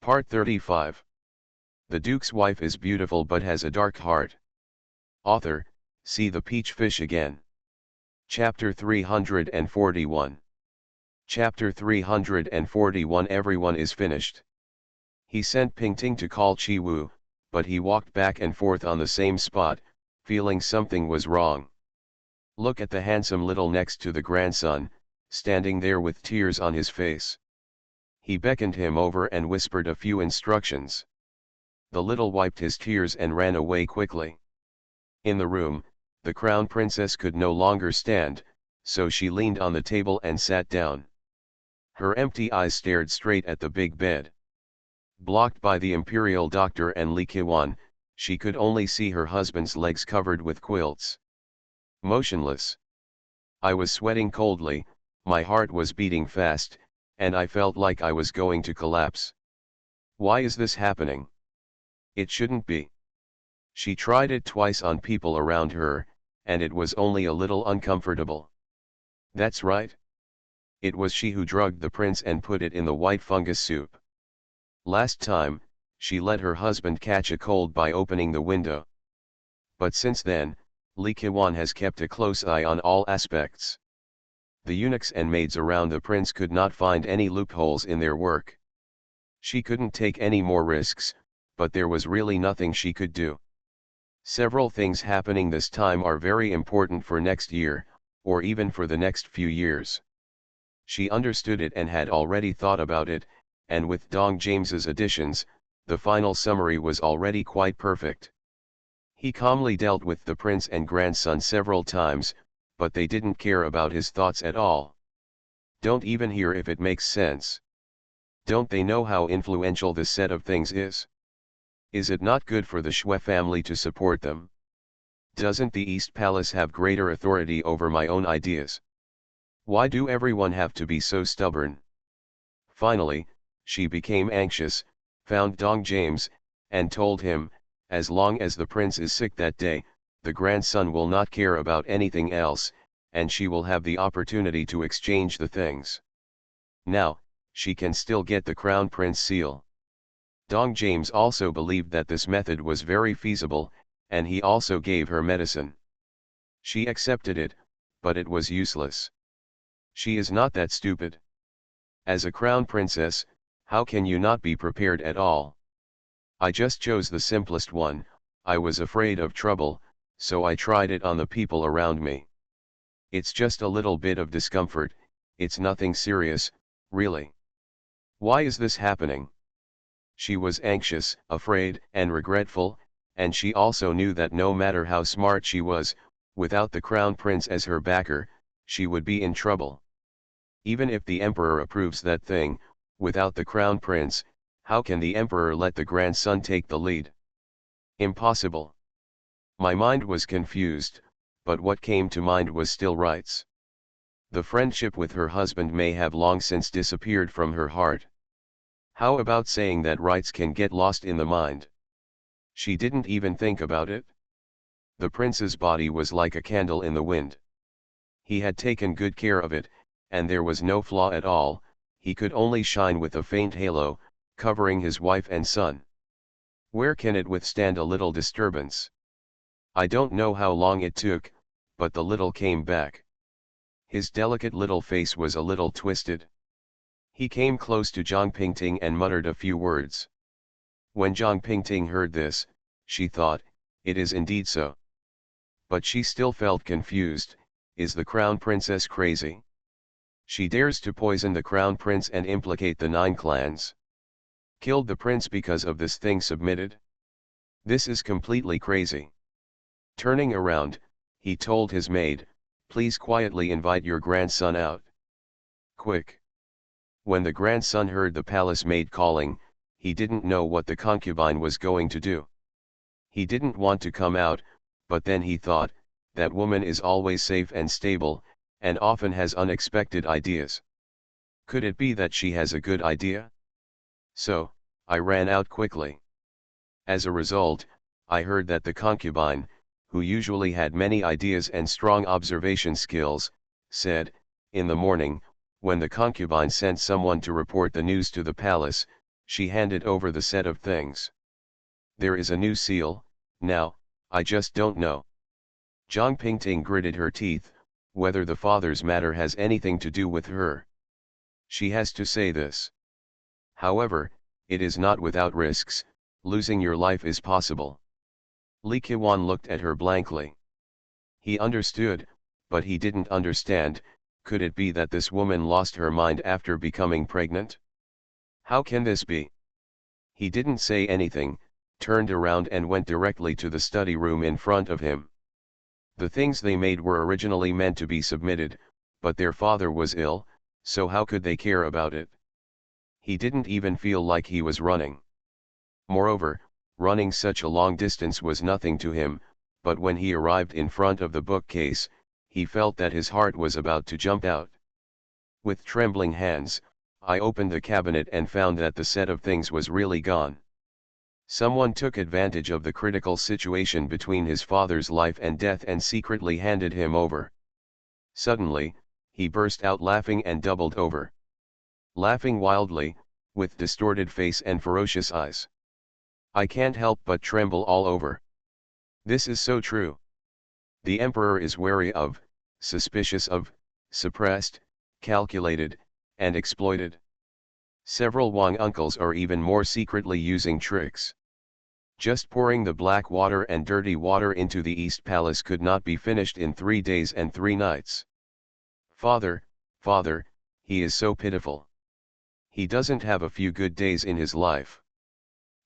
Part 35. The Duke's wife is beautiful but has a dark heart. Author, see the peach fish again. Chapter 341. Chapter 341. Everyone is finished. He sent Pingting to call Chi Wu, but he walked back and forth on the same spot, feeling something was wrong. Look at the handsome little next to the grandson, standing there with tears on his face. He beckoned him over and whispered a few instructions. The little wiped his tears and ran away quickly. In the room, the crown princess could no longer stand, so she leaned on the table and sat down. Her empty eyes stared straight at the big bed. Blocked by the imperial doctor and Li Qiwan, she could only see her husband's legs covered with quilts. Motionless. I was sweating coldly, my heart was beating fast, and I felt like I was going to collapse. Why is this happening? It shouldn't be. She tried it twice on people around her, and it was only a little uncomfortable. That's right. It was she who drugged the prince and put it in the white fungus soup. Last time, she let her husband catch a cold by opening the window. But since then, Li Qiwan has kept a close eye on all aspects. The eunuchs and maids around the prince could not find any loopholes in their work. She couldn't take any more risks, but there was really nothing she could do. Several things happening this time are very important for next year, or even for the next few years. She understood it and had already thought about it, and with Dong James's additions, the final summary was already quite perfect. He calmly dealt with the prince and grandson several times, but they didn't care about his thoughts at all. Don't even hear if it makes sense. Don't they know how influential this set of things is? Is it not good for the Shui family to support them? Doesn't the East Palace have greater authority over my own ideas? Why do everyone have to be so stubborn? Finally, she became anxious, found Dong James, and told him, as long as the prince is sick that day, the grandson will not care about anything else, and she will have the opportunity to exchange the things. Now, she can still get the crown prince seal. Dong James also believed that this method was very feasible, and he also gave her medicine. She accepted it, but it was useless. She is not that stupid. As a crown princess, how can you not be prepared at all? I just chose the simplest one. I was afraid of trouble, so I tried it on the people around me. It's just a little bit of discomfort, it's nothing serious, really. Why is this happening? She was anxious, afraid, and regretful, and she also knew that no matter how smart she was, without the crown prince as her backer, she would be in trouble. Even if the emperor approves that thing, without the crown prince, how can the emperor let the grandson take the lead? Impossible. My mind was confused, but what came to mind was still rights. The friendship with her husband may have long since disappeared from her heart. How about saying that rights can get lost in the mind? She didn't even think about it. The prince's body was like a candle in the wind. He had taken good care of it, and there was no flaw at all. He could only shine with a faint halo, covering his wife and son. Where can it withstand a little disturbance? I don't know how long it took, but the little came back. His delicate little face was a little twisted. He came close to Zhang Pingting and muttered a few words. When Zhang Pingting heard this, she thought, it is indeed so. But she still felt confused. Is the crown princess crazy? She dares to poison the crown prince and implicate the 9 clans. Killed the prince because of this thing submitted? This is completely crazy. Turning around, he told his maid, please quietly invite your grandson out. Quick. When the grandson heard the palace maid calling, he didn't know what the concubine was going to do. He didn't want to come out, but then he thought, that woman is always safe and stable, and often has unexpected ideas. Could it be that she has a good idea? So, I ran out quickly. As a result, I heard that the concubine, who usually had many ideas and strong observation skills, said, in the morning, when the concubine sent someone to report the news to the palace, She handed over the set of things. There is a new seal, now, I just don't know. Jiang Pingting gritted her teeth, whether the father's matter has anything to do with her. She has to say this. However, it is not without risks, losing your life is possible. Li Qiwan looked at her blankly. He understood, but he didn't understand. Could it be that this woman lost her mind after becoming pregnant? How can this be? He didn't say anything, turned around and went directly to the study room in front of him. The things they made were originally meant to be submitted, but their father was ill, so how could they care about it? He didn't even feel like he was running. Moreover, running such a long distance was nothing to him, but when he arrived in front of the bookcase, he felt that his heart was about to jump out. With trembling hands, I opened the cabinet and found that the set of things was really gone. Someone took advantage of the critical situation between his father's life and death and secretly handed him over. Suddenly, he burst out laughing and doubled over. Laughing wildly, with distorted face and ferocious eyes. I can't help but tremble all over. This is so true. The emperor is wary of, suspicious of, suppressed, calculated, and exploited. Several Wang uncles are even more secretly using tricks. Just pouring the black water and dirty water into the East Palace could not be finished in 3 days and 3 nights. Father, father, he is so pitiful. He doesn't have a few good days in his life.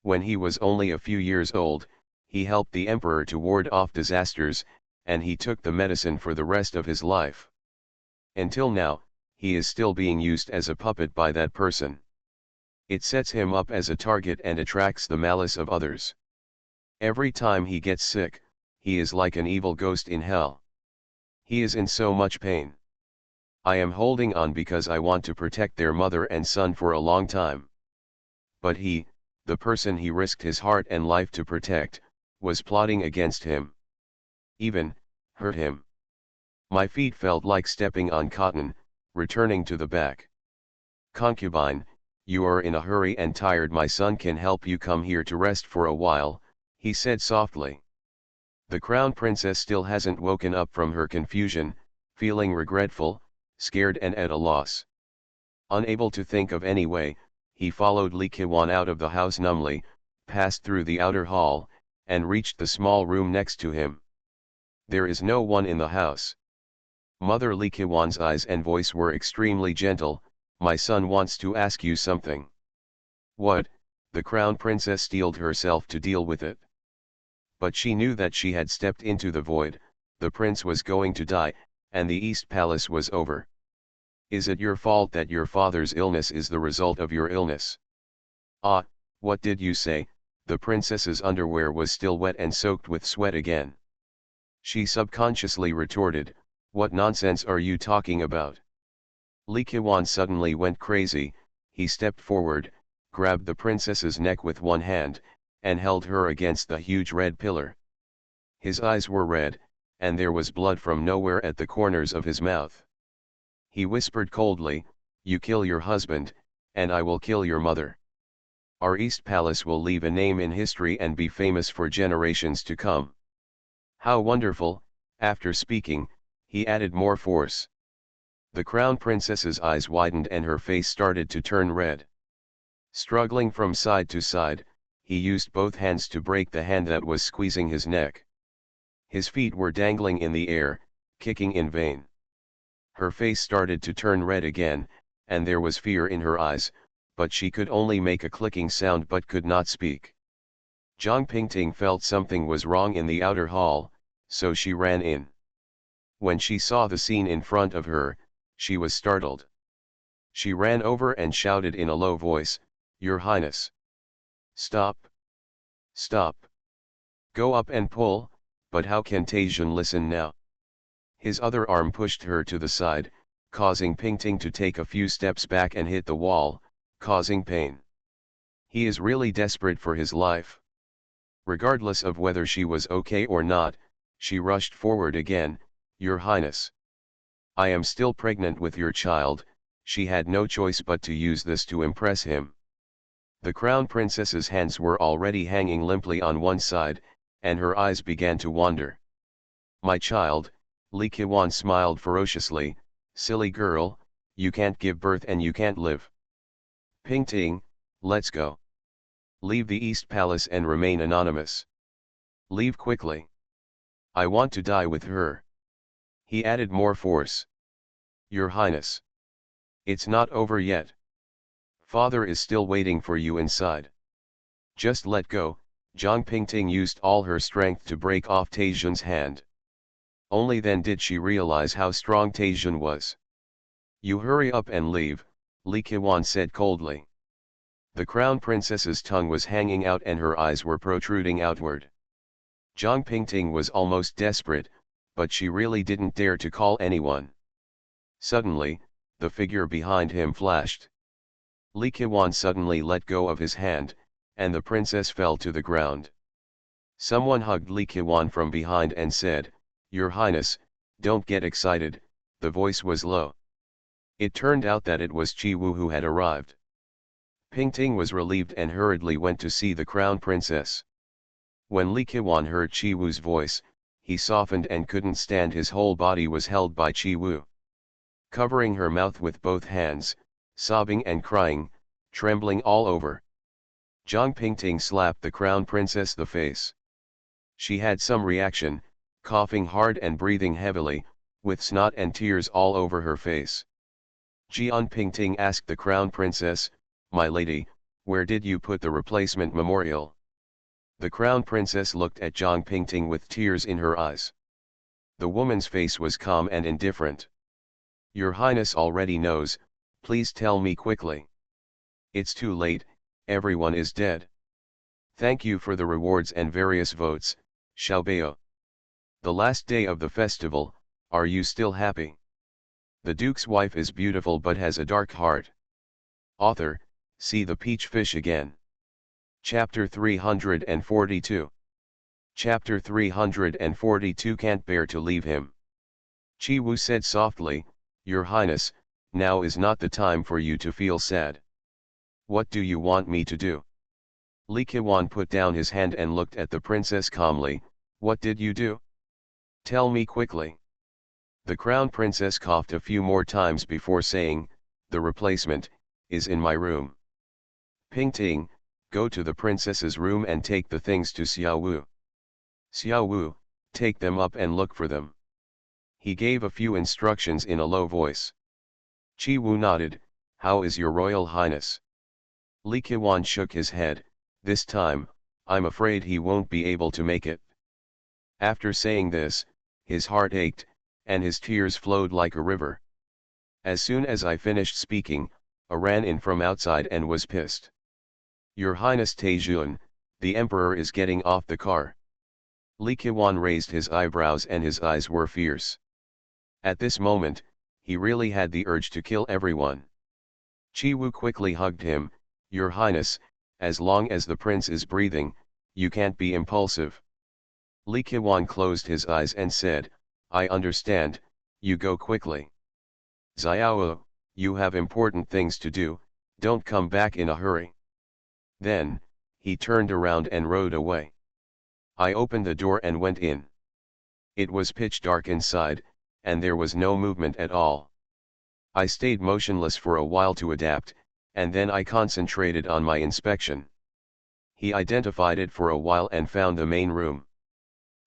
When he was only a few years old, he helped the emperor to ward off disasters, and he took the medicine for the rest of his life. Until now, he is still being used as a puppet by that person. It sets him up as a target and attracts the malice of others. Every time he gets sick, he is like an evil ghost in hell. He is in so much pain. I am holding on because I want to protect their mother and son for a long time. But he, the person he risked his heart and life to protect, was plotting against him. Even, hurt him. My feet felt like stepping on cotton, returning to the back. Concubine, you are in a hurry and tired. My son can help you come here to rest for a while, he said softly. The crown princess still hasn't woken up from her confusion, feeling regretful, scared and at a loss. Unable to think of any way, he followed Li Qiwan out of the house numbly, passed through the outer hall, and reached the small room next to him. There is no one in the house. Mother Li Qiwan's eyes and voice were extremely gentle. My son wants to ask you something. What? The crown princess steeled herself to deal with it. But she knew that she had stepped into the void, the prince was going to die, and the East Palace was over. Is it your fault that your father's illness is the result of your illness? Ah, what did you say? The princess's underwear was still wet and soaked with sweat again. She subconsciously retorted, what nonsense are you talking about? Li Qiwan suddenly went crazy. He stepped forward, grabbed the princess's neck with one hand, and held her against the huge red pillar. His eyes were red, and there was blood from nowhere at the corners of his mouth. He whispered coldly, you kill your husband, and I will kill your mother. Our East Palace will leave a name in history and be famous for generations to come. How wonderful. After speaking, he added more force. The crown princess's eyes widened and her face started to turn red. Struggling from side to side, he used both hands to break the hand that was squeezing his neck. His feet were dangling in the air, kicking in vain. Her face started to turn red again, and there was fear in her eyes, but she could only make a clicking sound but could not speak. Jiang Pingting felt something was wrong in the outer hall, so she ran in. When she saw the scene in front of her, she was startled. She ran over and shouted in a low voice, Your Highness! Stop! Stop! Go up and pull, but how can Taizhen listen now? His other arm pushed her to the side, causing Pingting to take a few steps back and hit the wall, causing pain. He is really desperate for his life. Regardless of whether she was okay or not, she rushed forward again, Your Highness! I am still pregnant with your child. She had no choice but to use this to impress him. The crown princess's hands were already hanging limply on one side, and her eyes began to wander. "My child," Li Qiwan smiled ferociously, "silly girl, you can't give birth and you can't live. Ping Ting, let's go. Leave the East Palace and remain anonymous. Leave quickly. I want to die with her." He added more force. "Your Highness. It's not over yet. Father is still waiting for you inside. Just let go." Jiang Pingting used all her strength to break off Taijun's hand. Only then did she realize how strong Taijun was. "You hurry up and leave," Li Qiwan said coldly. The crown princess's tongue was hanging out and her eyes were protruding outward. Jiang Pingting was almost desperate, but she really didn't dare to call anyone. Suddenly, the figure behind him flashed. Li Qiwan suddenly let go of his hand, and the princess fell to the ground. Someone hugged Li Qiwan from behind and said, "Your Highness, don't get excited." The voice was low. It turned out that it was Chi Wu who had arrived. Pingting was relieved and hurriedly went to see the crown princess. When Li Qiwan heard Chi Wu's voice, he softened and couldn't stand. His whole body was held by Chi Wu. Covering her mouth with both hands, sobbing and crying, trembling all over, Jiang Pingting slapped the crown princess the face. She had some reaction, coughing hard and breathing heavily, with snot and tears all over her face. Jiang Pingting asked the crown princess, "My lady, where did you put the replacement memorial?" The crown princess looked at Jiang Pingting with tears in her eyes. The woman's face was calm and indifferent. "Your Highness already knows, please tell me quickly." "It's too late, everyone is dead." "Thank you for the rewards and various votes, Xiaobao. The last day of the festival, are you still happy? The Duke's wife is beautiful but has a dark heart." Author, see the peach fish again. Chapter 342. Chapter 342 Can't bear to leave him. Chi Wu said softly, "Your Highness, now is not the time for you to feel sad. What do you want me to do?" Li Qiwan put down his hand and looked at the princess calmly. "What did you do? Tell me quickly." The crown princess coughed a few more times before saying, "The replacement is in my room. Pingting, go to the princess's room and take the things to Xiao Wu. Xiao Wu, take them up and look for them." He gave a few instructions in a low voice. Chi Wu nodded. "How is your royal highness?" Li Qiwan shook his head. "This time, I'm afraid he won't be able to make it." After saying this, his heart ached, and his tears flowed like a river. As soon as I finished speaking, I ran in from outside and was pissed. "Your Highness Taijun, the Emperor is getting off the car." Li Qiwan raised his eyebrows and his eyes were fierce. At this moment, he really had the urge to kill everyone. Chi Wu quickly hugged him. "Your Highness, as long as the prince is breathing, you can't be impulsive." Li Qiwan closed his eyes and said, "I understand, you go quickly. Xiao, you have important things to do, don't come back in a hurry." Then, he turned around and rode away. I opened the door and went in. It was pitch dark inside, and there was no movement at all. I stayed motionless for a while to adapt, and then I concentrated on my inspection. He identified it for a while and found the main room.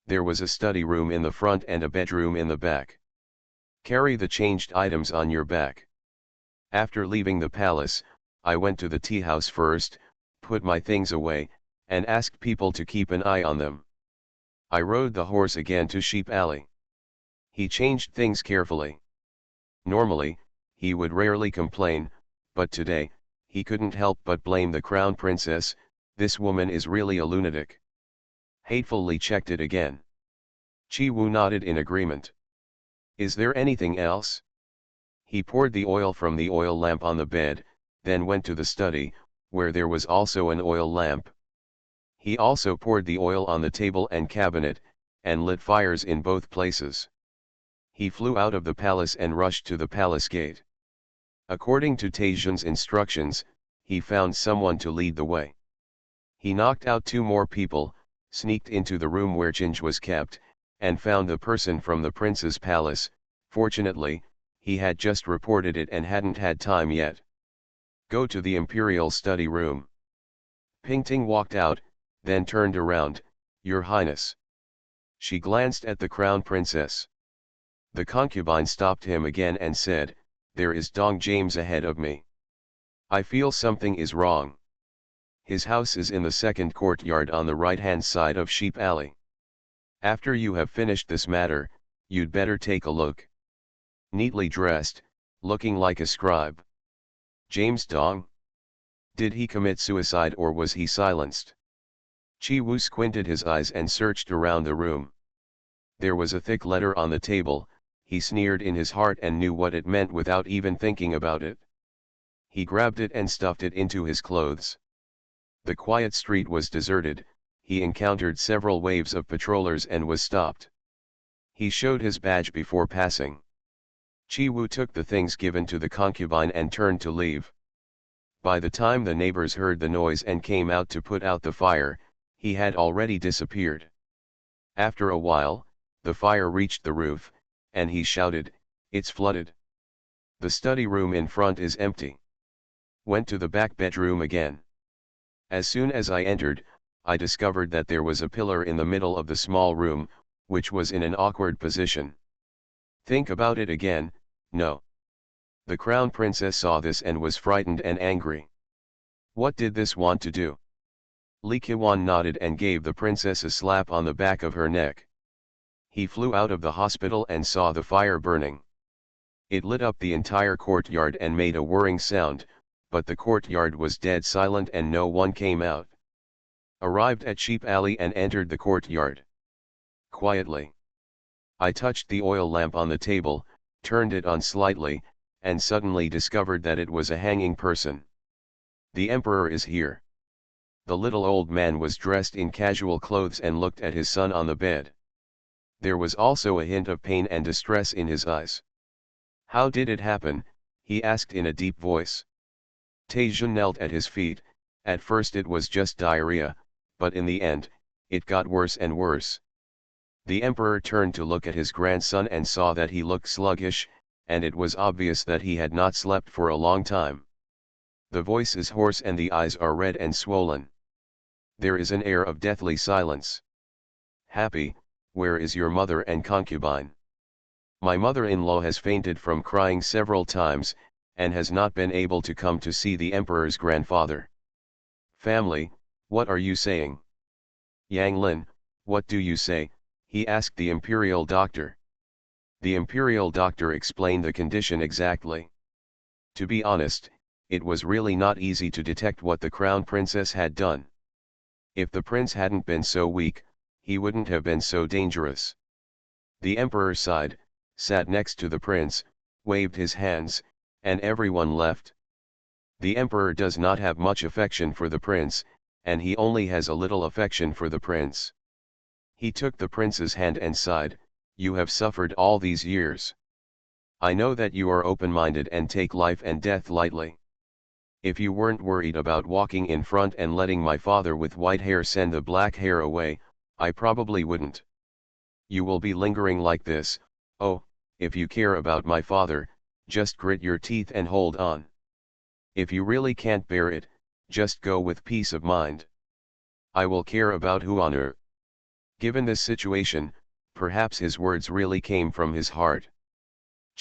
There was a study room in the front and a bedroom in the back. "Carry the changed items on your back." After leaving the palace, I went to the tea house first, put my things away, and asked people to keep an eye on them. I rode the horse again to Sheep Alley. He changed things carefully. Normally, he would rarely complain, but today, he couldn't help but blame the crown princess. "This woman is really a lunatic." Hatefully checked it again. Chi Wu nodded in agreement. "Is there anything else?" He poured the oil from the oil lamp on the bed, then went to the study, where there was also an oil lamp. He also poured the oil on the table and cabinet, and lit fires in both places. He flew out of the palace and rushed to the palace gate. According to Taijun's instructions, he found someone to lead the way. He knocked out 2 more people, sneaked into the room where Ginge was kept, and found the person from the prince's palace. Fortunately, he had just reported it and hadn't had time yet. Go to the imperial study room. Pingting walked out, then turned around. Your Highness. She glanced at the crown princess. The concubine stopped him again and said, there is Dong James ahead of me. I feel something is wrong. His house is in the second courtyard on the right-hand side of Sheep Alley. After you have finished this matter, you'd better take a look. Neatly dressed, looking like a scribe. James Dong? Did he commit suicide or was he silenced? Chi Wu squinted his eyes and searched around the room. There was a thick letter on the table. He sneered in his heart and knew what it meant without even thinking about it. He grabbed it and stuffed it into his clothes. The quiet street was deserted. He encountered several waves of patrollers and was stopped. He showed his badge before passing. Chi Wu took the things given to the concubine and turned to leave. By the time the neighbors heard the noise and came out to put out the fire, he had already disappeared. After a while, the fire reached the roof, and he shouted, it's flooded. The study room in front is empty. Went to the back bedroom again. As soon as I entered, I discovered that there was a pillar in the middle of the small room, which was in an awkward position. Think about it again. No. The crown princess saw this and was frightened and angry. What did this want to do? Li Qiwan nodded and gave the princess a slap on the back of her neck. He flew out of the hospital and saw the fire burning. It lit up the entire courtyard and made a whirring sound, but the courtyard was dead silent and no one came out. Arrived at Sheep Alley and entered the courtyard. Quietly. I touched the oil lamp on the table, turned it on slightly, and suddenly discovered that it was a hanging person. The emperor is here. The little old man was dressed in casual clothes and looked at his son on the bed. There was also a hint of pain and distress in his eyes. How did it happen? He asked in a deep voice. Taejun knelt at his feet. At first it was just diarrhea, but in the end, it got worse and worse. The emperor turned to look at his grandson and saw that he looked sluggish, and it was obvious that he had not slept for a long time. The voice is hoarse and the eyes are red and swollen. There is an air of deathly silence. Happy, where is your mother and concubine? My mother-in-law has fainted from crying several times, and has not been able to come to see the emperor's grandfather. Family, what are you saying? Yang Lin, what do you say? He asked the imperial doctor. The imperial doctor explained the condition exactly. To be honest, it was really not easy to detect what the crown princess had done. If the prince hadn't been so weak, he wouldn't have been so dangerous. The emperor sighed, sat next to the prince, waved his hands, and everyone left. The emperor does not have much affection for the prince, and he only has a little affection for the prince. He took the prince's hand and sighed, you have suffered all these years. I know that you are open-minded and take life and death lightly. If you weren't worried about walking in front and letting my father with white hair send the black hair away, I probably wouldn't. You will be lingering like this. Oh, if you care about my father, just grit your teeth and hold on. If you really can't bear it, just go with peace of mind. I will care about who on earth. Given this situation, perhaps his words really came from his heart.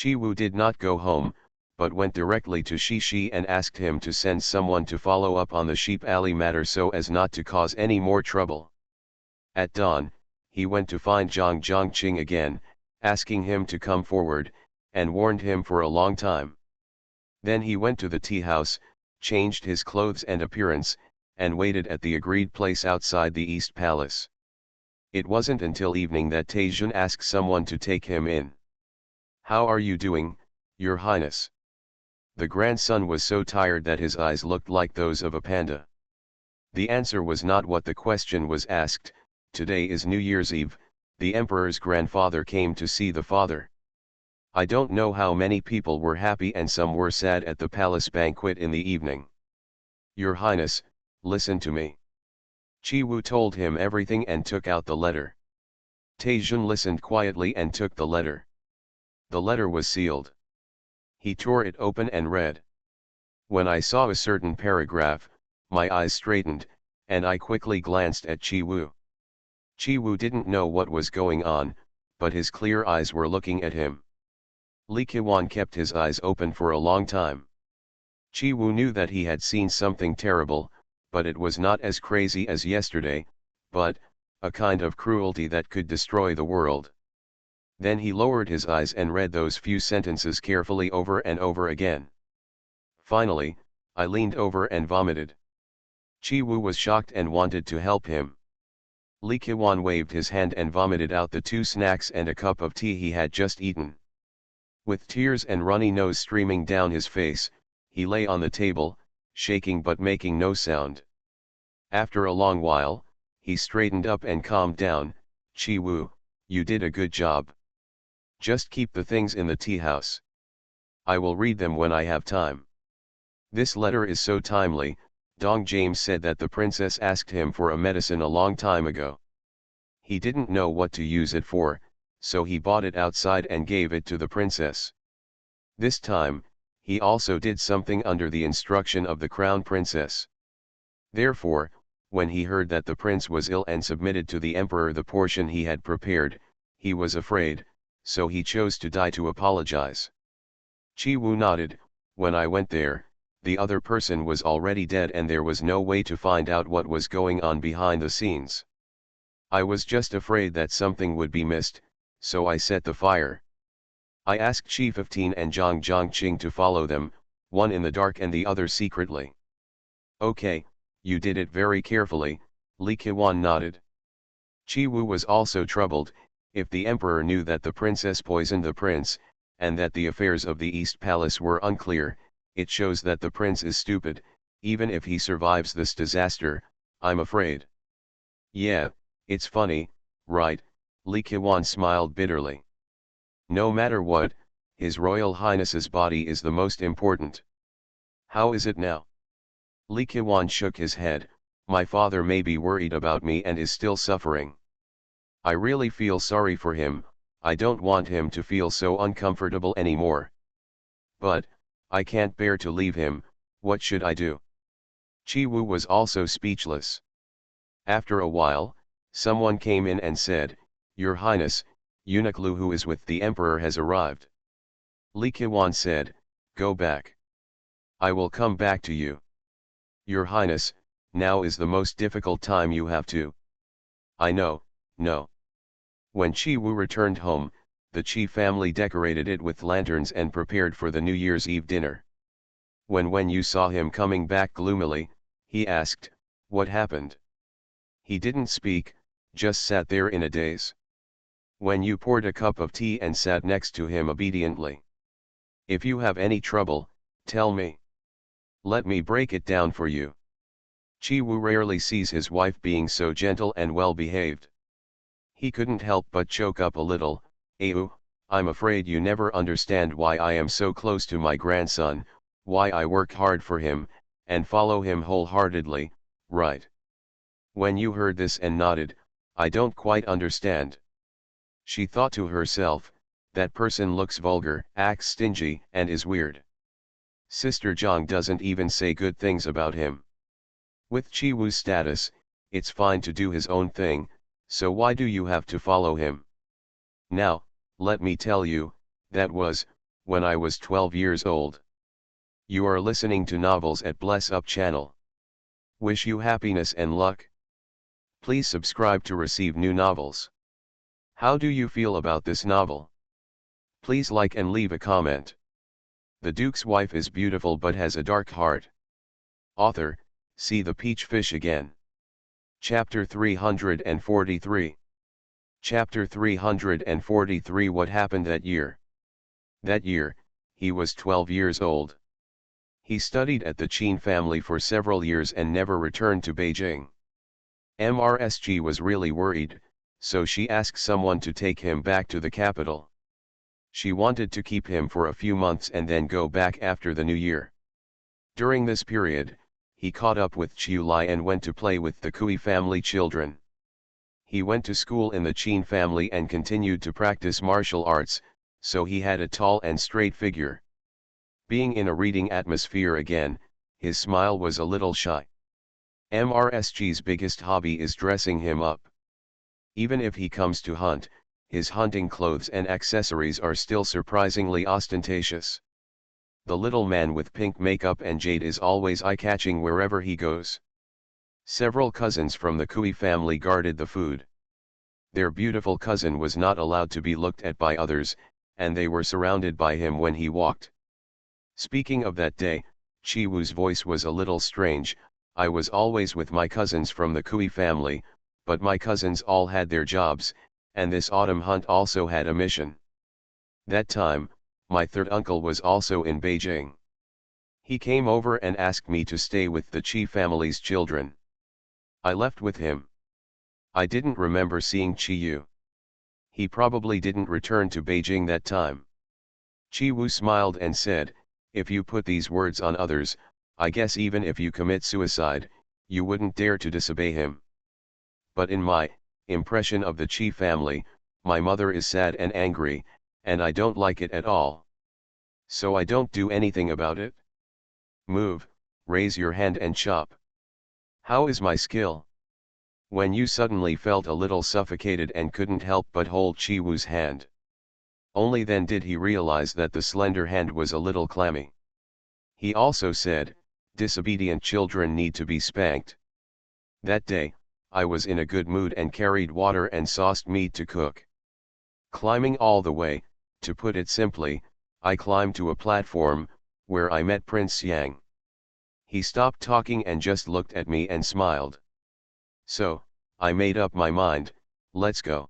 Chi Wu did not go home, but went directly to Shi Shi and asked him to send someone to follow up on the Sheep Alley matter so as not to cause any more trouble. At dawn, he went to find Zhang Zhongqing again, asking him to come forward, and warned him for a long time. Then he went to the tea house, changed his clothes and appearance, and waited at the agreed place outside the East Palace. It wasn't until evening that Taejun asked someone to take him in. How are you doing, Your Highness? The grandson was so tired that his eyes looked like those of a panda. The answer was not what the question was asked. Today is New Year's Eve, the emperor's grandfather came to see the father. I don't know how many people were happy and some were sad at the palace banquet in the evening. Your Highness, listen to me. Chi Wu told him everything and took out the letter. Taijun listened quietly and took the letter. The letter was sealed. He tore it open and read. When I saw a certain paragraph, my eyes straightened, and I quickly glanced at Chi Wu. Chi Wu didn't know what was going on, but his clear eyes were looking at him. Li Qiwan kept his eyes open for a long time. Chi Wu knew that he had seen something terrible, but it was not as crazy as yesterday, but a kind of cruelty that could destroy the world. Then he lowered his eyes and read those few sentences carefully over and over again. Finally, I leaned over and vomited. Chi Wu was shocked and wanted to help him. Li Qiwan waved his hand and vomited out the 2 snacks and a cup of tea he had just eaten. With tears and runny nose streaming down his face, he lay on the table, shaking but making no sound. After a long while, he straightened up and calmed down. Chi Wu, you did a good job. Just keep the things in the tea house. I will read them when I have time. This letter is so timely. Dong James said that the princess asked him for a medicine a long time ago. He didn't know what to use it for, so he bought it outside and gave it to the princess. This time, he also did something under the instruction of the crown princess. Therefore, when he heard that the prince was ill and submitted to the emperor the portion he had prepared, he was afraid, so he chose to die to apologize. Chi Wu nodded. When I went there, the other person was already dead and there was no way to find out what was going on behind the scenes. I was just afraid that something would be missed, so I set the fire. I asked Chi 15 and Zhang Zhongqing to follow them, one in the dark and the other secretly. Okay, you did it very carefully, Li Qiwan nodded. Chi Wu was also troubled. If the emperor knew that the princess poisoned the prince, and that the affairs of the East Palace were unclear, it shows that the prince is stupid. Even if he survives this disaster, I'm afraid. Yeah, it's funny, right? Li Qiwan smiled bitterly. No matter what, His Royal Highness's body is the most important. How is it now? Li Qiwan shook his head. My father may be worried about me and is still suffering. I really feel sorry for him. I don't want him to feel so uncomfortable anymore. But, I can't bear to leave him. What should I do? Chi Wu was also speechless. After a while, someone came in and said, Your Highness, Eunuch Lu who is with the Emperor has arrived. Li Qiwan said, Go back. I will come back to you. Your Highness, now is the most difficult time you have to. I know, no. When Chi Wu returned home, the Chi family decorated it with lanterns and prepared for the New Year's Eve dinner. When you saw him coming back gloomily, he asked, What happened? He didn't speak, just sat there in a daze. When you poured a cup of tea and sat next to him obediently. If you have any trouble, tell me. Let me break it down for you. Chi Wu rarely sees his wife being so gentle and well behaved. He couldn't help but choke up a little. Ayu, I'm afraid you never understand why I am so close to my grandson, why I work hard for him, and follow him wholeheartedly, right? When you heard this and nodded, I don't quite understand. She thought to herself, that person looks vulgar, acts stingy, and is weird. Sister Zhang doesn't even say good things about him. With Chi Wu's status, it's fine to do his own thing, so why do you have to follow him? Now, let me tell you, that was, when I was 12 years old. You are listening to Novels at Bless Up channel. Wish you happiness and luck. Please subscribe to receive new novels. How do you feel about this novel? Please like and leave a comment. The Duke's wife is beautiful but has a dark heart. Author, see the peach fish again. Chapter 343. Chapter 343 What happened that year? That year, he was 12 years old. He studied at the Qin family for several years and never returned to Beijing. MRSG was really worried, so she asked someone to take him back to the capital. She wanted to keep him for a few months and then go back after the new year. During this period, he caught up with Chiu Lai and went to play with the Kui family children. He went to school in the Chin family and continued to practice martial arts, so he had a tall and straight figure. Being in a reading atmosphere again, his smile was a little shy. MRSG's biggest hobby is dressing him up. Even if he comes to hunt, his hunting clothes and accessories are still surprisingly ostentatious. The little man with pink makeup and jade is always eye-catching wherever he goes. Several cousins from the Kui family guarded the food. Their beautiful cousin was not allowed to be looked at by others, and they were surrounded by him when he walked. Speaking of that day, Chi Wu's voice was a little strange. I was always with my cousins from the Kui family, but my cousins all had their jobs, and this autumn hunt also had a mission. That time, my third uncle was also in Beijing. He came over and asked me to stay with the Chi family's children. I left with him. I didn't remember seeing Chi Yu. He probably didn't return to Beijing that time. Chi Wu smiled and said, "If you put these words on others, I guess even if you commit suicide, you wouldn't dare to disobey him. But in my impression of the Chi family, my mother is sad and angry, and I don't like it at all. So I don't do anything about it. Move, raise your hand and chop. How is my skill?" When you suddenly felt a little suffocated and couldn't help but hold Chi Wu's hand. Only then did he realize that the slender hand was a little clammy. He also said, "Disobedient children need to be spanked." That day, I was in a good mood and carried water and sauced meat to cook. Climbing all the way, to put it simply, I climbed to a platform, where I met Prince Yang. He stopped talking and just looked at me and smiled. So, I made up my mind, let's go.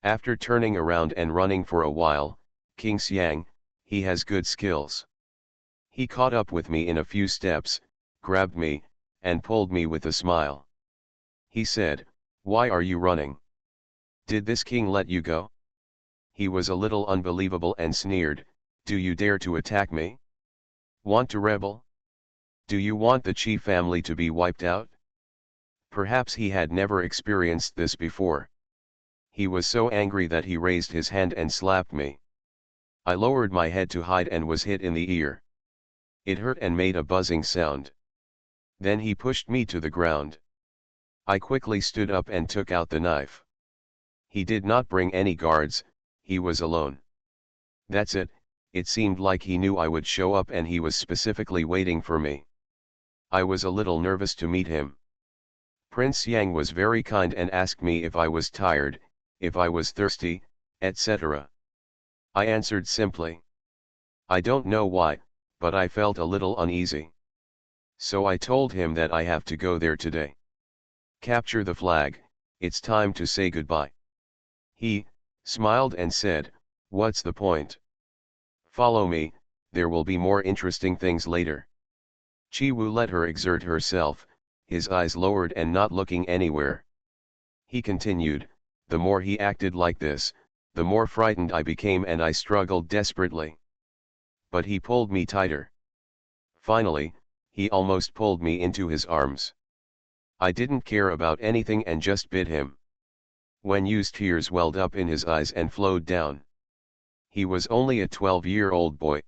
After turning around and running for a while, King Xiang, he has good skills. He caught up with me in a few steps, grabbed me, and pulled me with a smile. He said, "Why are you running? Did this king let you go?" He was a little unbelievable and sneered, "Do you dare to attack me? Want to rebel? Do you want the Chi family to be wiped out?" Perhaps he had never experienced this before. He was so angry that he raised his hand and slapped me. I lowered my head to hide and was hit in the ear. It hurt and made a buzzing sound. Then he pushed me to the ground. I quickly stood up and took out the knife. He did not bring any guards, he was alone. That's it, it seemed like he knew I would show up and he was specifically waiting for me. I was a little nervous to meet him. Prince Yang was very kind and asked me if I was tired, if I was thirsty, etc. I answered simply. I don't know why, but I felt a little uneasy. So I told him that I have to go there today. Capture the flag, it's time to say goodbye. He smiled and said, "What's the point? Follow me, there will be more interesting things later." Chi Wu let her exert herself, his eyes lowered and not looking anywhere. He continued, "The more he acted like this, the more frightened I became and I struggled desperately. But he pulled me tighter. Finally, he almost pulled me into his arms. I didn't care about anything and just bit him. When Yu's tears welled up in his eyes and flowed down. He was only a 12-year-old boy.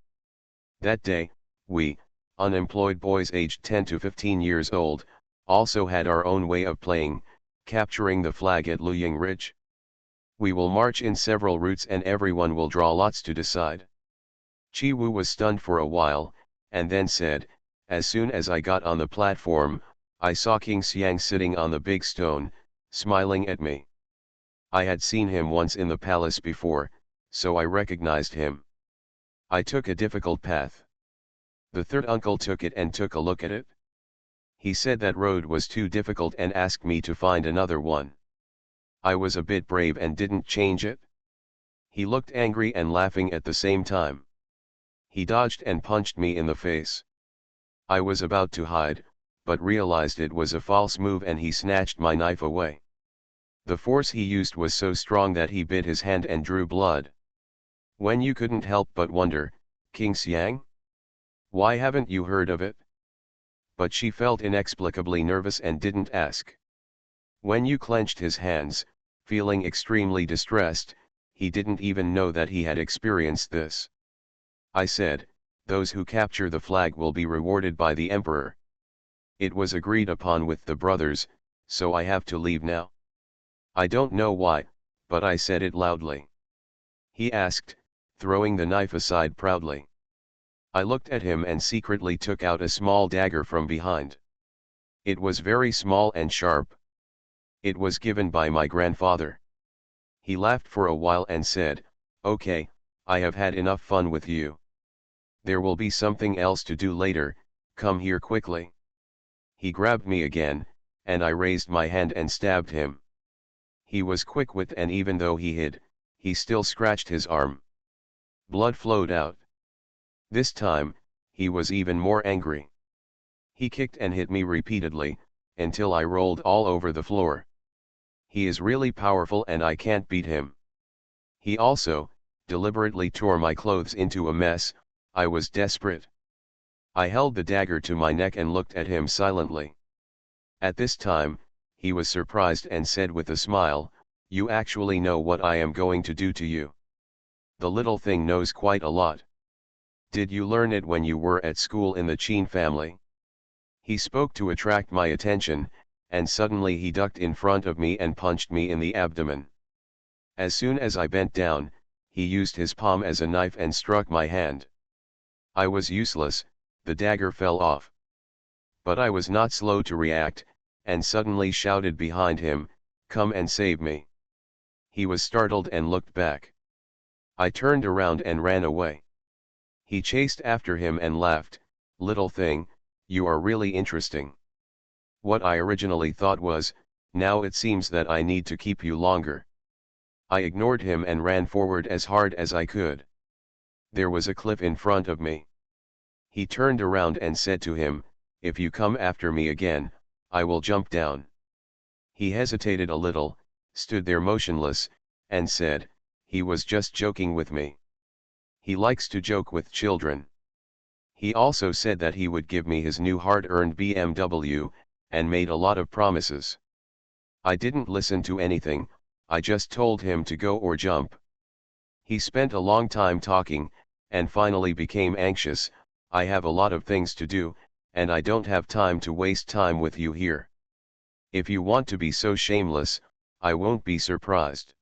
That day, we, unemployed boys aged 10 to 15 years old, also had our own way of playing, capturing the flag at Luying Ridge. We will march in several routes and everyone will draw lots to decide. Chi Wu was stunned for a while, and then said, "As soon as I got on the platform, I saw King Xiang sitting on the big stone, smiling at me. I had seen him once in the palace before, so I recognized him. I took a difficult path. The third uncle took it and took a look at it. He said that road was too difficult and asked me to find another one. I was a bit brave and didn't change it." He looked angry and laughing at the same time. He dodged and punched me in the face. I was about to hide, but realized it was a false move and he snatched my knife away. The force he used was so strong that he bit his hand and drew blood. When you couldn't help but wonder, "King Xiang? Why haven't you heard of it?" but she felt inexplicably nervous and didn't ask. Wen Yu clenched his hands, feeling extremely distressed. He didn't even know that he had experienced this. I said, those who capture the flag will be rewarded by the emperor. It was agreed upon with the brothers, so I have to leave now. I don't know why, but I said it loudly. He asked, throwing the knife aside proudly. I looked at him and secretly took out a small dagger from behind. It was very small and sharp. It was given by my grandfather. He laughed for a while and said, "Okay, I have had enough fun with you. There will be something else to do later, come here quickly." He grabbed me again, and I raised my hand and stabbed him. He was quick-witted, and even though he hid, he still scratched his arm. Blood flowed out. This time, he was even more angry. He kicked and hit me repeatedly, until I rolled all over the floor. He is really powerful and I can't beat him. He also, deliberately tore my clothes into a mess. I was desperate. I held the dagger to my neck and looked at him silently. At this time, he was surprised and said with a smile, "You actually know what I am going to do to you. The little thing knows quite a lot. Did you learn it when you were at school in the Qin family?" He spoke to attract my attention, and suddenly he ducked in front of me and punched me in the abdomen. As soon as I bent down, he used his palm as a knife and struck my hand. I was useless, the dagger fell off. But I was not slow to react, and suddenly shouted behind him, "Come and save me." He was startled and looked back. I turned around and ran away. He chased after him and laughed, "Little thing, you are really interesting. What I originally thought was, now it seems that I need to keep you longer." I ignored him and ran forward as hard as I could. There was a cliff in front of me. He turned around and said to him, "If you come after me again, I will jump down." He hesitated a little, stood there motionless, and said, he was just joking with me. He likes to joke with children. He also said that he would give me his new hard-earned BMW, and made a lot of promises. I didn't listen to anything, I just told him to go or jump. He spent a long time talking, and finally became anxious. "I have a lot of things to do, and I don't have time to waste time with you here. If you want to be so shameless, I won't be surprised.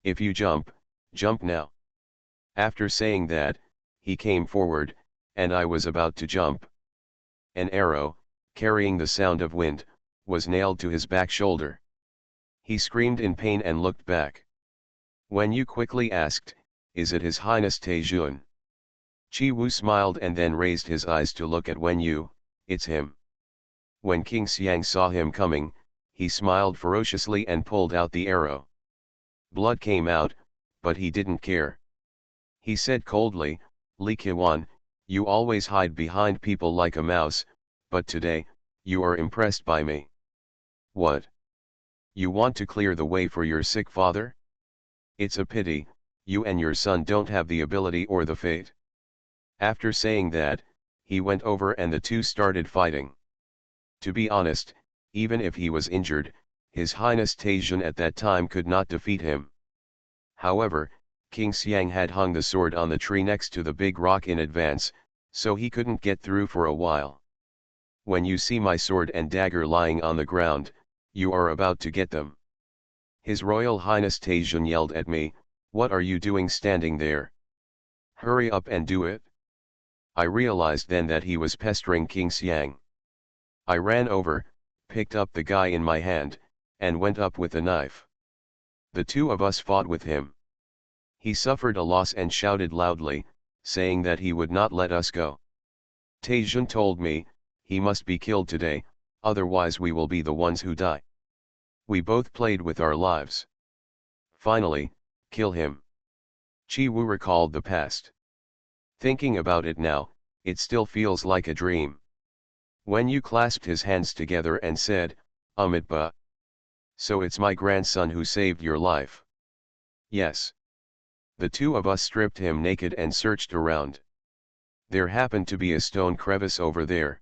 If you jump, jump now." After saying that, he came forward, and I was about to jump. An arrow, carrying the sound of wind, was nailed to his back shoulder. He screamed in pain and looked back. Wen Yu quickly asked, "Is it His Highness Taijun?" Chi Wu smiled and then raised his eyes to look at Wen Yu. "It's him." When King Xiang saw him coming, he smiled ferociously and pulled out the arrow. Blood came out, but he didn't care. He said coldly, "Li Qiwan, you always hide behind people like a mouse, but today, you are impressed by me. What? You want to clear the way for your sick father? It's a pity, you and your son don't have the ability or the fate." After saying that, he went over and the two started fighting. To be honest, even if he was injured, His Highness Taijun at that time could not defeat him. However, King Xiang had hung the sword on the tree next to the big rock in advance, so he couldn't get through for a while. "When you see my sword and dagger lying on the ground, you are about to get them." His Royal Highness Taijun yelled at me, "What are you doing standing there? Hurry up and do it." I realized then that he was pestering King Xiang. I ran over, picked up the guy in my hand, and went up with the knife. The two of us fought with him. He suffered a loss and shouted loudly, saying that he would not let us go. Taijun told me, "He must be killed today, otherwise we will be the ones who die." We both played with our lives. Finally, kill him. Chi Wu recalled the past. Thinking about it now, it still feels like a dream. Wen Yu clasped his hands together and said, "Amitba. So it's my grandson who saved your life?" "Yes." The two of us stripped him naked and searched around. There happened to be a stone crevice over there.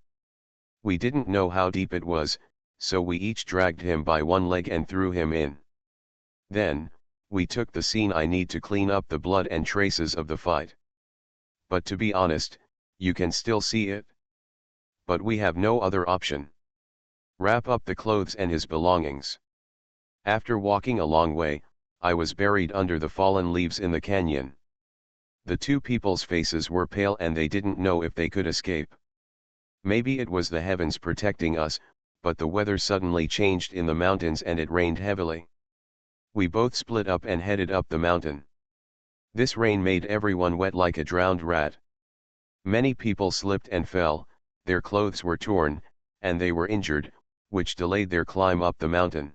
We didn't know how deep it was, so we each dragged him by one leg and threw him in. Then, we took the scene. I need to clean up the blood and traces of the fight. But to be honest, you can still see it. But we have no other option. Wrap up the clothes and his belongings. After walking a long way, I was buried under the fallen leaves in the canyon. The two people's faces were pale and they didn't know if they could escape. Maybe it was the heavens protecting us, but the weather suddenly changed in the mountains and it rained heavily. We both split up and headed up the mountain. This rain made everyone wet like a drowned rat. Many people slipped and fell, their clothes were torn, and they were injured, which delayed their climb up the mountain.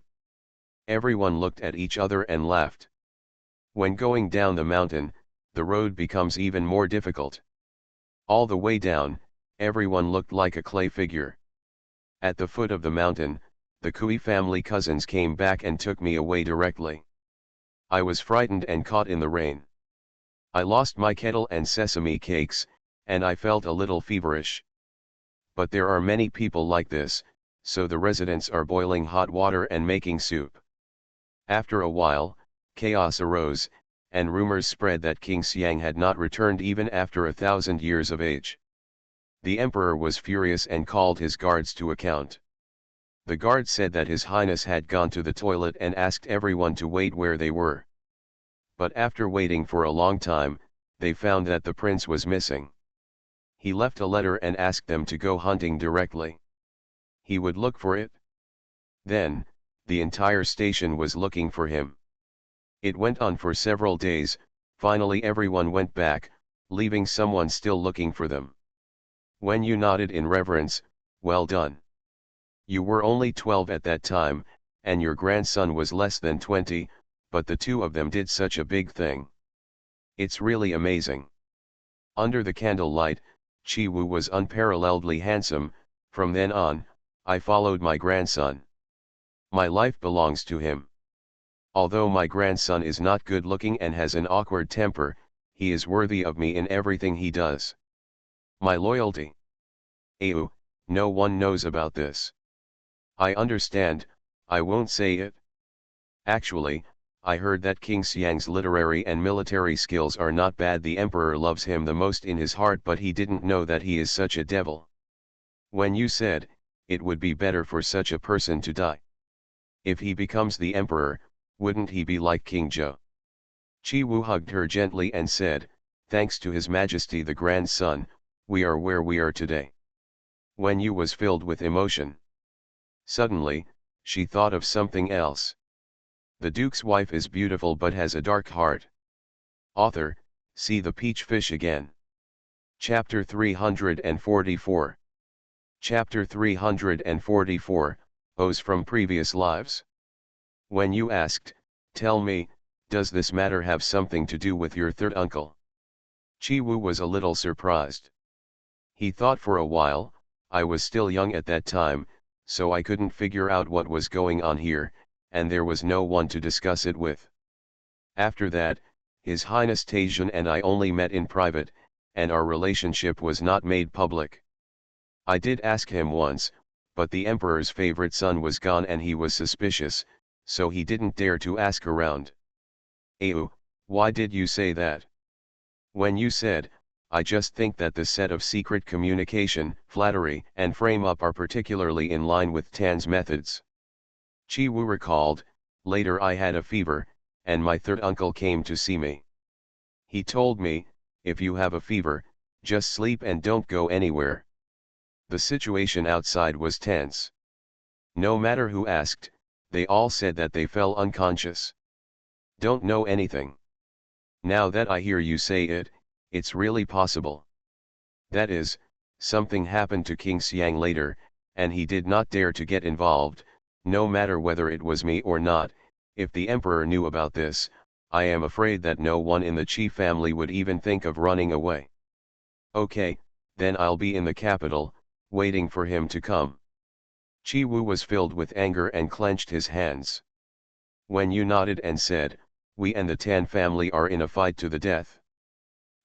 Everyone looked at each other and laughed. When going down the mountain, the road becomes even more difficult. All the way down, everyone looked like a clay figure. At the foot of the mountain, the Kui family cousins came back and took me away directly. I was frightened and caught in the rain. I lost my kettle and sesame cakes, and I felt a little feverish. But there are many people like this, so the residents are boiling hot water and making soup. After a while, chaos arose, and rumors spread that King Xiang had not returned even after 1,000 years of age. The emperor was furious and called his guards to account. The guards said that His Highness had gone to the toilet and asked everyone to wait where they were. But after waiting for a long time, they found that the prince was missing. He left a letter and asked them to go hunting directly. He would look for it. Then, the entire station was looking for him. It went on for several days. Finally everyone went back, leaving someone still looking for them. When you nodded in reverence, well done. You were only 12 at that time, and your grandson was less than 20, but the two of them did such a big thing. It's really amazing. Under the candlelight, Chi Wu was unparalleledly handsome. From then on, I followed my grandson. My life belongs to him. Although my grandson is not good looking and has an awkward temper, he is worthy of me in everything he does. My loyalty. Ew, no one knows about this. I understand, I won't say it. Actually, I heard that King Xiang's literary and military skills are not bad. The emperor loves him the most in his heart, but he didn't know that he is such a devil. When you said, it would be better for such a person to die. If he becomes the emperor, wouldn't he be like King Zhou? Chi Wu hugged her gently and said, thanks to His Majesty the grandson, we are where we are today. Wen Yu was filled with emotion. Suddenly, she thought of something else. The Duke's wife is beautiful but has a dark heart. Author, see the peach fish again. Chapter 344. Chapter 344, O's from Previous Lives. When you asked, tell me, does this matter have something to do with your third uncle? Chi Wu was a little surprised. He thought for a while. I was still young at that time, so I couldn't figure out what was going on here, and there was no one to discuss it with. After that, His Highness Taizhen and I only met in private, and our relationship was not made public. I did ask him once, but the emperor's favorite son was gone and he was suspicious, so he didn't dare to ask around. Ew, why did you say that? When you said, I just think that the set of secret communication, flattery, and frame-up are particularly in line with Tan's methods. Chi Wu recalled, later I had a fever, and my third uncle came to see me. He told me, if you have a fever, just sleep and don't go anywhere. The situation outside was tense. No matter who asked, they all said that they fell unconscious. Don't know anything. Now that I hear you say it, it's really possible. That is, something happened to King Xiang later, and he did not dare to get involved, no matter whether it was me or not. If the emperor knew about this, I am afraid that no one in the Qi family would even think of running away. Okay, then I'll be in the capital, waiting for him to come. Chi Wu was filled with anger and clenched his hands. When you nodded and said, we and the Tan family are in a fight to the death.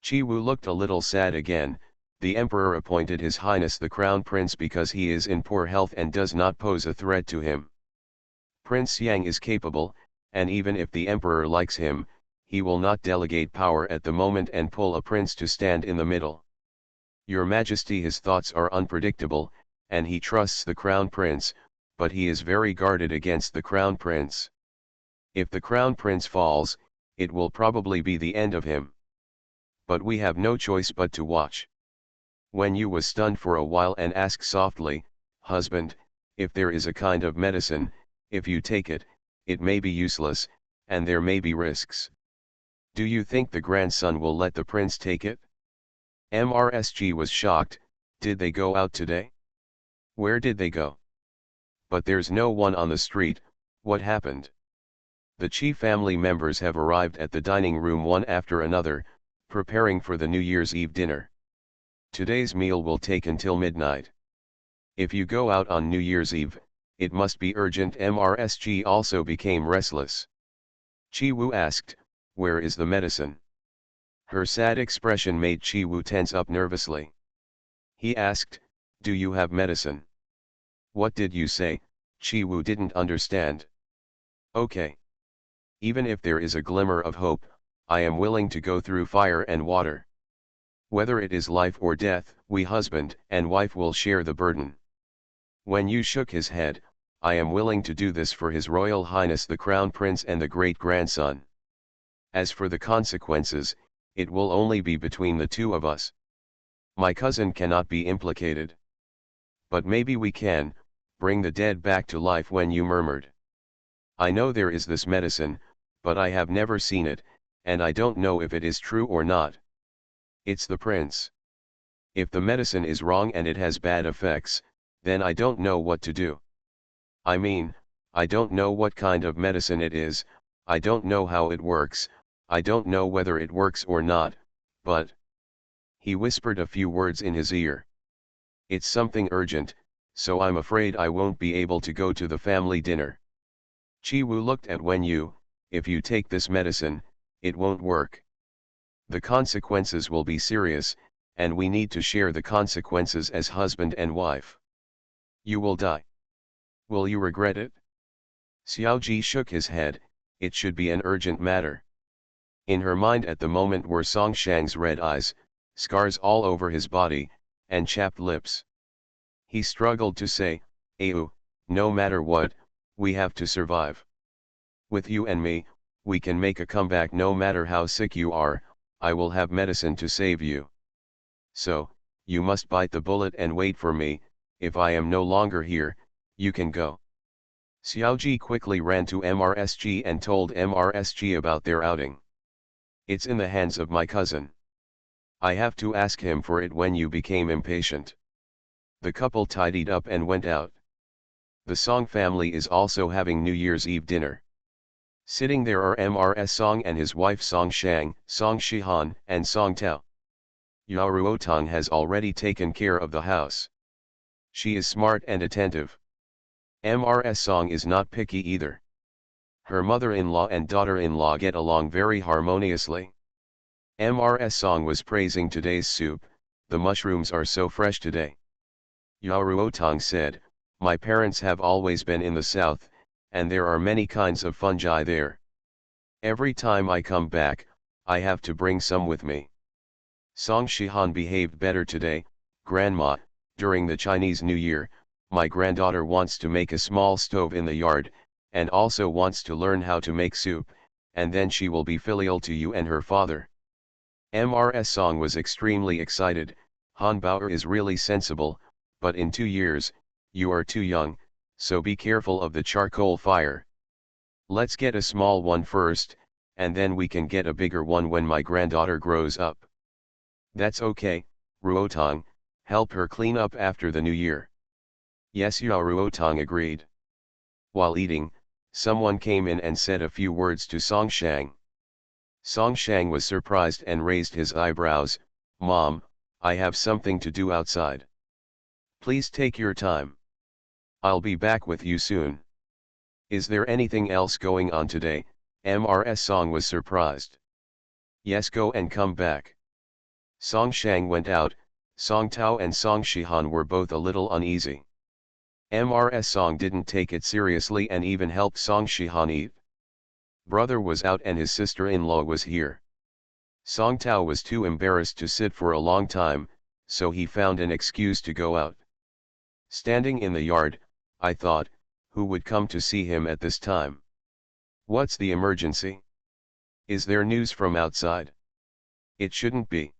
Chi Wu looked a little sad again, The emperor appointed His Highness the Crown Prince because he is in poor health and does not pose a threat to him. Prince Yang is capable, and even if the emperor likes him, he will not delegate power at the moment and pull a prince to stand in the middle. Your Majesty, his thoughts are unpredictable, and he trusts the Crown Prince, but he is very guarded against the Crown Prince. If the Crown Prince falls, it will probably be the end of him. But we have no choice but to watch. When you was stunned for a while and ask softly, husband, if there is a kind of medicine, if you take it, it may be useless, and there may be risks. Do you think the grandson will let the prince take it? MRSG was shocked. Did they go out today? Where did they go? But there's no one on the street. What happened? The chief family members have arrived at the dining room one after another, preparing for the New Year's Eve dinner. Today's meal will take until midnight. If you go out on New Year's Eve, it must be urgent. MRSG also became restless. Chi Wu asked, where is the medicine? Her sad expression made Chi Wu tense up nervously. He asked, do you have medicine? What did you say? Chi Wu didn't understand. Okay. Even if there is a glimmer of hope, I am willing to go through fire and water. Whether it is life or death, we husband and wife will share the burden. When you shook his head, I am willing to do this for His Royal Highness the Crown Prince and the great-grandson. As for the consequences, it will only be between the two of us. My cousin cannot be implicated. But maybe we can, bring the dead back to life. When you murmured. I know there is this medicine, but I have never seen it, and I don't know if it is true or not. It's the prince. If the medicine is wrong and it has bad effects, then I don't know what to do. I mean, I don't know what kind of medicine it is, I don't know how it works, I don't know whether it works or not, but... He whispered a few words in his ear. It's something urgent, so I'm afraid I won't be able to go to the family dinner. Chi Wu looked at Wen Yu. If you take this medicine, it won't work. The consequences will be serious, and we need to share the consequences as husband and wife. You will die. Will you regret it? Xiao Ji shook his head. It should be an urgent matter. In her mind at the moment were Song Shang's red eyes, scars all over his body, and chapped lips. He struggled to say, Ayu, no matter what, we have to survive. With you and me, we can make a comeback. No matter how sick you are, I will have medicine to save you. So, you must bite the bullet and wait for me. If I am no longer here, you can go. Xiaoji quickly ran to MRSG and told MRSG about their outing. It's in the hands of my cousin. I have to ask him for it. When you became impatient. The couple tidied up and went out. The Song family is also having New Year's Eve dinner. Sitting there are MRS Song and his wife Song Shang, Song Shihan, and Song Tao. Yao Ruotong has already taken care of the house. She is smart and attentive. MRS Song is not picky either. Her mother-in-law and daughter-in-law get along very harmoniously. MRS Song was praising today's soup. The mushrooms are so fresh today. Yao Ruotong said, my parents have always been in the south, and there are many kinds of fungi there. Every time I come back, I have to bring some with me. Song Shihan behaved better today. Grandma, during the Chinese New Year, my granddaughter wants to make a small stove in the yard, and also wants to learn how to make soup, and then she will be filial to you and her father. MRS Song was extremely excited. Han Bauer is really sensible, but in 2 years, you are too young, so be careful of the charcoal fire. Let's get a small one first, and then we can get a bigger one when my granddaughter grows up. That's okay, Ruotong, help her clean up after the New Year. Yes, Yao Ruotong agreed. While eating, someone came in and said a few words to Song Shang. Song Shang was surprised and raised his eyebrows. Mom, I have something to do outside. Please take your time. I'll be back with you soon. Is there anything else going on today? MRS Song was surprised. Yes, go and come back. Song Shang went out. Song Tao and Song Shihan were both a little uneasy. Mrs. Song didn't take it seriously and even helped Song Shihan eat. Brother was out and his sister-in-law was here. Song Tao was too embarrassed to sit for a long time, so he found an excuse to go out. Standing in the yard, I thought, who would come to see him at this time? What's the emergency? Is there news from outside? It shouldn't be.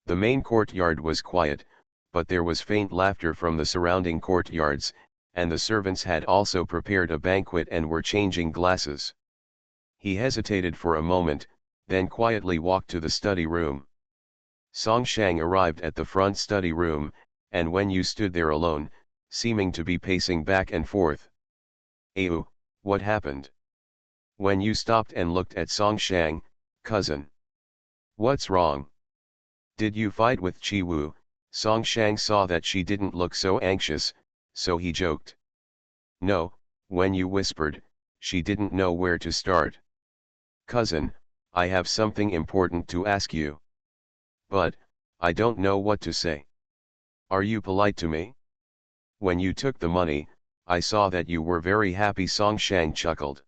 The main courtyard was quiet, but there was faint laughter from the surrounding courtyards, and the servants had also prepared a banquet and were changing glasses. He hesitated for a moment, then quietly walked to the study room. Song Shang arrived at the front study room, and when you stood there alone, seeming to be pacing back and forth. Ayu, what happened? When you stopped and looked at Song Shang, cousin. What's wrong? Did you fight with Chi Wu? Song Shang saw that she didn't look so anxious, so he joked. No, when you whispered, she didn't know where to start. Cousin, I have something important to ask you. But, I don't know what to say. Are you polite to me? When you took the money, I saw that you were very happy. Song Shang chuckled.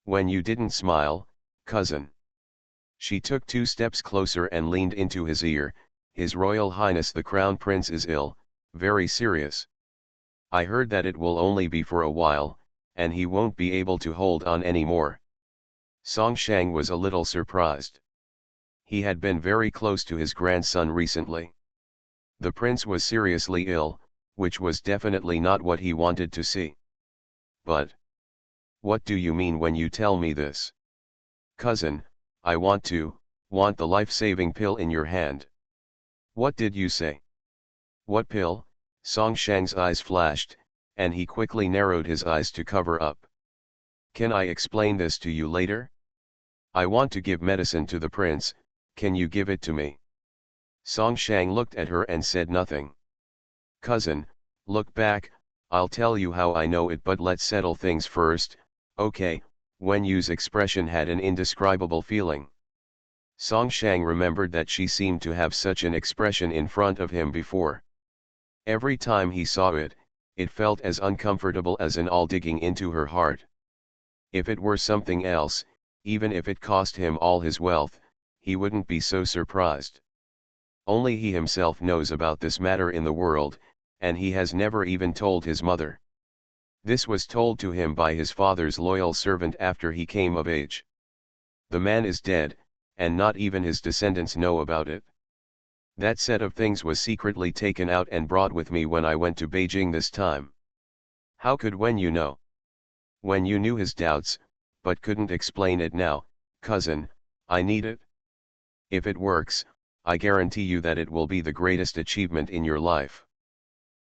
When you didn't smile, cousin. She took 2 steps closer and leaned into his ear. His Royal Highness the Crown Prince is ill, very serious. I heard that it will only be for a while, and he won't be able to hold on anymore. Song Shang was a little surprised. He had been very close to his grandson recently. The prince was seriously ill, which was definitely not what he wanted to see. But, what do you mean when you tell me this? Cousin, I want the life-saving pill in your hand. What did you say? What pill? Song Shang's eyes flashed, and he quickly narrowed his eyes to cover up. Can I explain this to you later? I want to give medicine to the prince, can you give it to me? Song Shang looked at her and said nothing. Cousin, look back, I'll tell you how I know it, but let's settle things first, okay? Wen Yu's expression had an indescribable feeling. Song Shang remembered that she seemed to have such an expression in front of him before. Every time he saw it, it felt as uncomfortable as an awl digging into her heart. If it were something else, even if it cost him all his wealth, he wouldn't be so surprised. Only he himself knows about this matter in the world, and he has never even told his mother. This was told to him by his father's loyal servant after he came of age. The man is dead, and not even his descendants know about it. That set of things was secretly taken out and brought with me when I went to Beijing this time. How could Wen Yu know? Wen Yu knew his doubts, but couldn't explain it now. Cousin, I need it. If it works, I guarantee you that it will be the greatest achievement in your life.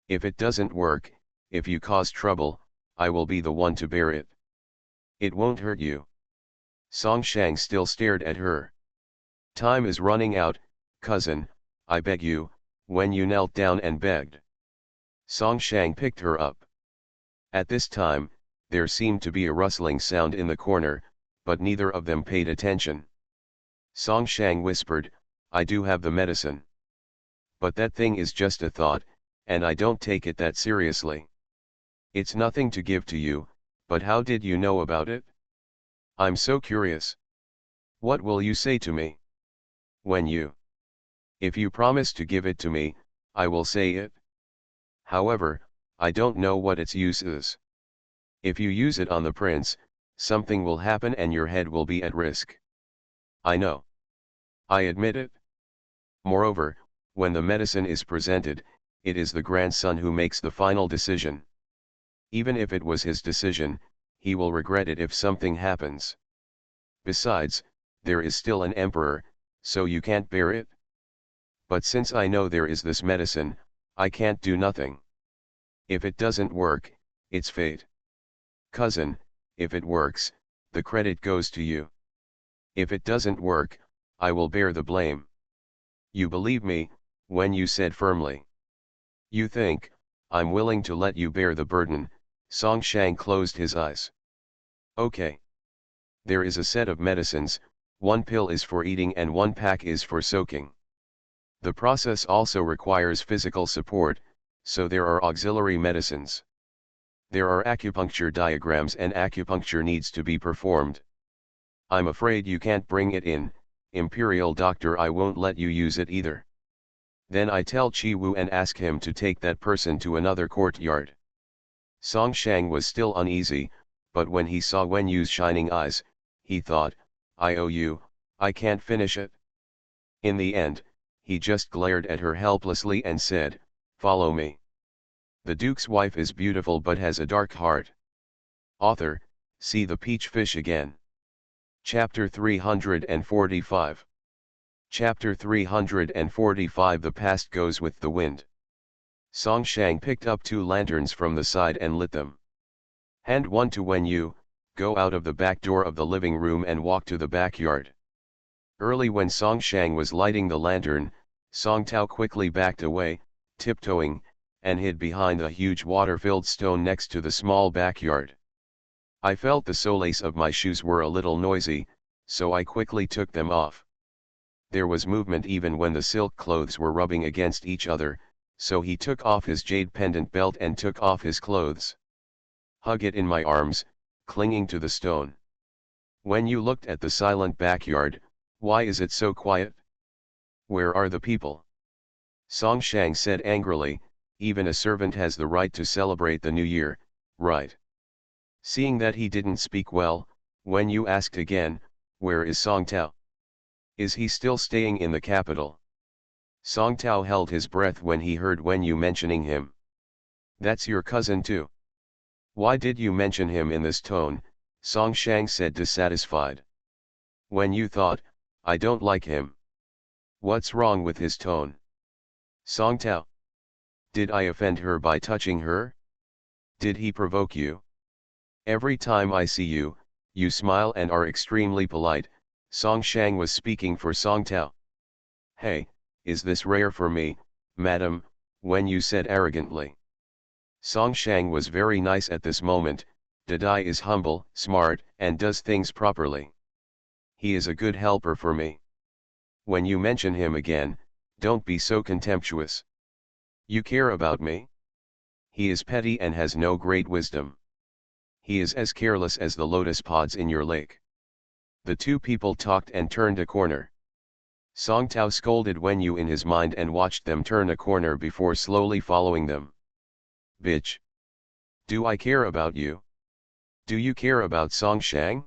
If it doesn't work, if you cause trouble, I will be the one to bear it. It won't hurt you. Song Shang still stared at her. Time is running out, cousin, I beg you. Wen Yu knelt down and begged. Song Shang picked her up. At this time, there seemed to be a rustling sound in the corner, but neither of them paid attention. Song Shang whispered, I do have the medicine. But that thing is just a thought, and I don't take it that seriously. It's nothing to give to you, but how did you know about it? I'm so curious. What will you say to me? When you. If you promise to give it to me, I will say it. However, I don't know what its use is. If you use it on the prince, something will happen and your head will be at risk. I know. I admit it. Moreover, when the medicine is presented, it is the grandson who makes the final decision. Even if it was his decision, he will regret it if something happens. Besides, there is still an emperor, so you can't bear it. But since I know there is this medicine, I can't do nothing. If it doesn't work, it's fate. Cousin, if it works, the credit goes to you. If it doesn't work, I will bear the blame. You believe me, Wen Yu said firmly. You think, I'm willing to let you bear the burden? Song Shang closed his eyes. Okay. There is a set of medicines, 1 pill is for eating and 1 pack is for soaking. The process also requires physical support, so there are auxiliary medicines. There are acupuncture diagrams and acupuncture needs to be performed. I'm afraid you can't bring it in, Imperial Doctor. I won't let you use it either. Then I tell Chi Wu and ask him to take that person to another courtyard. Song Shang was still uneasy, but when he saw Wen Yu's shining eyes, he thought, I owe you, I can't finish it. In the end, he just glared at her helplessly and said, follow me. The Duke's wife is beautiful but has a dark heart. Author, see the peach fish again. Chapter 345. Chapter 345. The past goes with the wind. Song Shang picked up 2 lanterns from the side and lit them. Hand one to Wen Yu, go out of the back door of the living room and walk to the backyard. Early when Song Shang was lighting the lantern, Song Tao quickly backed away, tiptoeing, and hid behind a huge water-filled stone next to the small backyard. I felt the soles of my shoes were a little noisy, so I quickly took them off. There was movement even when the silk clothes were rubbing against each other, so he took off his jade pendant belt and took off his clothes. Hug it in my arms, clinging to the stone. When you looked at the silent backyard, why is it so quiet? Where are the people? Song Shang said angrily, even a servant has the right to celebrate the new year, right? Seeing that he didn't speak well, Wen Yu asked again, where is Song Tao? Is he still staying in the capital? Song Tao held his breath when he heard Wen Yu mentioning him. That's your cousin too. Why did you mention him in this tone? Song Shang said dissatisfied. Wen Yu thought, I don't like him. What's wrong with his tone? Song Tao. Did I offend her by touching her? Did he provoke you? Every time I see you, you smile and are extremely polite. Song Shang was speaking for Song Tao. Hey, is this rare for me, madam? Wen Yu said arrogantly. Song Shang was very nice at this moment. Dadai is humble, smart, and does things properly. He is a good helper for me. When you mention him again, don't be so contemptuous. You care about me? He is petty and has no great wisdom. He is as careless as the lotus pods in your lake. The 2 people talked and turned a corner. Song Tao scolded Wen Yu in his mind and watched them turn a corner before slowly following them. Bitch! Do I care about you? Do you care about Song Shang?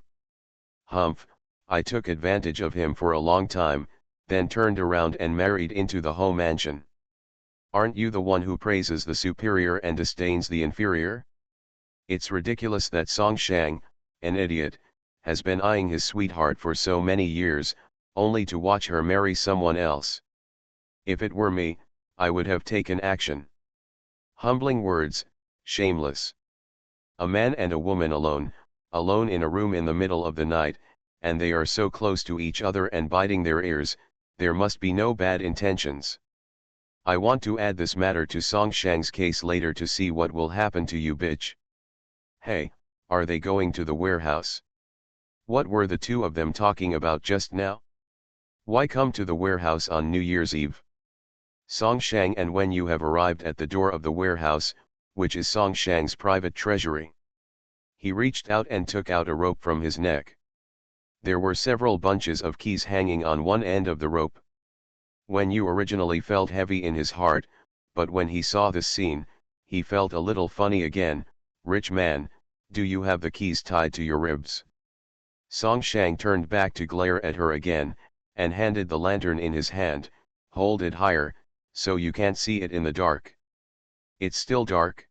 Humph, I took advantage of him for a long time, then turned around and married into the whole mansion. Aren't you the one who praises the superior and disdains the inferior? It's ridiculous that Song Shang, an idiot, has been eyeing his sweetheart for so many years, only to watch her marry someone else. If it were me, I would have taken action. Humbling words, shameless. A man and a woman alone in a room in the middle of the night, and they are so close to each other and biting their ears, there must be no bad intentions. I want to add this matter to Song Shang's case later to see what will happen to you, bitch. Hey, are they going to the warehouse? What were the 2 of them talking about just now? Why come to the warehouse on New Year's Eve? Song Shang and Wen Yu have arrived at the door of the warehouse, which is Song Shang's private treasury. He reached out and took out a rope from his neck. There were several bunches of keys hanging on one end of the rope. Wen Yu originally felt heavy in his heart, but when he saw this scene, he felt a little funny again. Rich man, do you have the keys tied to your ribs? Song Shang turned back to glare at her again, and handed the lantern in his hand. Hold it higher, so you can't see it in the dark. It's still dark.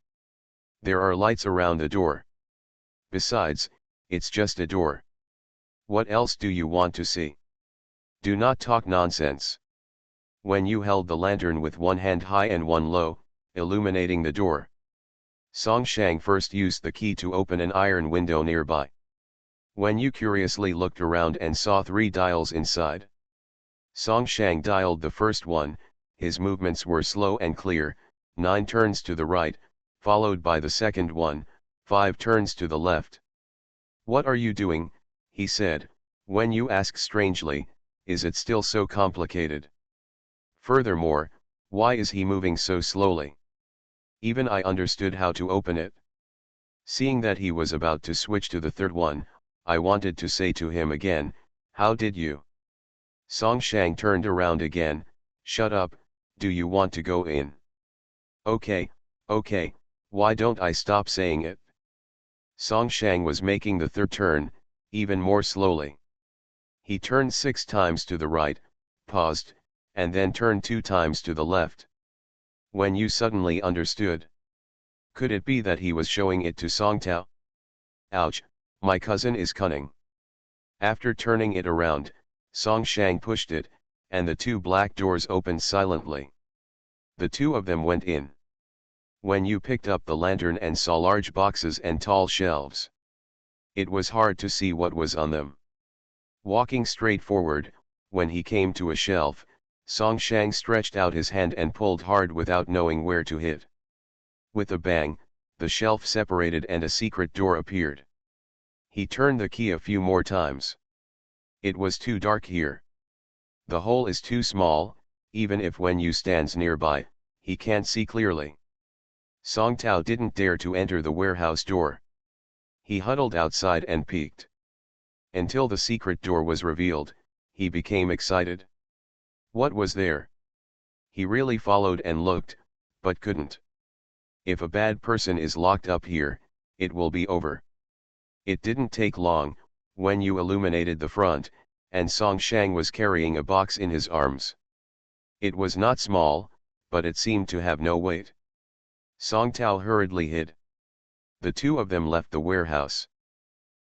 There are lights around the door. Besides, it's just a door. What else do you want to see? Do not talk nonsense. When you held the lantern with one hand high and one low, illuminating the door. Song Shang first used the key to open an iron window nearby. When you curiously looked around and saw 3 dials inside. Song Shang dialed the first one, his movements were slow and clear, 9 turns to the right, followed by the second one, 5 turns to the left. What are you doing? He said. When you asked strangely, is it still so complicated? Furthermore, why is he moving so slowly? Even I understood how to open it. Seeing that he was about to switch to the third one, I wanted to say to him again, how did you? Song Shang turned around again, shut up, do you want to go in? Okay, okay, why don't I stop saying it? Song Shang was making the third turn, even more slowly. He turned 6 times to the right, paused, and then turned 2 times to the left. When you suddenly understood. Could it be that he was showing it to Song Tao? Ouch, my cousin is cunning. After turning it around, Song Shang pushed it, and the 2 black doors opened silently. The 2 of them went in. When you picked up the lantern and saw large boxes and tall shelves, it was hard to see what was on them. Walking straight forward, when he came to a shelf, Song Shang stretched out his hand and pulled hard without knowing where to hit. With a bang, the shelf separated and a secret door appeared. He turned the key a few more times. It was too dark here. The hole is too small, even if when you stands nearby, he can't see clearly. Song Tao didn't dare to enter the warehouse door. He huddled outside and peeked. Until the secret door was revealed, he became excited. What was there? He really followed and looked, but couldn't. If a bad person is locked up here, it will be over. It didn't take long, when you illuminated the front, and Song Shang was carrying a box in his arms. It was not small, but it seemed to have no weight. Song Tao hurriedly hid. The 2 of them left the warehouse.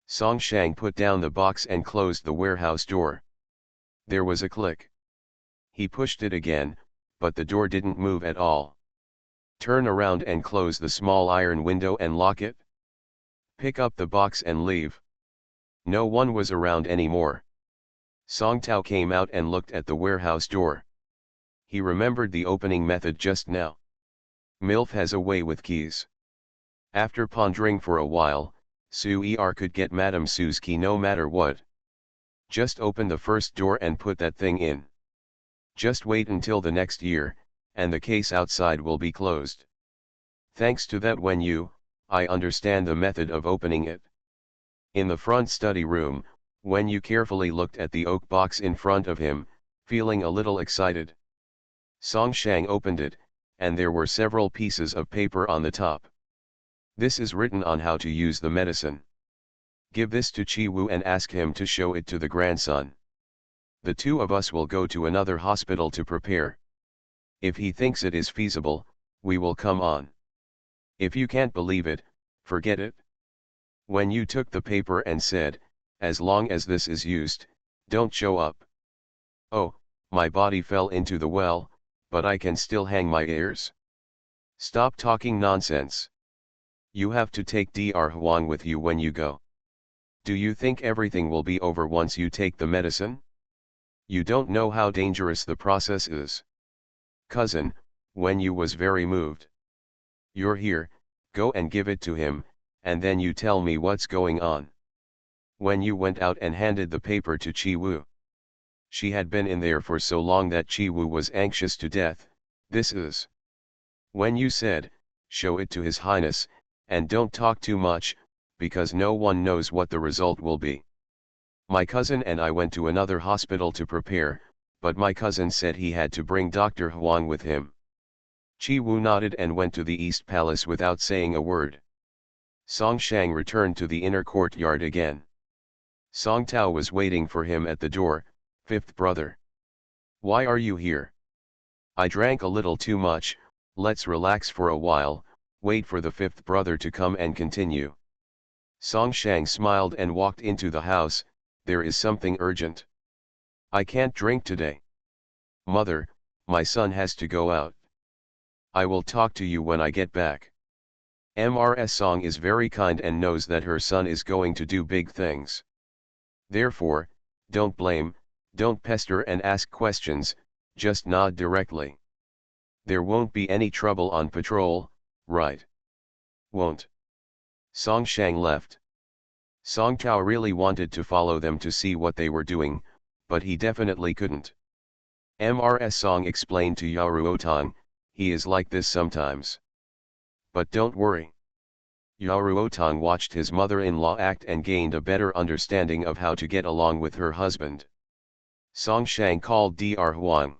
Song Shang put down the box and closed the warehouse door. There was a click. He pushed it again, but the door didn't move at all. Turn around and close the small iron window and lock it. Pick up the box and leave. No one was around anymore. Song Tao came out and looked at the warehouse door. He remembered the opening method just now. MILF has a way with keys. After pondering for a while, Su-er could get Madame Su's key no matter what. Just open the first door and put that thing in. Just wait until the next year, and the case outside will be closed. Thanks to that I understand the method of opening it. In the front study room, when you carefully looked at the oak box in front of him, feeling a little excited. Song Shang opened it, and there were several pieces of paper on the top. This is written on how to use the medicine. Give this to Chi Wu and ask him to show it to the grandson. The 2 of us will go to another hospital to prepare. If he thinks it is feasible, we will come on. If you can't believe it, forget it. When you took the paper and said, as long as this is used, don't show up. Oh, my body fell into the well, but I can still hang my ears. Stop talking nonsense. You have to take Dr. Huang with you when you go. Do you think everything will be over once you take the medicine? You don't know how dangerous the process is. Cousin, when you was very moved. You're here, go and give it to him, and then you tell me what's going on. When you went out and handed the paper to Chi Wu. She had been in there for so long that Chi Wu was anxious to death. This is. When you said, show it to His Highness, and don't talk too much, because no one knows what the result will be. My cousin and I went to another hospital to prepare, but my cousin said he had to bring Dr. Huang with him. Chi Wu nodded and went to the East Palace without saying a word. Song Shang returned to the inner courtyard again. Song Tao was waiting for him at the door. 5th brother. Why are you here? I drank a little too much, let's relax for a while, wait for the 5th brother to come and continue. Song Shang smiled and walked into the house. There is something urgent. I can't drink today. Mother, my son has to go out. I will talk to you when I get back. Mrs. Song is very kind and knows that her son is going to do big things. Therefore, don't blame, don't pester and ask questions, just nod directly. There won't be any trouble on patrol, right? Won't. Song Shang left. Song Tao really wanted to follow them to see what they were doing, but he definitely couldn't. Mrs. Song explained to Yaruotong, he is like this sometimes. But don't worry. Yaruotong watched his mother-in-law act and gained a better understanding of how to get along with her husband. Song Shang called Dr. Huang.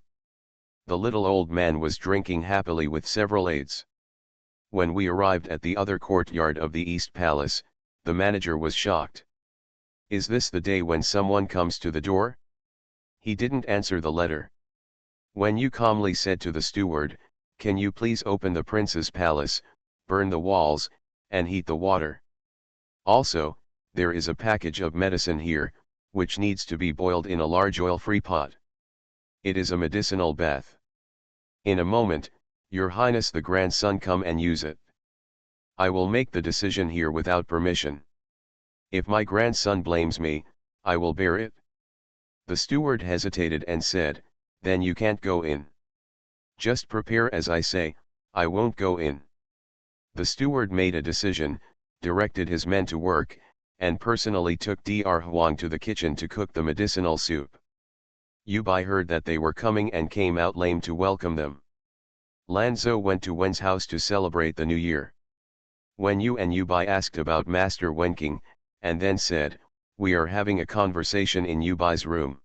The little old man was drinking happily with several aides. When we arrived at the other courtyard of the East Palace, the manager was shocked. Is this the day when someone comes to the door? He didn't answer the letter. When you calmly said to the steward, can you please open the prince's palace, burn the walls, and heat the water? Also, there is a package of medicine here, which needs to be boiled in a large oil-free pot. It is a medicinal bath. In a moment, Your Highness the grandson come and use it. I will make the decision here without permission. If my grandson blames me, I will bear it. The steward hesitated and said, then you can't go in. Just prepare as I say, I won't go in. The steward made a decision, directed his men to work, and personally took Dr. Huang to the kitchen to cook the medicinal soup. Yubai heard that they were coming and came out lame to welcome them. Lanzhou went to Wen's house to celebrate the new year. Wen Yu and Yubai asked about Master Wenking, and then said, we are having a conversation in Yubai's room.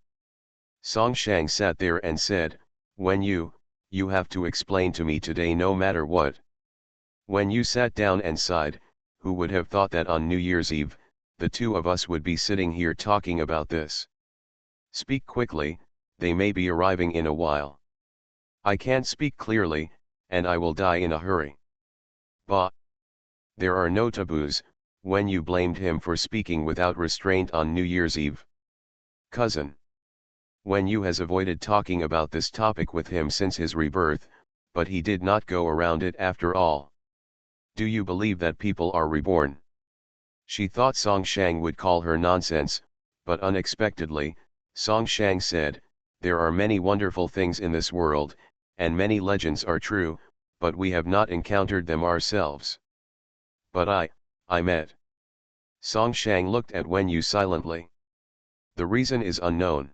Song Shang sat there and said, Wen Yu, you have to explain to me today no matter what. Wen Yu sat down and sighed, who would have thought that on New Year's Eve, the two of us would be sitting here talking about this. Speak quickly, they may be arriving in a while. I can't speak clearly, and I will die in a hurry. Bah! There are no taboos, when you blamed him for speaking without restraint on New Year's Eve. Cousin. Wen Yu has avoided talking about this topic with him since his rebirth, but he did not go around it after all. Do you believe that people are reborn? She thought Song Shang would call her nonsense, but unexpectedly, Song Shang said, there are many wonderful things in this world, and many legends are true, but we have not encountered them ourselves. But I met. Song Shang looked at Wen Yu silently. The reason is unknown.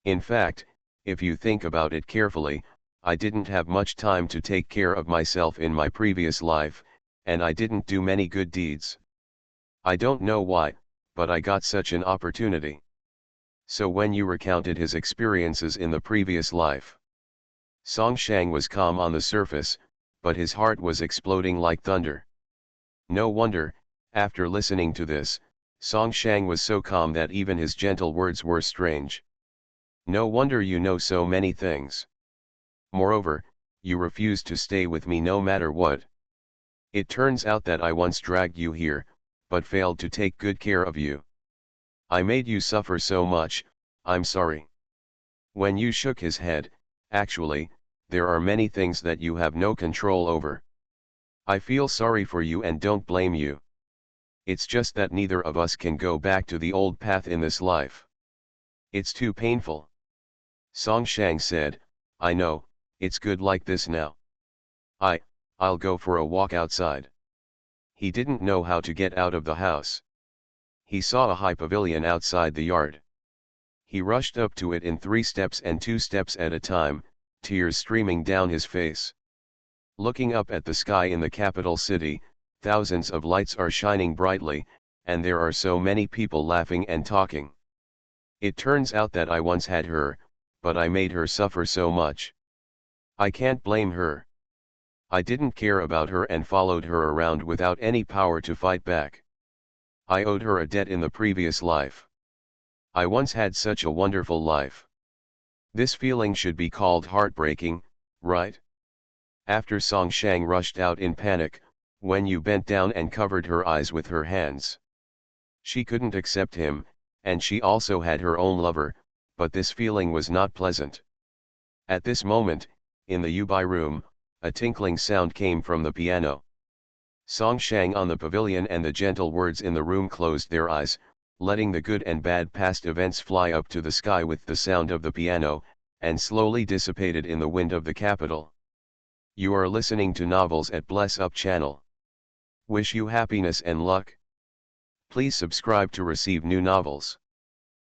In fact, if you think about it carefully, I didn't have much time to take care of myself in my previous life, and I didn't do many good deeds. I don't know why, but I got such an opportunity. So when you recounted his experiences in the previous life, Song Shang was calm on the surface, but his heart was exploding like thunder. No wonder, after listening to this, Song Shang was so calm that even his gentle words were strange. No wonder you know so many things. Moreover, you refused to stay with me no matter what. It turns out that I once dragged you here, but failed to take good care of you. I made you suffer so much, I'm sorry. When you shook his head, actually, there are many things that you have no control over. I feel sorry for you and don't blame you. It's just that neither of us can go back to the old path in this life. It's too painful. Song Shang said, I know, it's good like this now. I'll go for a walk outside. He didn't know how to get out of the house. He saw a high pavilion outside the yard. He rushed up to it in 3 steps and 2 steps at a time, tears streaming down his face. Looking up at the sky in the capital city, thousands of lights are shining brightly, and there are so many people laughing and talking. It turns out that I once had her, but I made her suffer so much. I can't blame her. I didn't care about her and followed her around without any power to fight back. I owed her a debt in the previous life. I once had such a wonderful life. This feeling should be called heartbreaking, right? After Song Shang rushed out in panic, Wen Yu bent down and covered her eyes with her hands. She couldn't accept him, and she also had her own lover, but this feeling was not pleasant. At this moment, in the Yubai room, a tinkling sound came from the piano. Song Shang on the pavilion and the gentle words in the room closed their eyes, letting the good and bad past events fly up to the sky with the sound of the piano, and slowly dissipated in the wind of the capital. You are listening to Novels at Bless Up channel. Wish you happiness and luck. Please subscribe to receive new novels.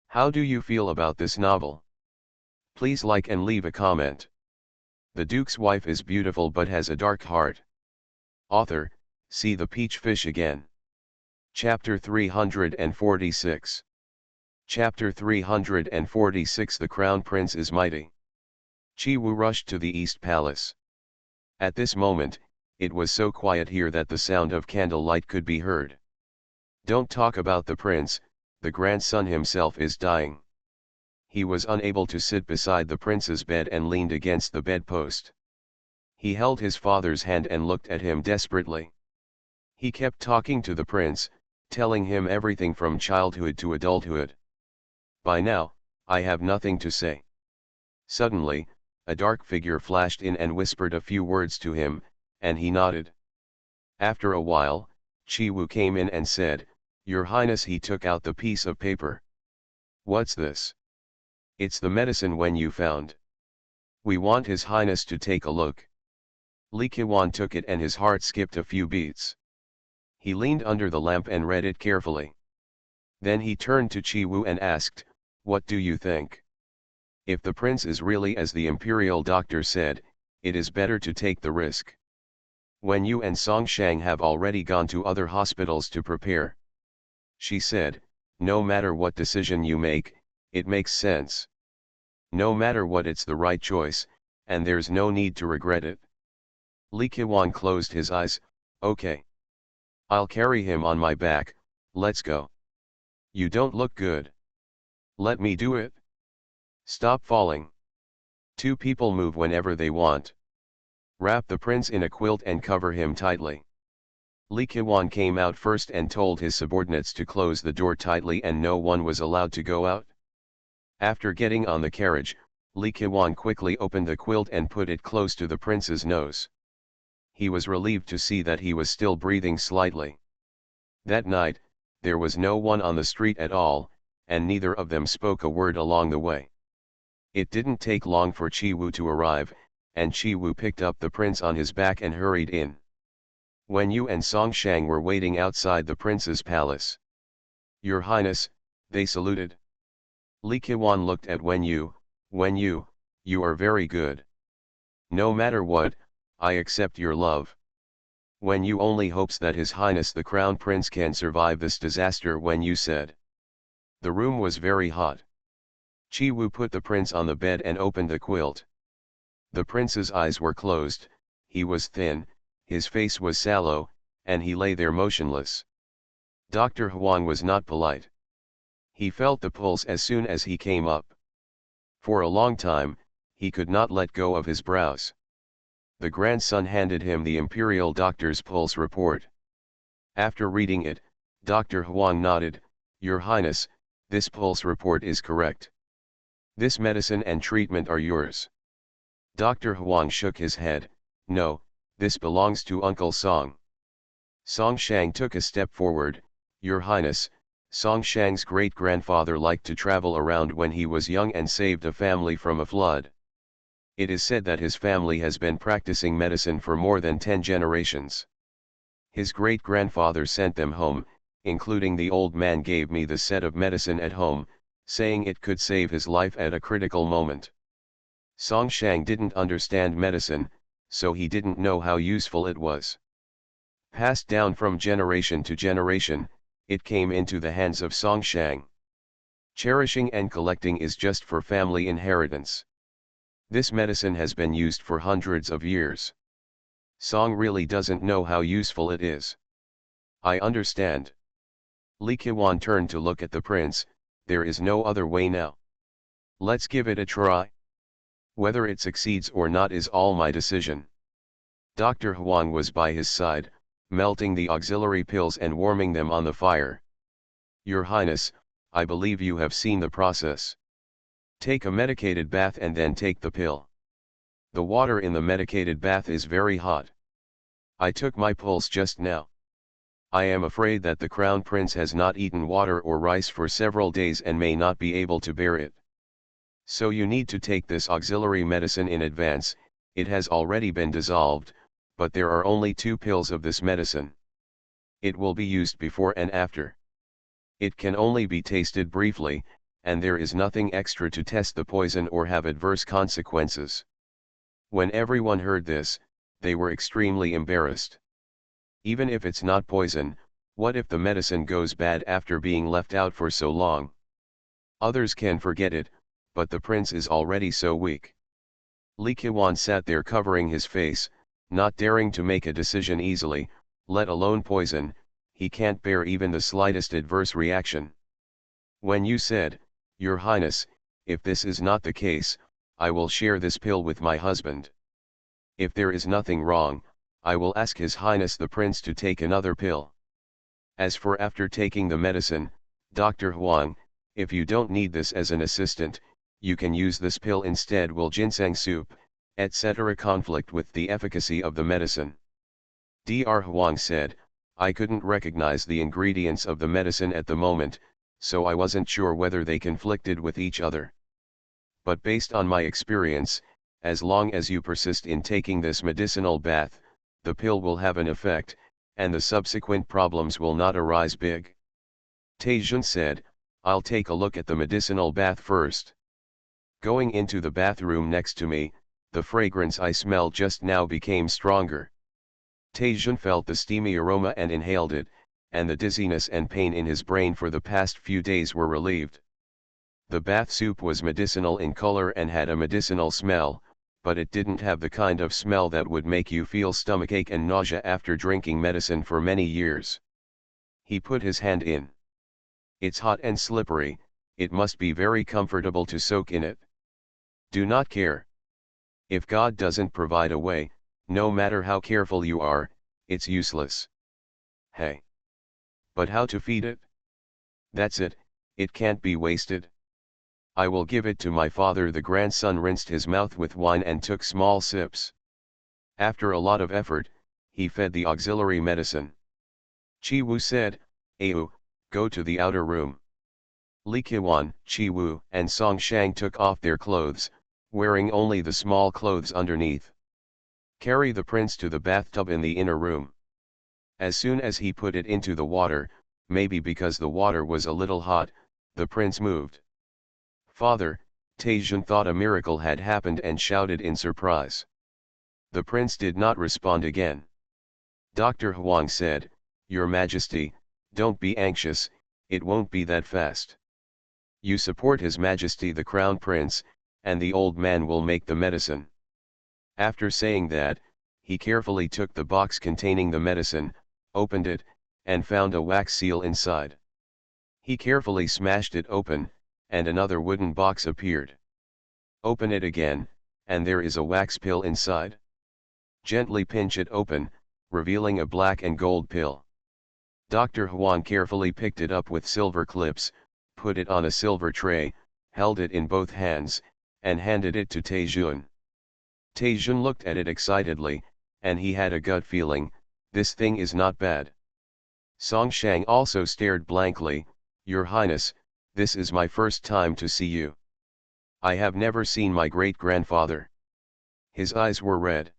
How do you feel about this novel? Please like and leave a comment. The Duke's wife is beautiful but has a dark heart. Author, see the peach fish again. Chapter 346. Chapter 346 The Crown Prince is mighty. Chi Wu rushed to the East Palace. At this moment, it was so quiet here that the sound of candlelight could be heard. Don't talk about the prince, the grandson himself is dying. He was unable to sit beside the prince's bed and leaned against the bedpost. He held his father's hand and looked at him desperately. He kept talking to the prince, telling him everything from childhood to adulthood. By now, I have nothing to say. Suddenly, a dark figure flashed in and whispered a few words to him, and he nodded. After a while, Chi Wu came in and said, "Your Highness." He took out the piece of paper. "What's this?" "It's the medicine Wen Yu found. We want His Highness to take a look." Li Qiwan took it and his heart skipped a few beats. He leaned under the lamp and read it carefully. Then he turned to Chi Wu and asked, "What do you think? If the prince is really as the imperial doctor said, it is better to take the risk. Wen Yu and Song Shang have already gone to other hospitals to prepare." She said, "No matter what decision you make, it makes sense. No matter what, it's the right choice, and there's no need to regret it." Li Qiwan closed his eyes. "Okay. I'll carry him on my back, let's go." "You don't look good." "Let me do it." "Stop falling." Two people move whenever they want. Wrap the prince in a quilt and cover him tightly. Li Qiwan came out first and told his subordinates to close the door tightly and no one was allowed to go out. After getting on the carriage, Li Qiwan quickly opened the quilt and put it close to the prince's nose. He was relieved to see that he was still breathing slightly. That night, there was no one on the street at all, and neither of them spoke a word along the way. It didn't take long for Chi Wu to arrive, and Chi Wu picked up the prince on his back and hurried in. Wen Yu and Song Shang were waiting outside the prince's palace. "Your Highness," they saluted. Li Qiwan looked at Wen Yu. "Wen Yu, you are very good. No matter what, I accept your love. Wen Yu only hopes that His Highness the Crown Prince can survive this disaster." Wen Yu said. The room was very hot. Chi Wu put the prince on the bed and opened the quilt. The prince's eyes were closed, he was thin, his face was sallow, and he lay there motionless. Dr. Huang was not polite. He felt the pulse as soon as he came up. For a long time, he could not let go of his brows. The grandson handed him the imperial doctor's pulse report. After reading it, Dr. Huang nodded, "Your Highness, this pulse report is correct. This medicine and treatment are yours." Dr. Huang shook his head, "No, this belongs to Uncle Song." Song Shang took a step forward, "Your Highness, Song Shang's great-grandfather liked to travel around when he was young and saved a family from a flood. It is said that his family has been practicing medicine for more than 10 generations. His great-grandfather sent them home, including the old man gave me the set of medicine at home, saying it could save his life at a critical moment." Song Shang didn't understand medicine, so he didn't know how useful it was. Passed down from generation to generation, it came into the hands of Song Shang. Cherishing and collecting is just for family inheritance. This medicine has been used for hundreds of years. Song really doesn't know how useful it is. "I understand." Li Qiwan turned to look at the prince. "There is no other way now. Let's give it a try. Whether it succeeds or not is all my decision." Dr. Huang was by his side, melting the auxiliary pills and warming them on the fire. "Your Highness, I believe you have seen the process. Take a medicated bath and then take the pill. The water in the medicated bath is very hot. I took my pulse just now. I am afraid that the Crown Prince has not eaten water or rice for several days and may not be able to bear it. So you need to take this auxiliary medicine in advance. It has already been dissolved, but there are only 2 pills of this medicine. It will be used before and after. It can only be tasted briefly, and there is nothing extra to test the poison or have adverse consequences. When everyone heard this, they were extremely embarrassed. Even if it's not poison, what if the medicine goes bad after being left out for so long? Others can forget it, but the prince is already so weak. Li Qiwan sat there covering his face, not daring to make a decision easily, let alone poison. He can't bear even the slightest adverse reaction. When you said, "Your Highness, if this is not the case, I will share this pill with my husband. If there is nothing wrong, I will ask His Highness the Prince to take another pill. As for after taking the medicine, Dr. Huang, if you don't need this as an assistant, you can use this pill instead. Will ginseng soup, etc. conflict with the efficacy of the medicine?" Dr. Huang said, "I couldn't recognize the ingredients of the medicine at the moment, so I wasn't sure whether they conflicted with each other. But based on my experience, as long as you persist in taking this medicinal bath, the pill will have an effect, and the subsequent problems will not arise big." Taijun said, "I'll take a look at the medicinal bath first." Going into the bathroom next to me, the fragrance I smelled just now became stronger. Taijun felt the steamy aroma and inhaled it, and the dizziness and pain in his brain for the past few days were relieved. The bath soup was medicinal in color and had a medicinal smell, but it didn't have the kind of smell that would make you feel stomachache and nausea after drinking medicine for many years. He put his hand in. It's hot and slippery, it must be very comfortable to soak in it. Do not care. If God doesn't provide a way, no matter how careful you are, it's useless. Hey. But how to feed it? That's it, it can't be wasted. I will give it to my father. The grandson rinsed his mouth with wine and took small sips. After a lot of effort, he fed the auxiliary medicine. Chi Wu said, "Ayu, go to the outer room." Li Qiwan, Chi Wu, and Song Shang took off their clothes, wearing only the small clothes underneath. Carry the prince to the bathtub in the inner room. As soon as he put it into the water, maybe because the water was a little hot, the prince moved. "Father," Taijun thought a miracle had happened and shouted in surprise. The prince did not respond again. Dr. Huang said, "Your Majesty, don't be anxious, it won't be that fast. You support His Majesty the Crown Prince, and the old man will make the medicine." After saying that, he carefully took the box containing the medicine, opened it, and found a wax seal inside. He carefully smashed it open, and another wooden box appeared. Open it again, and there is a wax pill inside. Gently pinch it open, revealing a black and gold pill. Dr. Huang carefully picked it up with silver clips, put it on a silver tray, held it in both hands, and handed it to Taijun. Taijun looked at it excitedly, and he had a gut feeling, this thing is not bad. Song Shang also stared blankly, "Your Highness, this is my first time to see you. I have never seen my great-grandfather." His eyes were red.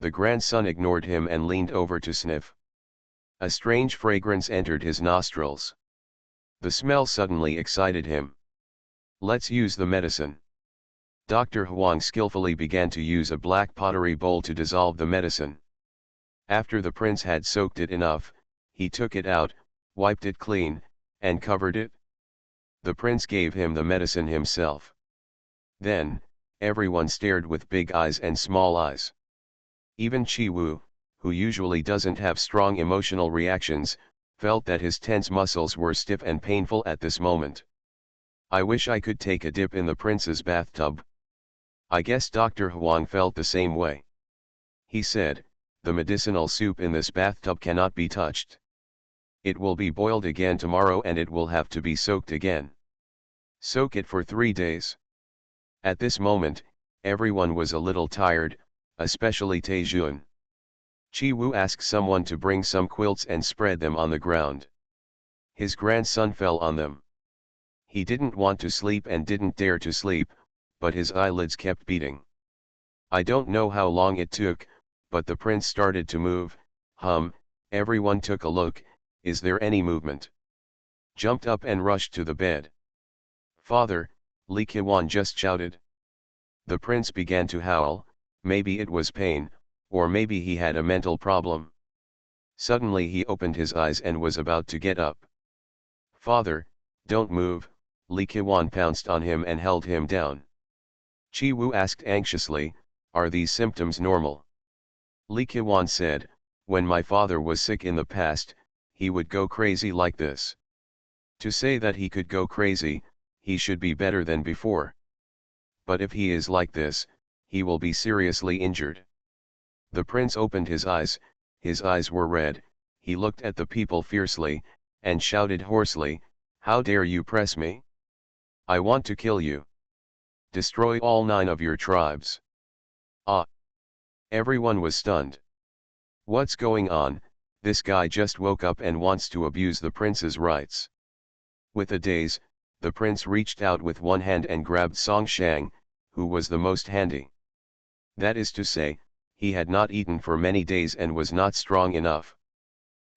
The grandson ignored him and leaned over to sniff. A strange fragrance entered his nostrils. The smell suddenly excited him. "Let's use the medicine." Dr. Huang skillfully began to use a black pottery bowl to dissolve the medicine. After the prince had soaked it enough, he took it out, wiped it clean, and covered it. The prince gave him the medicine himself. Then, everyone stared with big eyes and small eyes. Even Chi Wu, who usually doesn't have strong emotional reactions, felt that his tense muscles were stiff and painful at this moment. "I wish I could take a dip in the prince's bathtub." I guess Dr. Huang felt the same way. He said, "The medicinal soup in this bathtub cannot be touched. It will be boiled again tomorrow and it will have to be soaked again. Soak it for 3 days." At this moment, everyone was a little tired, especially Taijun. Chi Wu asked someone to bring some quilts and spread them on the ground. His grandson fell on them. He didn't want to sleep and didn't dare to sleep, but his eyelids kept beating. I don't know how long it took, but the prince started to move. Everyone took a look, is there any movement? Jumped up and rushed to the bed. Father, Li Qiwan just shouted. The prince began to howl, maybe it was pain, or maybe he had a mental problem. Suddenly he opened his eyes and was about to get up. Father, don't move, Li Qiwan pounced on him and held him down. Chi Wu asked anxiously, are these symptoms normal? Li Qiwan said, when my father was sick in the past, he would go crazy like this. To say that he could go crazy, he should be better than before. But if he is like this, he will be seriously injured. The prince opened his eyes were red, he looked at the people fiercely, and shouted hoarsely, how dare you press me? I want to kill you. Destroy all 9 of your tribes. Ah! Everyone was stunned. What's going on? This guy just woke up and wants to abuse the prince's rights. With a daze, the prince reached out with one hand and grabbed Song Shang, who was the most handy. That is to say, he had not eaten for many days and was not strong enough.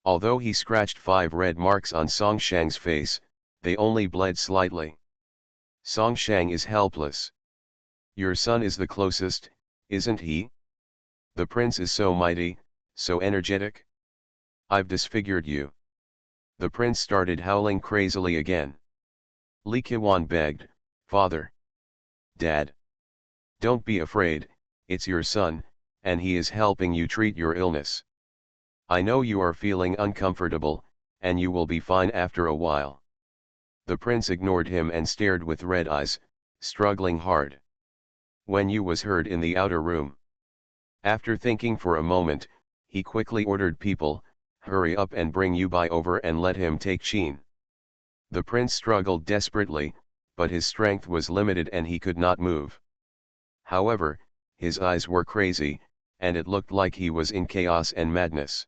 Although he scratched 5 red marks on Song Shang's face, they only bled slightly. Song Shang is helpless. Your son is the closest, isn't he? The prince is so mighty, so energetic. I've disfigured you. The prince started howling crazily again. Li Qiwan begged, Father. Dad. Don't be afraid, it's your son, and he is helping you treat your illness. I know you are feeling uncomfortable, and you will be fine after a while. The prince ignored him and stared with red eyes, struggling hard. Wen Yu was heard in the outer room. After thinking for a moment, he quickly ordered people, hurry up and bring Yu Bai over and let him take Qin. The prince struggled desperately, but his strength was limited and he could not move. However, his eyes were crazy, and it looked like he was in chaos and madness.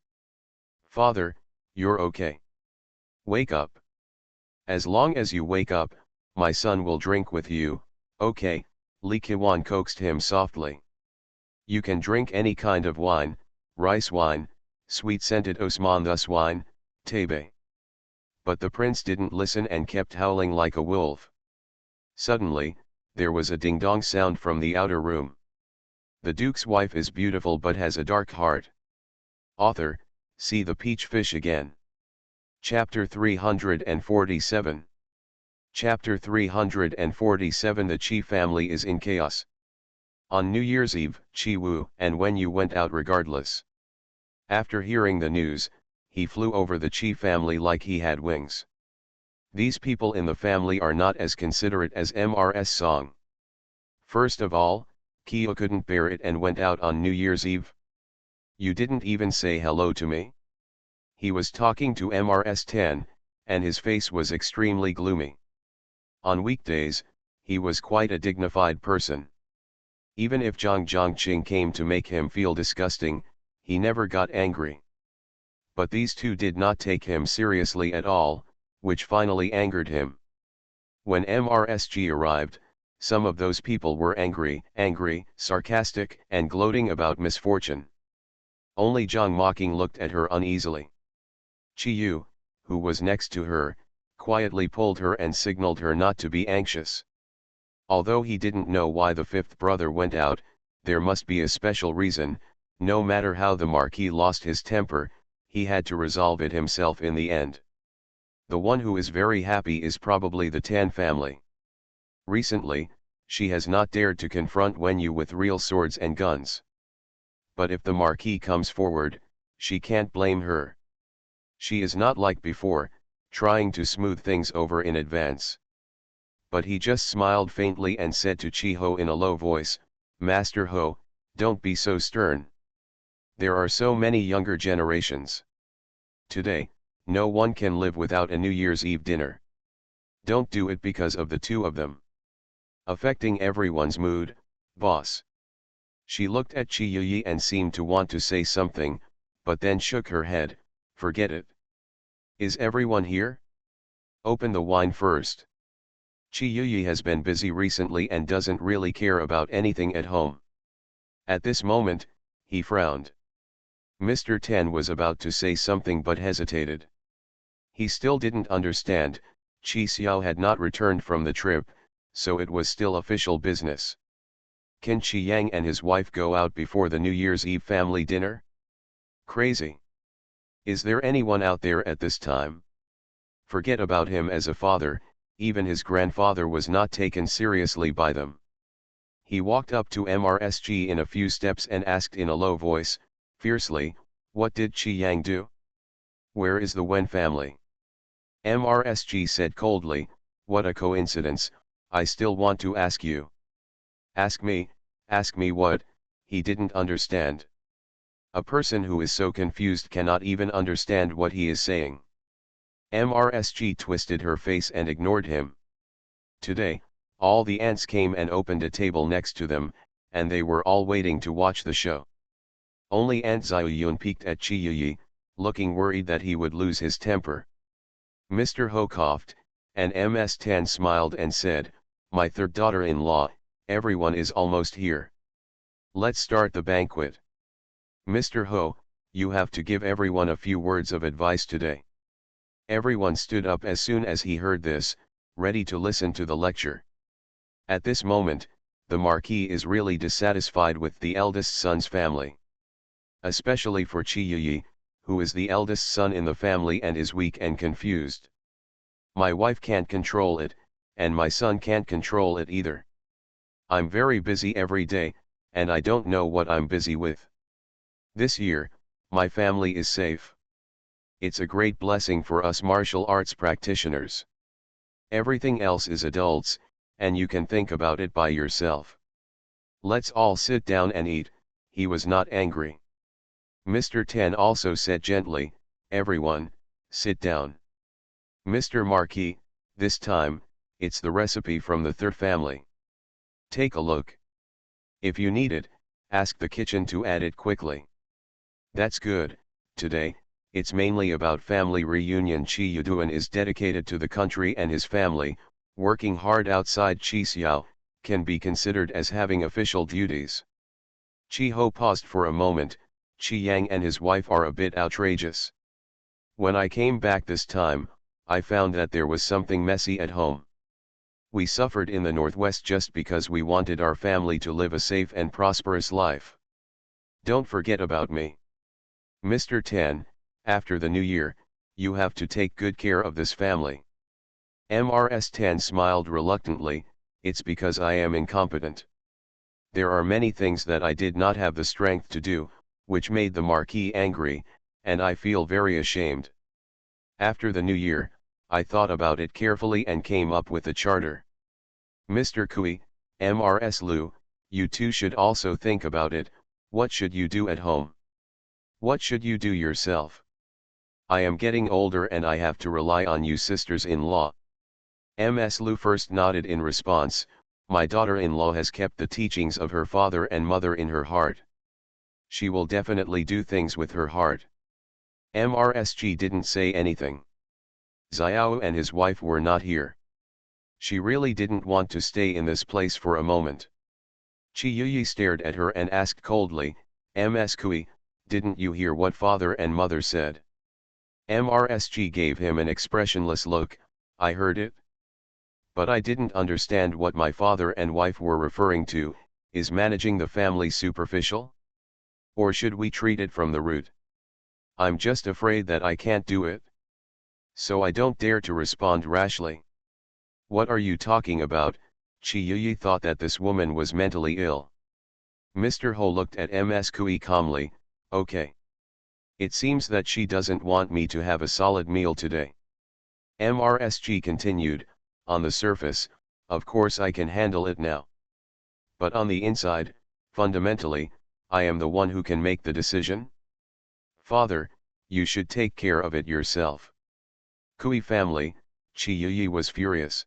Father, you're okay. Wake up. As long as you wake up, my son will drink with you, okay, Li Qiwan coaxed him softly. You can drink any kind of wine, rice wine, sweet-scented Osmanthus wine, Tabe. But the prince didn't listen and kept howling like a wolf. Suddenly, there was a ding-dong sound from the outer room. The Duke's wife is beautiful but has a dark heart. Author, see the peach fish again. Chapter 347. Chapter 347. The Qi family is in chaos. On New Year's Eve, Qi Wu and Wen Yu went out regardless. After hearing the news, he flew over the Qi family like he had wings. These people in the family are not as considerate as Mrs. Song. First of all, Qi couldn't bear it and went out on New Year's Eve. You didn't even say hello to me? He was talking to Mrs. 10, and his face was extremely gloomy. On weekdays, he was quite a dignified person. Even if Zhang Zhongqing came to make him feel disgusting, he never got angry. But these two did not take him seriously at all, which finally angered him. When MRSG arrived, some of those people were angry, sarcastic, and gloating about misfortune. Only Zhang Mocking looked at her uneasily. Qi Yu, who was next to her, quietly pulled her and signaled her not to be anxious. Although he didn't know why the fifth brother went out, there must be a special reason. No matter how the Marquis lost his temper, he had to resolve it himself in the end. The one who is very happy is probably the Tan family. Recently, she has not dared to confront Wen Yu with real swords and guns. But if the Marquis comes forward, she can't blame her. She is not like before, trying to smooth things over in advance. But he just smiled faintly and said to Chi Ho in a low voice, Master Ho, don't be so stern. There are so many younger generations. Today, no one can live without a New Year's Eve dinner. Don't do it because of the two of them. Affecting everyone's mood, boss. She looked at Chi Yi and seemed to want to say something, but then shook her head, forget it. Is everyone here? Open the wine first. Chi Yi has been busy recently and doesn't really care about anything at home. At this moment, he frowned. Mr. Tan was about to say something but hesitated. He still didn't understand. Chi Xiao had not returned from the trip, so it was still official business. Can Qi Yang and his wife go out before the New Year's Eve family dinner? Crazy. Is there anyone out there at this time? Forget about him as a father, even his grandfather was not taken seriously by them. He walked up to MRSG in a few steps and asked in a low voice, fiercely, "What did Qi Yang do? Where is the Wen family?" MRSG said coldly, "What a coincidence, I still want to ask you." Ask me what?" He didn't understand. A person who is so confused cannot even understand what he is saying. MRSG twisted her face and ignored him. Today, all the aunts came and opened a table next to them, and they were all waiting to watch the show. Only Aunt Xiaoyun peeked at Qi Yi, looking worried that he would lose his temper. Mr. Ho coughed, and Ms. Tan smiled and said, "My third daughter-in-law, everyone is almost here. Let's start the banquet. Mr. Ho, you have to give everyone a few words of advice today." Everyone stood up as soon as he heard this, ready to listen to the lecture. At this moment, the Marquis is really dissatisfied with the eldest son's family. Especially for Qi Yi, who is the eldest son in the family and is weak and confused. "My wife can't control it, and my son can't control it either. I'm very busy every day, and I don't know what I'm busy with. This year, my family is safe. It's a great blessing for us martial arts practitioners. Everything else is adults, and you can think about it by yourself. Let's all sit down and eat." He was not angry. Mr. Tan also said gently, "Everyone, sit down. Mr. Marquis, this time, it's the recipe from the third family. Take a look. If you need it, ask the kitchen to add it quickly." "That's good. Today, it's mainly about family reunion. Qi Yuduan is dedicated to the country and his family, working hard outside Qi Xiao, can be considered as having official duties." Qi Ho paused for a moment. "Qi Yang and his wife are a bit outrageous. When I came back this time, I found that there was something messy at home. We suffered in the Northwest just because we wanted our family to live a safe and prosperous life. Don't forget about me. Mr. Tan, after the new year, you have to take good care of this family." Mrs. Tan smiled reluctantly, "It's because I am incompetent. There are many things that I did not have the strength to do, which made the Marquis angry, and I feel very ashamed. After the new year, I thought about it carefully and came up with a charter. Mr. Kui, Mrs. Lu, you two should also think about it. What should you do at home? What should you do yourself? I am getting older and I have to rely on you sisters-in-law." Ms. Lu first nodded in response. "My daughter-in-law has kept the teachings of her father and mother in her heart. She will definitely do things with her heart." MRSG didn't say anything. Xiao and his wife were not here. She really didn't want to stay in this place for a moment. Qi Yuyi stared at her and asked coldly, "Ms. Kui, didn't you hear what father and mother said?" MRSG gave him an expressionless look. "I heard it. But I didn't understand what my father and wife were referring to. Is managing the family superficial? Or should we treat it from the root? I'm just afraid that I can't do it. So I don't dare to respond rashly." "What are you talking about?" Qi Yuyi thought that this woman was mentally ill. Mr. Ho looked at Ms. Kui calmly. "Okay. It seems that she doesn't want me to have a solid meal today." MRSG continued, "On the surface, of course I can handle it now. But on the inside, fundamentally, I am the one who can make the decision. Father, you should take care of it yourself." "Kui family," Qi Yuyi was furious.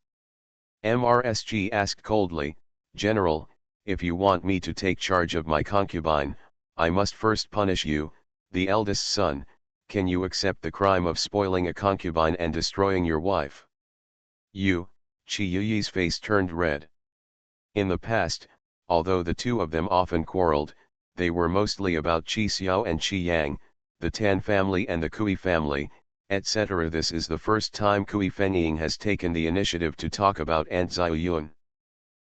MRSG asked coldly, "General, if you want me to take charge of my concubine, I must first punish you, the eldest son. Can you accept the crime of spoiling a concubine and destroying your wife?" "You," Qi Yuyi's face turned red. In the past, although the two of them often quarreled, they were mostly about Qi Xiao and Qi Yang, the Tan family and the Kui family, etc. This is the first time Kui Fenying has taken the initiative to talk about Aunt Xiaoyun.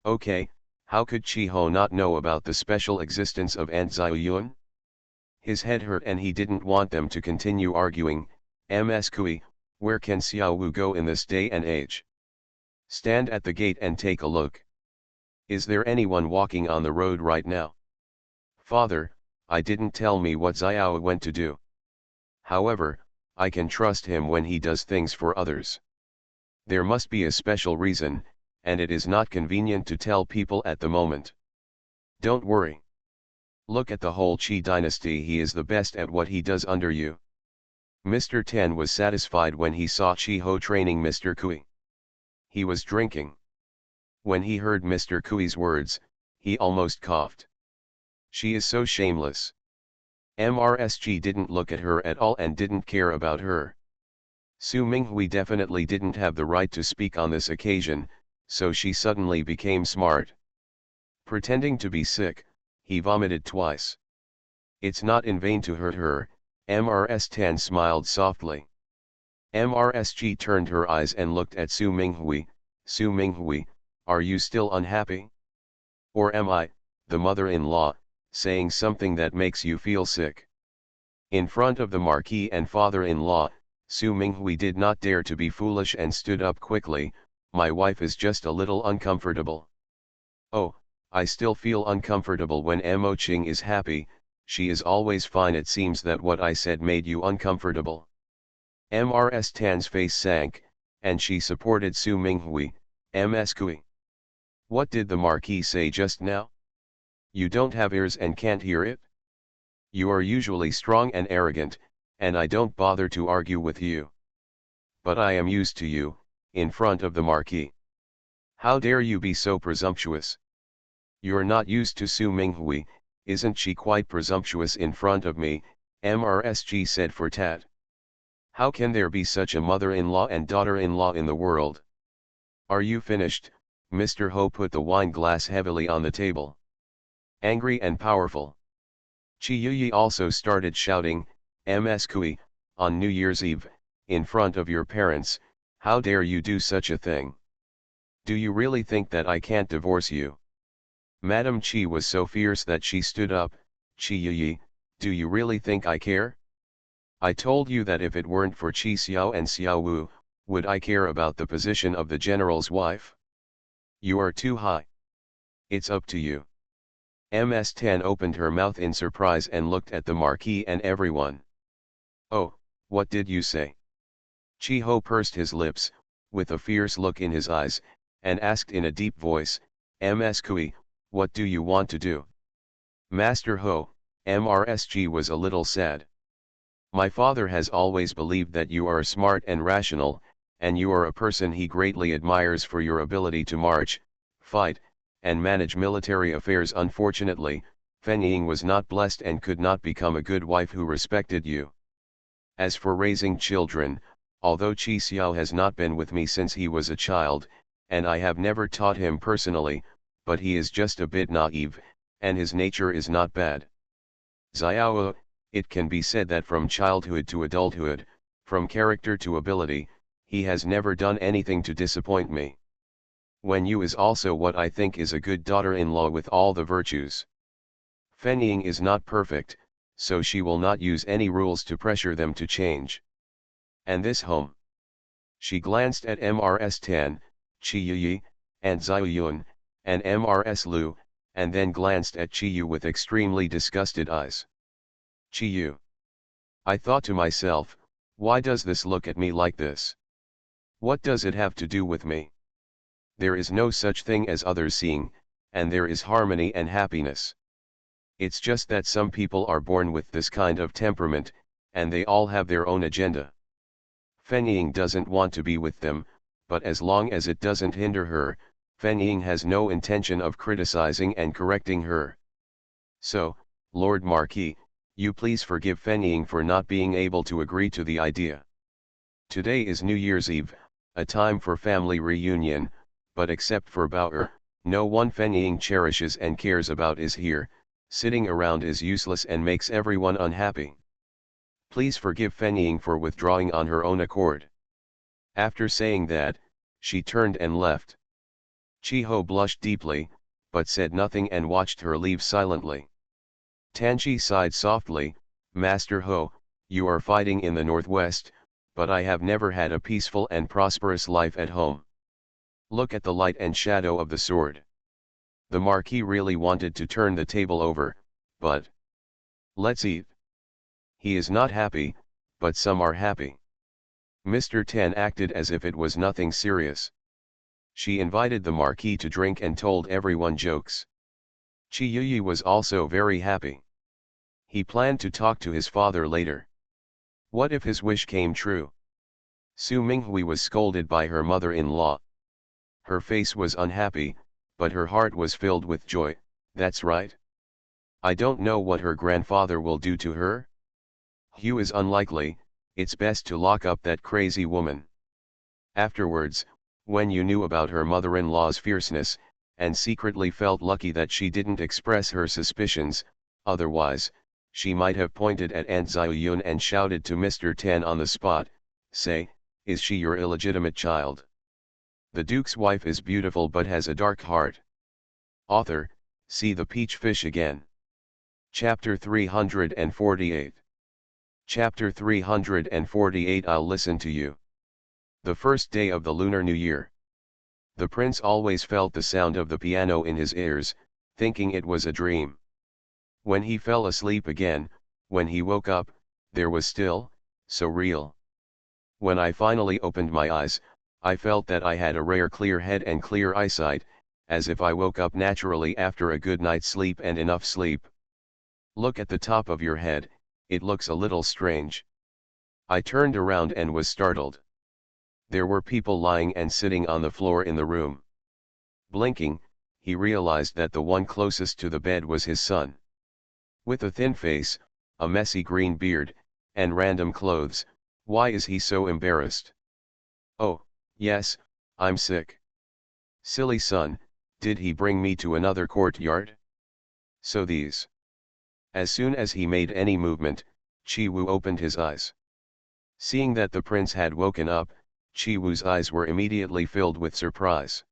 Okay, how could Chi-ho not know about the special existence of Aunt Xiaoyun? His head hurt and he didn't want them to continue arguing. Ms. Kui, where can Xiao Wu go in this day and age? Stand at the gate and take a look. Is there anyone walking on the road right now? Father, I didn't tell me what Xiao went to do. However, I can trust him when he does things for others. There must be a special reason, and it is not convenient to tell people at the moment. Don't worry. Look at the whole Qi dynasty, he is the best at what he does under you. Mr. Ten was satisfied when he saw Chi-ho training Mr. Kui. He was drinking. When he heard Mr. Kui's words, he almost coughed. She is so shameless. MRSG didn't look at her at all and didn't care about her. Su Minghui definitely didn't have the right to speak on this occasion, so she suddenly became smart. Pretending to be sick, he vomited twice. It's not in vain to hurt her, MRS Tan smiled softly. MRSG turned her eyes and looked at Su Minghui. Su Minghui, are you still unhappy? Or am I, the mother-in-law, saying something that makes you feel sick? In front of the Marquis and father-in-law, Su Minghui did not dare to be foolish and stood up quickly. My wife is just a little uncomfortable. Oh, I still feel uncomfortable when Mo Qing is happy, she is always fine. It seems that what I said made you uncomfortable. MRS Tan's face sank, and she supported Su Minghui. Ms. Kui. What did the Marquis say just now? You don't have ears and can't hear it? You are usually strong and arrogant, and I don't bother to argue with you. But I am used to you, in front of the Marquis. How dare you be so presumptuous? You're not used to Su Minghui, isn't she quite presumptuous in front of me? MRSG said for tat. How can there be such a mother-in-law and daughter-in-law in the world? Are you finished? Mr. Ho put the wine glass heavily on the table. Angry and powerful. Chi Yuyi also started shouting, Ms. Kui, on New Year's Eve, in front of your parents, how dare you do such a thing? Do you really think that I can't divorce you? Madam Chi was so fierce that she stood up. Chi Yuyi, do you really think I care? I told you that if it weren't for Chi Xiao and Xiao Wu, would I care about the position of the general's wife? You are too high. It's up to you. Ms. Tan opened her mouth in surprise and looked at the Marquis and everyone. Oh, what did you say? Chi-ho pursed his lips, with a fierce look in his eyes, and asked in a deep voice, Ms. Kui, what do you want to do? Master Ho, MRSG was a little sad. My father has always believed that you are smart and rational, and you are a person he greatly admires for your ability to march, fight, and manage military affairs. Unfortunately, Fenying was not blessed and could not become a good wife who respected you. As for raising children, although Chi Xiao has not been with me since he was a child, and I have never taught him personally, but he is just a bit naive, and his nature is not bad. Xiao, it can be said that from childhood to adulthood, from character to ability, he has never done anything to disappoint me. Wen Yu is also what I think is a good daughter-in-law with all the virtues. Fenying is not perfect, so she will not use any rules to pressure them to change. And this home. She glanced at MRS Tan, Chi Yuyi, and Xiaoyun, and MRS Lu, and then glanced at Chi Yu with extremely disgusted eyes. Chi Yu. I thought to myself, why does this look at me like this? What does it have to do with me? There is no such thing as others seeing, and there is harmony and happiness. It's just that some people are born with this kind of temperament, and they all have their own agenda. Fenying doesn't want to be with them, but as long as it doesn't hinder her, Fenying has no intention of criticizing and correcting her. So, Lord Marquis, you please forgive Fenying for not being able to agree to the idea. Today is New Year's Eve, a time for family reunion, but except for Bauer, no one Fenying cherishes and cares about is here. Sitting around is useless and makes everyone unhappy. Please forgive Feng Ying for withdrawing on her own accord. After saying that, she turned and left. Chi Ho blushed deeply, but said nothing and watched her leave silently. Tanchi sighed softly, Master Ho, you are fighting in the northwest, but I have never had a peaceful and prosperous life at home. Look at the light and shadow of the sword. The Marquis really wanted to turn the table over, but... Let's eat. He is not happy, but some are happy. Mr. Tan acted as if it was nothing serious. She invited the Marquis to drink and told everyone jokes. Chi Yuyi was also very happy. He planned to talk to his father later. What if his wish came true? Su Minghui was scolded by her mother-in-law. Her face was unhappy, but her heart was filled with joy. That's right. I don't know what her grandfather will do to her. Hugh is unlikely, it's best to lock up that crazy woman. Afterwards, when you knew about her mother-in-law's fierceness, and secretly felt lucky that she didn't express her suspicions, otherwise, she might have pointed at Aunt Ziyun and shouted to Mr. Tan on the spot, say, is she your illegitimate child? The Duke's wife is beautiful but has a dark heart. Author, see the peach fish again. Chapter 348. Chapter 348 I'll listen to you. The first day of the Lunar New Year. The prince always felt the sound of the piano in his ears, thinking it was a dream. When he fell asleep again, when he woke up, there was still, so real. When I finally opened my eyes, I felt that I had a rare clear head and clear eyesight, as if I woke up naturally after a good night's sleep and enough sleep. Look at the top of your head, it looks a little strange. I turned around and was startled. There were people lying and sitting on the floor in the room. Blinking, he realized that the one closest to the bed was his son. With a thin face, a messy green beard, and random clothes, why is he so embarrassed? Oh, yes, I'm sick. Silly son, did he bring me to another courtyard? So these. As soon as he made any movement, Chi Wu opened his eyes. Seeing that the prince had woken up, Chi Wu's eyes were immediately filled with surprise.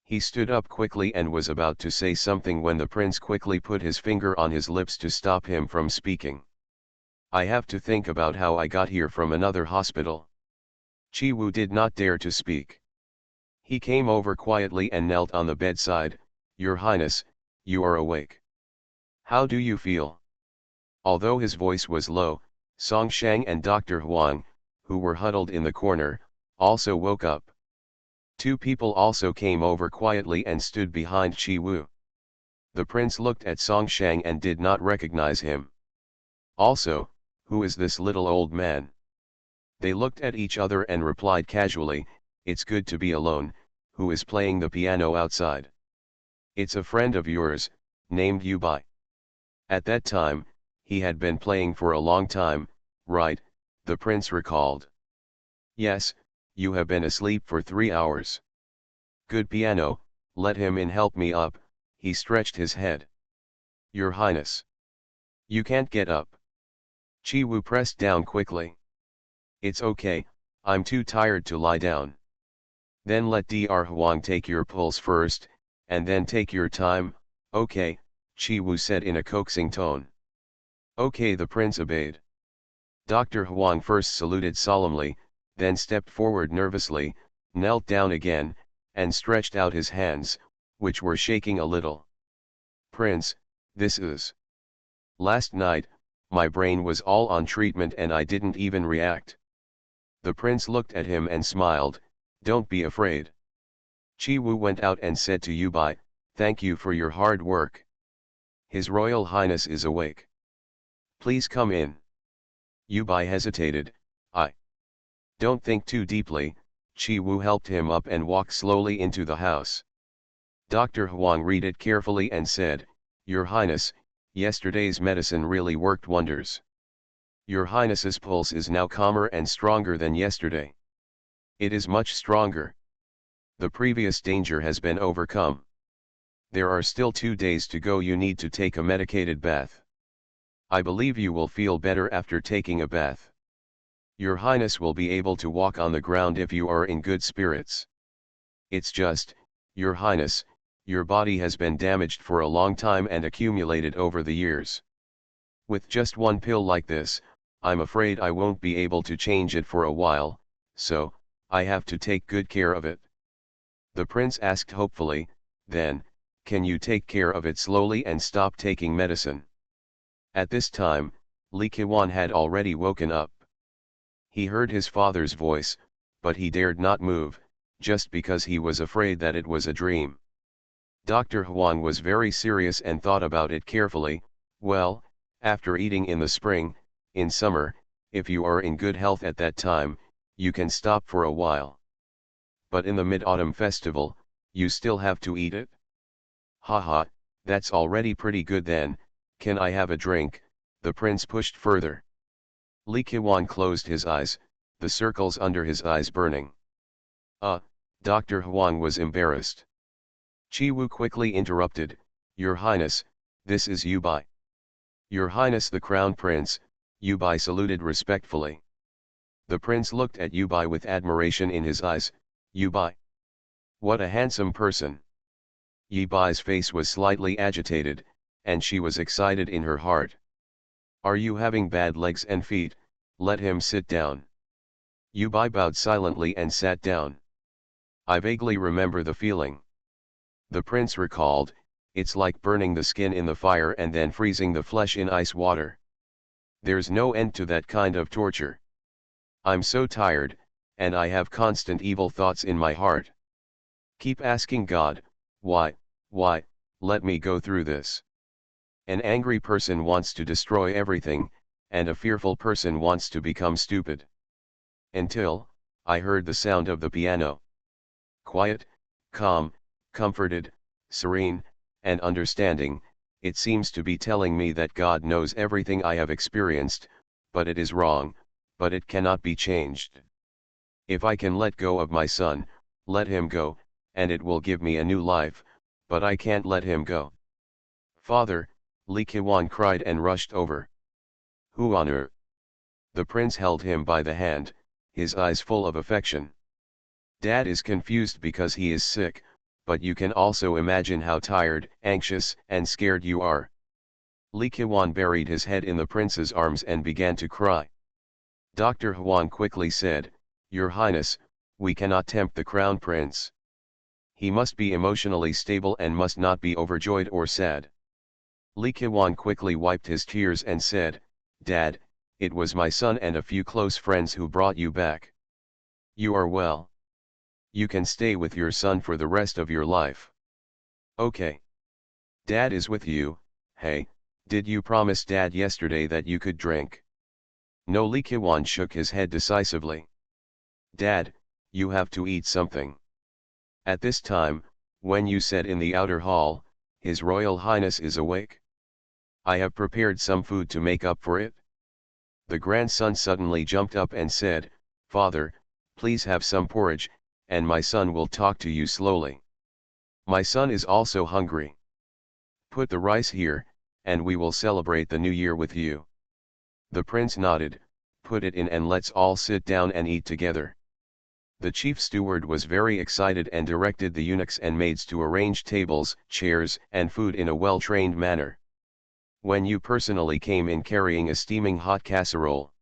He stood up quickly and was about to say something when the prince quickly put his finger on his lips to stop him from speaking. I have to think about how I got here from another hospital. Chi Wu did not dare to speak. He came over quietly and knelt on the bedside. Your Highness, you are awake. How do you feel? Although his voice was low, Song Shang and Dr. Huang, who were huddled in the corner, also woke up. Two people also came over quietly and stood behind Chi Wu. The prince looked at Song Shang and did not recognize him. Also, who is this little old man? They looked at each other and replied casually, it's good to be alone. Who is playing the piano outside? It's a friend of yours, named Yu Bai. At that time, he had been playing for a long time, right? The prince recalled. Yes, you have been asleep for 3 hours. Good piano, let him in, help me up. He stretched his head. Your Highness. You can't get up. Chi Wu pressed down quickly. It's okay, I'm too tired to lie down. Then let Dr. Huang take your pulse first, and then take your time. Okay, Chi Wu said in a coaxing tone. Okay, the prince obeyed. Dr. Huang first saluted solemnly, then stepped forward nervously, knelt down again, and stretched out his hands, which were shaking a little. Prince, this is... Last night, my brain was all on treatment and I didn't even react. The prince looked at him and smiled, don't be afraid. Chi Wu went out and said to Yu Bai, thank you for your hard work. His Royal Highness is awake. Please come in. Yu Bai hesitated. I don't think too deeply. Chi Wu helped him up and walked slowly into the house. Dr. Huang read it carefully and said, Your Highness, yesterday's medicine really worked wonders. Your Highness's pulse is now calmer and stronger than yesterday. It is much stronger. The previous danger has been overcome. There are still 2 days to go. You need to take a medicated bath. I believe you will feel better after taking a bath. Your Highness will be able to walk on the ground if you are in good spirits. It's just, Your Highness, your body has been damaged for a long time and accumulated over the years. With just one pill like this, I'm afraid I won't be able to change it for a while, so, I have to take good care of it. The prince asked hopefully, then, can you take care of it slowly and stop taking medicine? At this time, Li Qiwan had already woken up. He heard his father's voice, but he dared not move, just because he was afraid that it was a dream. Dr. Huang was very serious and thought about it carefully. Well, after eating in the spring, in summer, if you are in good health at that time, you can stop for a while. But in the Mid-Autumn Festival, you still have to eat it? Haha, that's already pretty good then. Can I have a drink? The prince pushed further. Li Qiwan closed his eyes, the circles under his eyes burning. Dr. Huang was embarrassed. Chi Wu quickly interrupted, Your Highness, this is Yu Bai. Your Highness the Crown Prince, Yu Bai saluted respectfully. The prince looked at Yu Bai with admiration in his eyes. Yu Bai. What a handsome person. Yu Bai's face was slightly agitated, and she was excited in her heart. Are you having bad legs and feet? Let him sit down. Yu Bai bowed silently and sat down. I vaguely remember the feeling. The prince recalled, it's like burning the skin in the fire and then freezing the flesh in ice water. There's no end to that kind of torture. I'm so tired, and I have constant evil thoughts in my heart. Keep asking God, why, let me go through this. An angry person wants to destroy everything, and a fearful person wants to become stupid. Until, I heard the sound of the piano. Quiet, calm, comforted, serene, and understanding, it seems to be telling me that God knows everything I have experienced, but it is wrong, but it cannot be changed. If I can let go of my son, let him go, and it will give me a new life, but I can't let him go. Father, Li Qiwan cried and rushed over. Who on earth? The prince held him by the hand, his eyes full of affection. Dad is confused because he is sick, but you can also imagine how tired, anxious, and scared you are. Li Qiwan buried his head in the prince's arms and began to cry. Dr. Huang quickly said, Your Highness, we cannot tempt the crown prince. He must be emotionally stable and must not be overjoyed or sad. Li Qiwan quickly wiped his tears and said, Dad, it was my son and a few close friends who brought you back. You are well. You can stay with your son for the rest of your life. Okay. Dad is with you. Hey, did you promise Dad yesterday that you could drink? No. Li Qiwan shook his head decisively. Dad, you have to eat something. At this time, when you said in the outer hall, His Royal Highness is awake. I have prepared some food to make up for it. The grandson suddenly jumped up and said, Father, please have some porridge, and my son will talk to you slowly. My son is also hungry. Put the rice here, and we will celebrate the new year with you. The prince nodded, put it in and let's all sit down and eat together. The chief steward was very excited and directed the eunuchs and maids to arrange tables, chairs, and food in a well-trained manner. When Yu personally came in carrying a steaming hot casserole.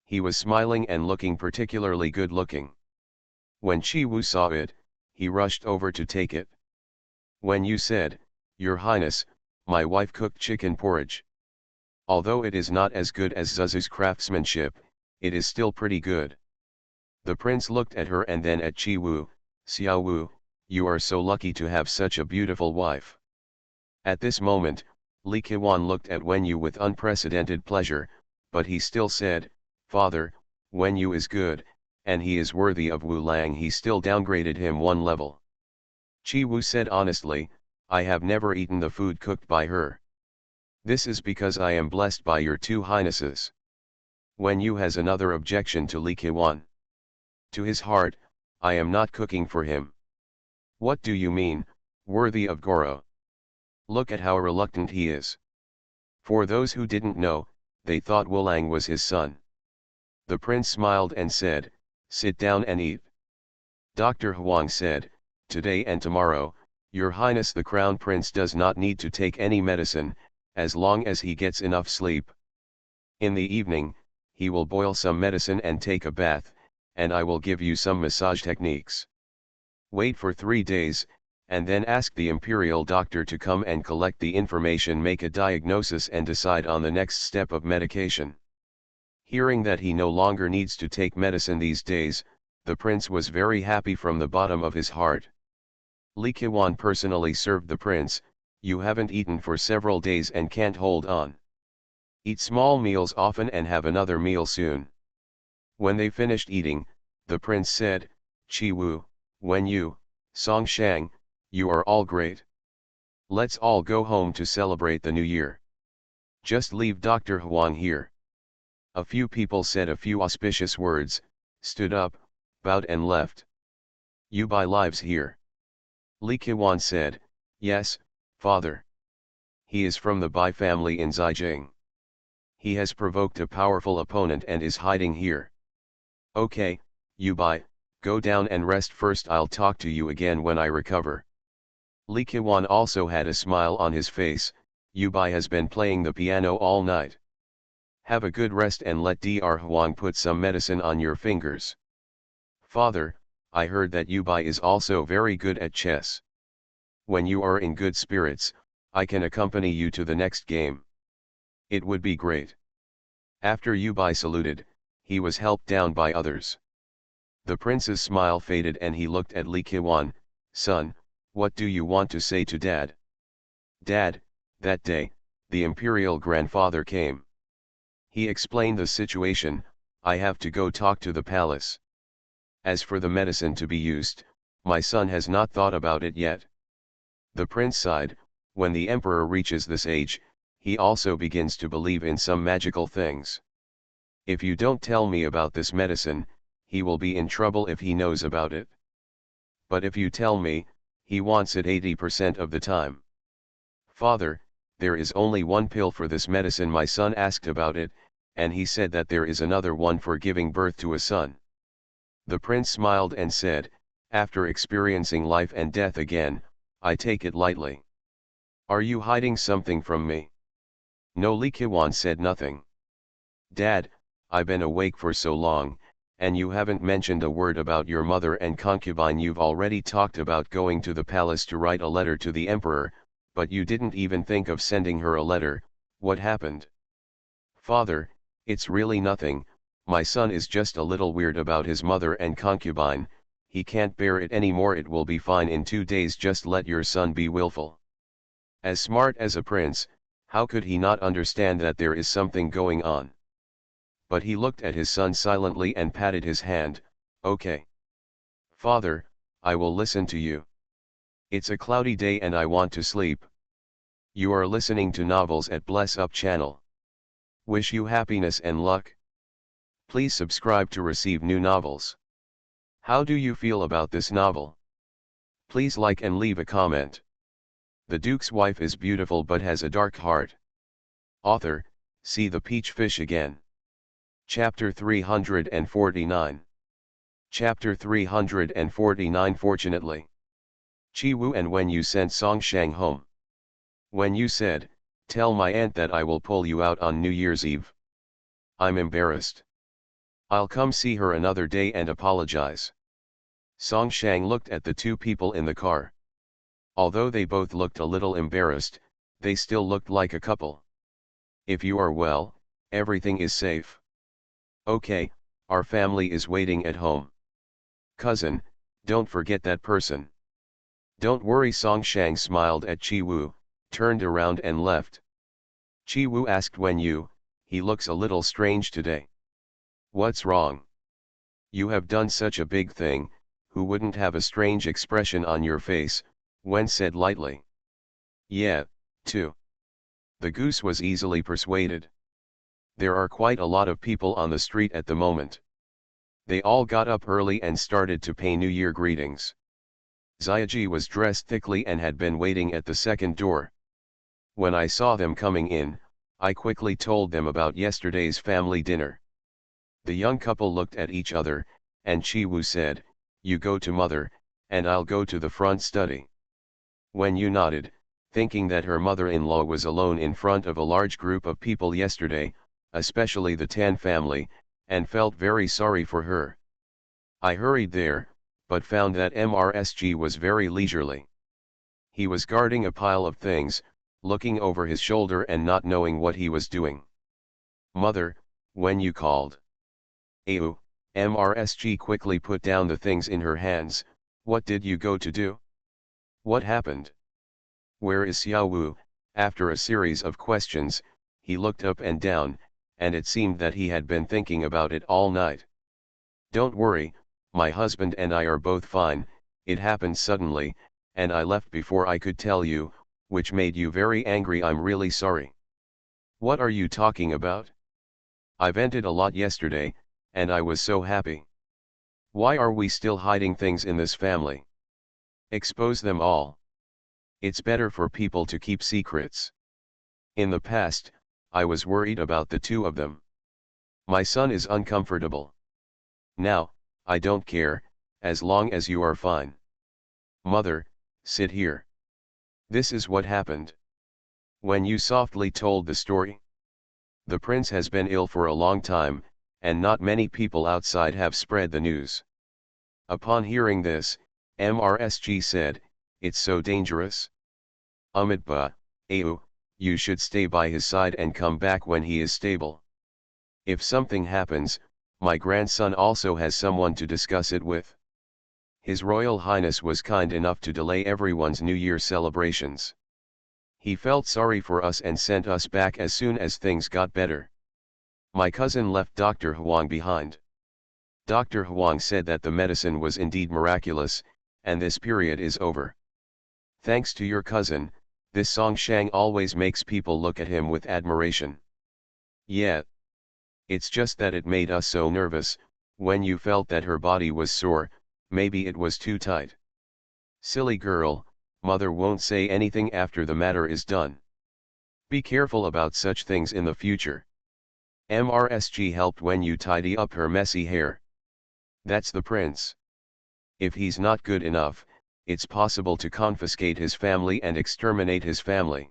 He was smiling and looking particularly good-looking. When Chi Wu saw it, he rushed over to take it. When Yu said, Your Highness, my wife cooked chicken porridge. Although it is not as good as Zuzu's craftsmanship, it is still pretty good. The prince looked at her and then at Chi Wu. Xiao Wu, you are so lucky to have such a beautiful wife. At this moment, Li Qiwan looked at Wen Yu with unprecedented pleasure, but he still said, Father, Wen Yu is good, and he is worthy of Wu Lang. He still downgraded him one level. Chi Wu said honestly, I have never eaten the food cooked by her. This is because I am blessed by your two highnesses. Wen Yu has another objection to Li Qiwan. To his heart, I am not cooking for him. What do you mean, worthy of Goro? Look at how reluctant he is. For those who didn't know, they thought Wulang was his son. The prince smiled and said, "Sit down and eat." Dr. Huang said, "Today and tomorrow, Your Highness the Crown Prince does not need to take any medicine, as long as he gets enough sleep. In the evening, he will boil some medicine and take a bath, and I will give you some massage techniques. Wait for 3 days, and then ask the imperial doctor to come and collect the information, make a diagnosis and decide on the next step of medication." Hearing that he no longer needs to take medicine these days, the prince was very happy from the bottom of his heart. Li Qiwan personally served the prince. "You haven't eaten for several days and can't hold on. Eat small meals often and have another meal soon." When they finished eating, the prince said, "Qi Wu, Wen Yu, Song Shang, you are all great. Let's all go home to celebrate the new year. Just leave Dr. Huang here." A few people said a few auspicious words, stood up, bowed and left. "You buy lives here." Li Qiwan said, "Yes, father. He is from the Bai family in Zhejiang. He has provoked a powerful opponent and is hiding here." "Okay, you Bai, go down and rest first. I'll talk to you again when I recover." Li Qiwan also had a smile on his face. "You Bai has been playing the piano all night. Have a good rest and let Dr. Huang put some medicine on your fingers." "Father, I heard that Yu Bai is also very good at chess. When you are in good spirits, I can accompany you to the next game. It would be great." After Yu Bai saluted, he was helped down by others. The prince's smile faded and he looked at Li Qiwan. "Son, what do you want to say to Dad?" "Dad, that day, the imperial grandfather came. He explained the situation. I have to go talk to the palace. As for the medicine to be used, my son has not thought about it yet." The prince sighed. When the emperor reaches this age, he also begins to believe in some magical things. "If you don't tell me about this medicine, he will be in trouble if he knows about it. But if you tell me, he wants it 80% of the time." "Father, there is only one pill for this medicine. My son asked about it, and he said that there is another one for giving birth to a son." The prince smiled and said, "After experiencing life and death again, I take it lightly. Are you hiding something from me?" No. Li Qiwan said nothing. "Dad, I've been awake for so long, and you haven't mentioned a word about your mother and concubine. You've already talked about going to the palace to write a letter to the emperor, but you didn't even think of sending her a letter. What happened?" "Father, it's really nothing. My son is just a little weird about his mother and concubine. He can't bear it anymore. It will be fine in 2 days. Just let your son be willful." As smart as a prince, how could he not understand that there is something going on? But he looked at his son silently and patted his hand. "Okay. Father, I will listen to you. It's a cloudy day and I want to sleep." You are listening to Novels at Bless Up channel. Wish you happiness and luck. Please subscribe to receive new novels. How do you feel about this novel? Please like and leave a comment. The Duke's wife is beautiful but has a dark heart. Author, see the peach fish again. Chapter 349. Chapter 349. Fortunately, Qi Wu and Wen Yu sent Song Shang home. Wen Yu said, "Tell my aunt that I will pull you out on New Year's Eve. I'm embarrassed. I'll come see her another day and apologize." Song Shang looked at the two people in the car. Although they both looked a little embarrassed, they still looked like a couple. "If you are well, everything is safe." "Okay, our family is waiting at home. Cousin, don't forget that person." "Don't worry." Song Shang smiled at Qi Wu, turned around and left. Qi Wu asked Wen Yu, "He looks a little strange today. What's wrong?" "You have done such a big thing, who wouldn't have a strange expression on your face?" Wen said lightly. "Yeah, too." The goose was easily persuaded. "There are quite a lot of people on the street at the moment." They all got up early and started to pay New Year greetings. Xiaoji was dressed thickly and had been waiting at the second door. When I saw them coming in, I quickly told them about yesterday's family dinner. The young couple looked at each other, and Chi-woo said, "You go to mother, and I'll go to the front study." When Yu nodded, thinking that her mother-in-law was alone in front of a large group of people yesterday, especially the Tan family, and felt very sorry for her. I hurried there, but found that MRSG was very leisurely. He was guarding a pile of things, looking over his shoulder and not knowing what he was doing. "Mother, when you called." "Ew," MRSG quickly put down the things in her hands. "What did you go to do? What happened? Where is Xiaowu?" After a series of questions, he looked up and down, and it seemed that he had been thinking about it all night. "Don't worry, my husband and I are both fine. It happened suddenly, and I left before I could tell you, which made you very angry. I'm really sorry." "What are you talking about? I vented a lot yesterday, and I was so happy. Why are we still hiding things in this family? Expose them all. It's better for people to keep secrets. In the past, I was worried about the two of them. My son is uncomfortable. Now, I don't care, as long as you are fine. Mother, sit here. This is what happened." When you softly told the story. "The prince has been ill for a long time, and not many people outside have spread the news." Upon hearing this, MRSG said, "It's so dangerous. Amitba, Ayu, you should stay by his side and come back when he is stable. If something happens, my grandson also has someone to discuss it with." His Royal Highness was kind enough to delay everyone's New Year celebrations. He felt sorry for us and sent us back as soon as things got better. My cousin left Dr. Huang behind. Dr. Huang said that the medicine was indeed miraculous, and this period is over. Thanks to your cousin, this Song Shang always makes people look at him with admiration. Yeah. It's just that it made us so nervous. When you felt that her body was sore, maybe it was too tight. Silly girl, mother won't say anything after the matter is done. Be careful about such things in the future. MRSG helped when you tidy up her messy hair. That's the prince. If he's not good enough, it's possible to confiscate his family and exterminate his family.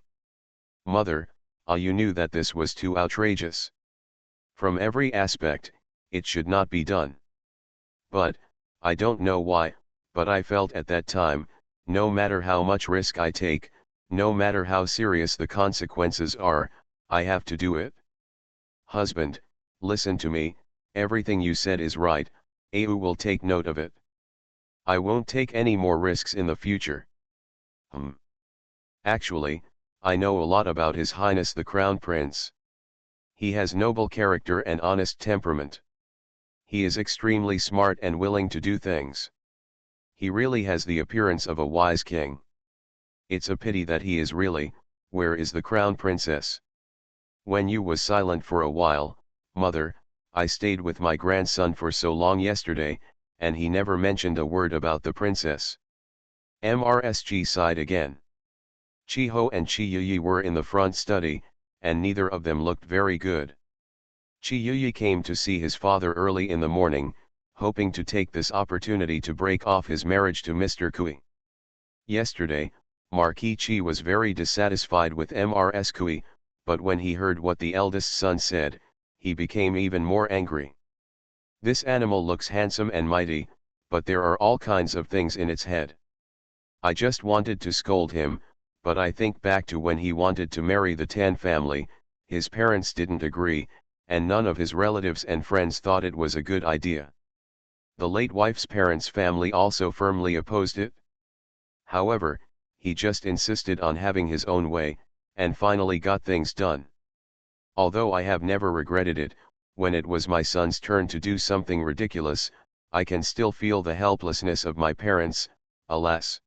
Mother, you knew that this was too outrageous. From every aspect, it should not be done. But, I don't know why, but I felt at that time, no matter how much risk I take, no matter how serious the consequences are, I have to do it. Husband, listen to me, everything you said is right, Ayu will take note of it. I won't take any more risks in the future. Actually, I know a lot about His Highness the Crown Prince. He has noble character and honest temperament. He is extremely smart and willing to do things. He really has the appearance of a wise king. It's a pity that he is really, where is the Crown Princess? When you was silent for a while, mother, I stayed with my grandson for so long yesterday, and he never mentioned a word about the princess. MRSG sighed again. Chi-ho and Chi-Yuyi were in the front study, and neither of them looked very good. Chi-Yuyi came to see his father early in the morning, hoping to take this opportunity to break off his marriage to Mr. Kui. Yesterday, Marquis Chi was very dissatisfied with MRS Kui, but when he heard what the eldest son said, he became even more angry. This animal looks handsome and mighty, but there are all kinds of things in its head. I just wanted to scold him, but I think back to when he wanted to marry the Tan family, his parents didn't agree, and none of his relatives and friends thought it was a good idea. The late wife's parents' family also firmly opposed it. However, he just insisted on having his own way, and finally got things done. Although I have never regretted it, when it was my son's turn to do something ridiculous, I can still feel the helplessness of my parents, alas.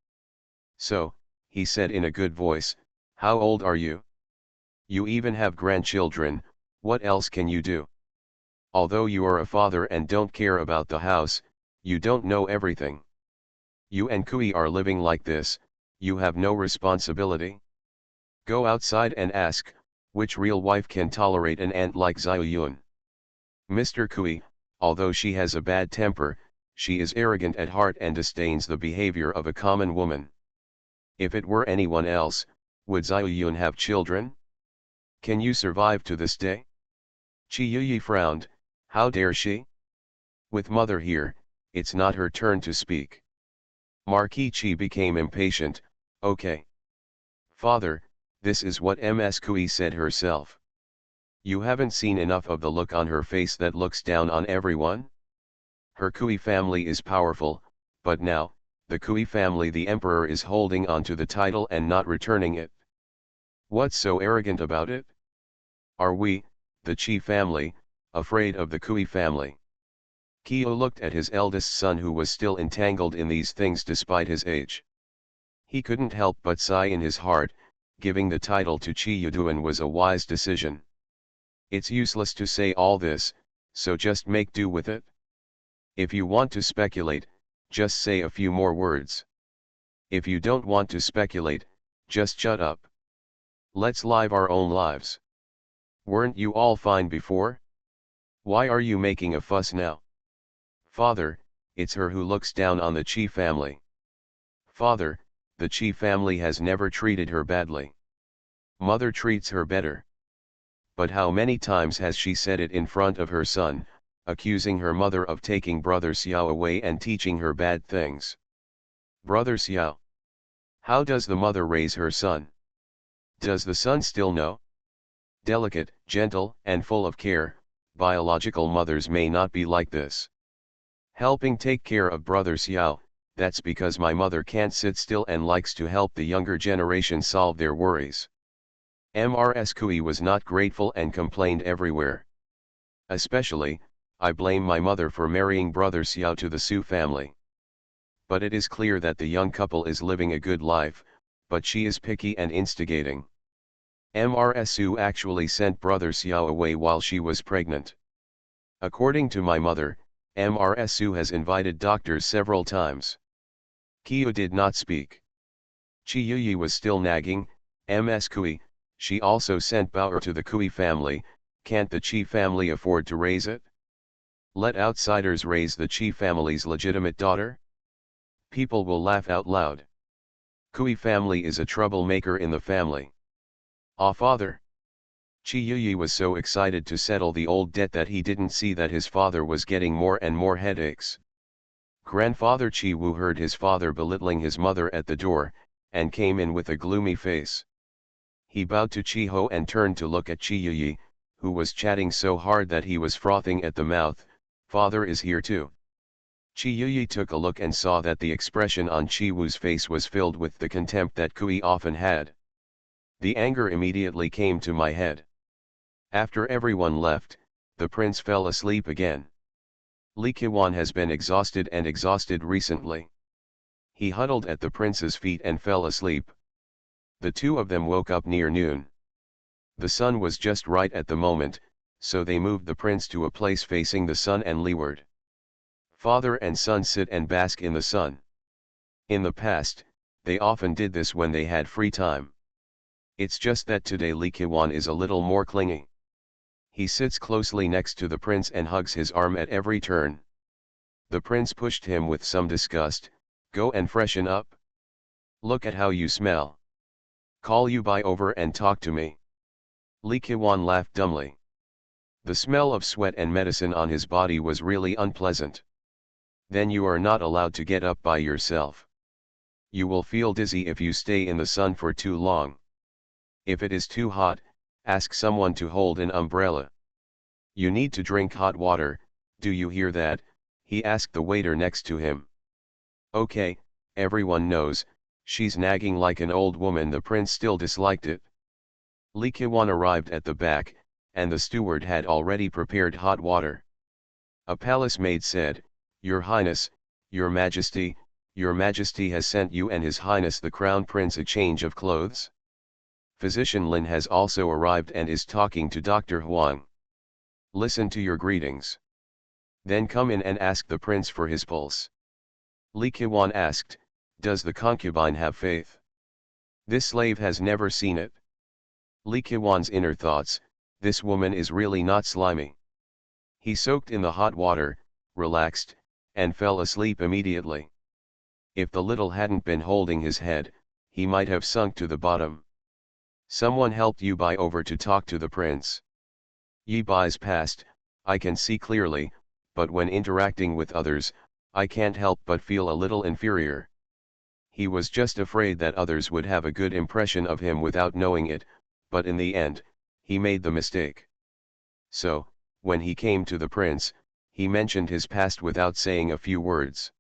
So, he said in a good voice, how old are you? You even have grandchildren, what else can you do? Although you are a father and don't care about the house, you don't know everything. You and Kui are living like this, you have no responsibility. Go outside and ask, Which real wife can tolerate an aunt like Xiao Yun? Mr. Kui, although she has a bad temper, she is arrogant at heart and disdains the behavior of a common woman. If it were anyone else, would Xiao Yun have children? Can you survive to this day? Qi Yuyi frowned. How dare she? With mother here, it's not her turn to speak. Marquis Qi became impatient. Okay. Father, this is what Ms. Kui said herself. You haven't seen enough of the look on her face that looks down on everyone? Her Kui family is powerful, but now, the Kui family, the emperor is holding on to the title and not returning it. What's so arrogant about it? Are we, the Qi family, afraid of the Kui family? Kyo looked at his eldest son, who was still entangled in these things despite his age. He couldn't help but sigh in his heart. Giving the title to Qi Yuduan was a wise decision. It's useless to say all this, so just make do with it. If you want to speculate, just say a few more words. If you don't want to speculate, just shut up. Let's live our own lives. Weren't you all fine before? Why are you making a fuss now? Father, it's her who looks down on the Qi family. Father, the Qi family has never treated her badly. Mother treats her better. But how many times has she said it in front of her son, accusing her mother of taking brother Xiao away and teaching her bad things? Brother Xiao. How does the mother raise her son? Does the son still know? Delicate, gentle, and full of care, biological mothers may not be like this. Helping take care of brother Xiao, that's because my mother can't sit still and likes to help the younger generation solve their worries. Mrs. Kui was not grateful and complained everywhere. Especially, I blame my mother for marrying brother Xiao to the Su family. But it is clear that the young couple is living a good life, but she is picky and instigating. Mrs. Su actually sent brother Xiao away while she was pregnant. According to my mother, Mrs. Su has invited doctors several times. Kyo did not speak. Qi Yuyi was still nagging. Ms. Kui, she also sent Bao to the Kui family. Can't the Qi family afford to raise it? Let outsiders raise the Qi family's legitimate daughter? People will laugh out loud. Kui family is a troublemaker in the family. Ah, father. Qi Yuyi was so excited to settle the old debt that he didn't see that his father was getting more and more headaches. Grandfather Qi Wu heard his father belittling his mother at the door, and came in with a gloomy face. He bowed to Qi Ho and turned to look at Qi Yuyi, who was chatting so hard that he was frothing at the mouth. Father is here too. Qi Yuyi took a look and saw that the expression on Qi Wu's face was filled with the contempt that Kui often had. The anger immediately came to my head. After everyone left, the prince fell asleep again. Li Qiwan has been exhausted recently. He huddled at the prince's feet and fell asleep. The two of them woke up near noon. The sun was just right at the moment, so they moved the prince to a place facing the sun and leeward. Father and son sit and bask in the sun. In the past, they often did this when they had free time. It's just that today Li Qiwan is a little more clingy. He sits closely next to the prince and hugs his arm at every turn. The prince pushed him with some disgust. Go and freshen up. Look at how you smell. Call you by over and talk to me. Li Qiwan laughed dumbly. The smell of sweat and medicine on his body was really unpleasant. Then you are not allowed to get up by yourself. You will feel dizzy if you stay in the sun for too long. If it is too hot, ask someone to hold an umbrella. You need to drink hot water, do you hear that? He asked the waiter next to him. Okay, everyone knows, she's nagging like an old woman. The prince still disliked it. Li Qiwan arrived at the back, and the steward had already prepared hot water. A palace maid said, Your Highness, Your Majesty has sent you and His Highness the Crown Prince a change of clothes. Physician Lin has also arrived and is talking to Dr. Huang. Listen to your greetings. Then come in and ask the prince for his pulse. Li Qiwan asked, Does the concubine have faith? This slave has never seen it. Li Qiwan's inner thoughts, this woman is really not slimy. He soaked in the hot water, relaxed, and fell asleep immediately. If the little hadn't been holding his head, he might have sunk to the bottom. Someone helped Yu Bai over to talk to the prince. Yi Bai's past, I can see clearly, but when interacting with others, I can't help but feel a little inferior. He was just afraid that others would have a good impression of him without knowing it, but in the end, he made the mistake. So, when he came to the prince, he mentioned his past without saying a few words.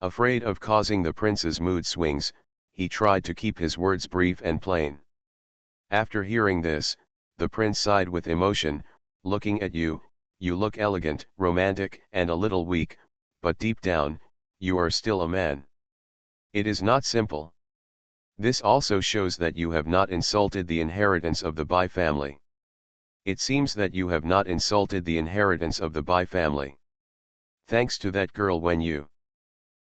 Afraid of causing the prince's mood swings, he tried to keep his words brief and plain. After hearing this, the prince sighed with emotion, looking at you, you look elegant, romantic, and a little weak, but deep down, you are still a man. It is not simple. This also shows that you have not insulted the inheritance of the Bai family. It seems that you have not insulted the inheritance of the Bai family. Thanks to that girl Wen Yu.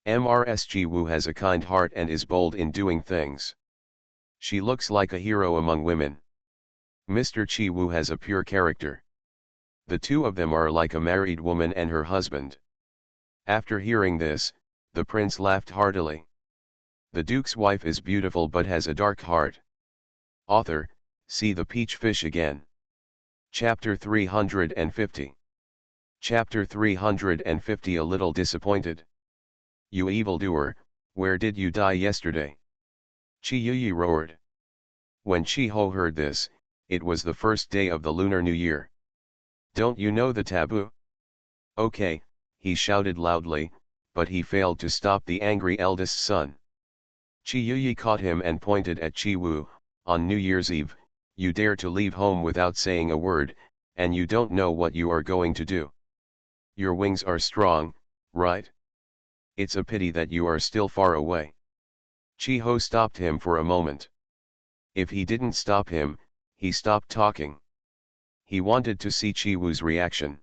Mrs. Ji Wu has a kind heart and is bold in doing things. She looks like a hero among women. Mr. Chi Wu has a pure character. The two of them are like a married woman and her husband. After hearing this, the prince laughed heartily. The duke's wife is beautiful but has a dark heart. Author, see the peach fish again. Chapter 350. Chapter 350. A little disappointed. You evildoer, where did you die yesterday? Chi Yuyi roared. When Chi Ho heard this, it was the first day of the Lunar New Year. Don't you know the taboo? Okay, he shouted loudly, but he failed to stop the angry eldest son. Chi Yuyi caught him and pointed at Chi Wu. On New Year's Eve, you dare to leave home without saying a word, and you don't know what you are going to do. Your wings are strong, right? It's a pity that you are still far away. Chi Ho stopped him for a moment. If he didn't stop him, he stopped talking. He wanted to see Chi Wu's reaction.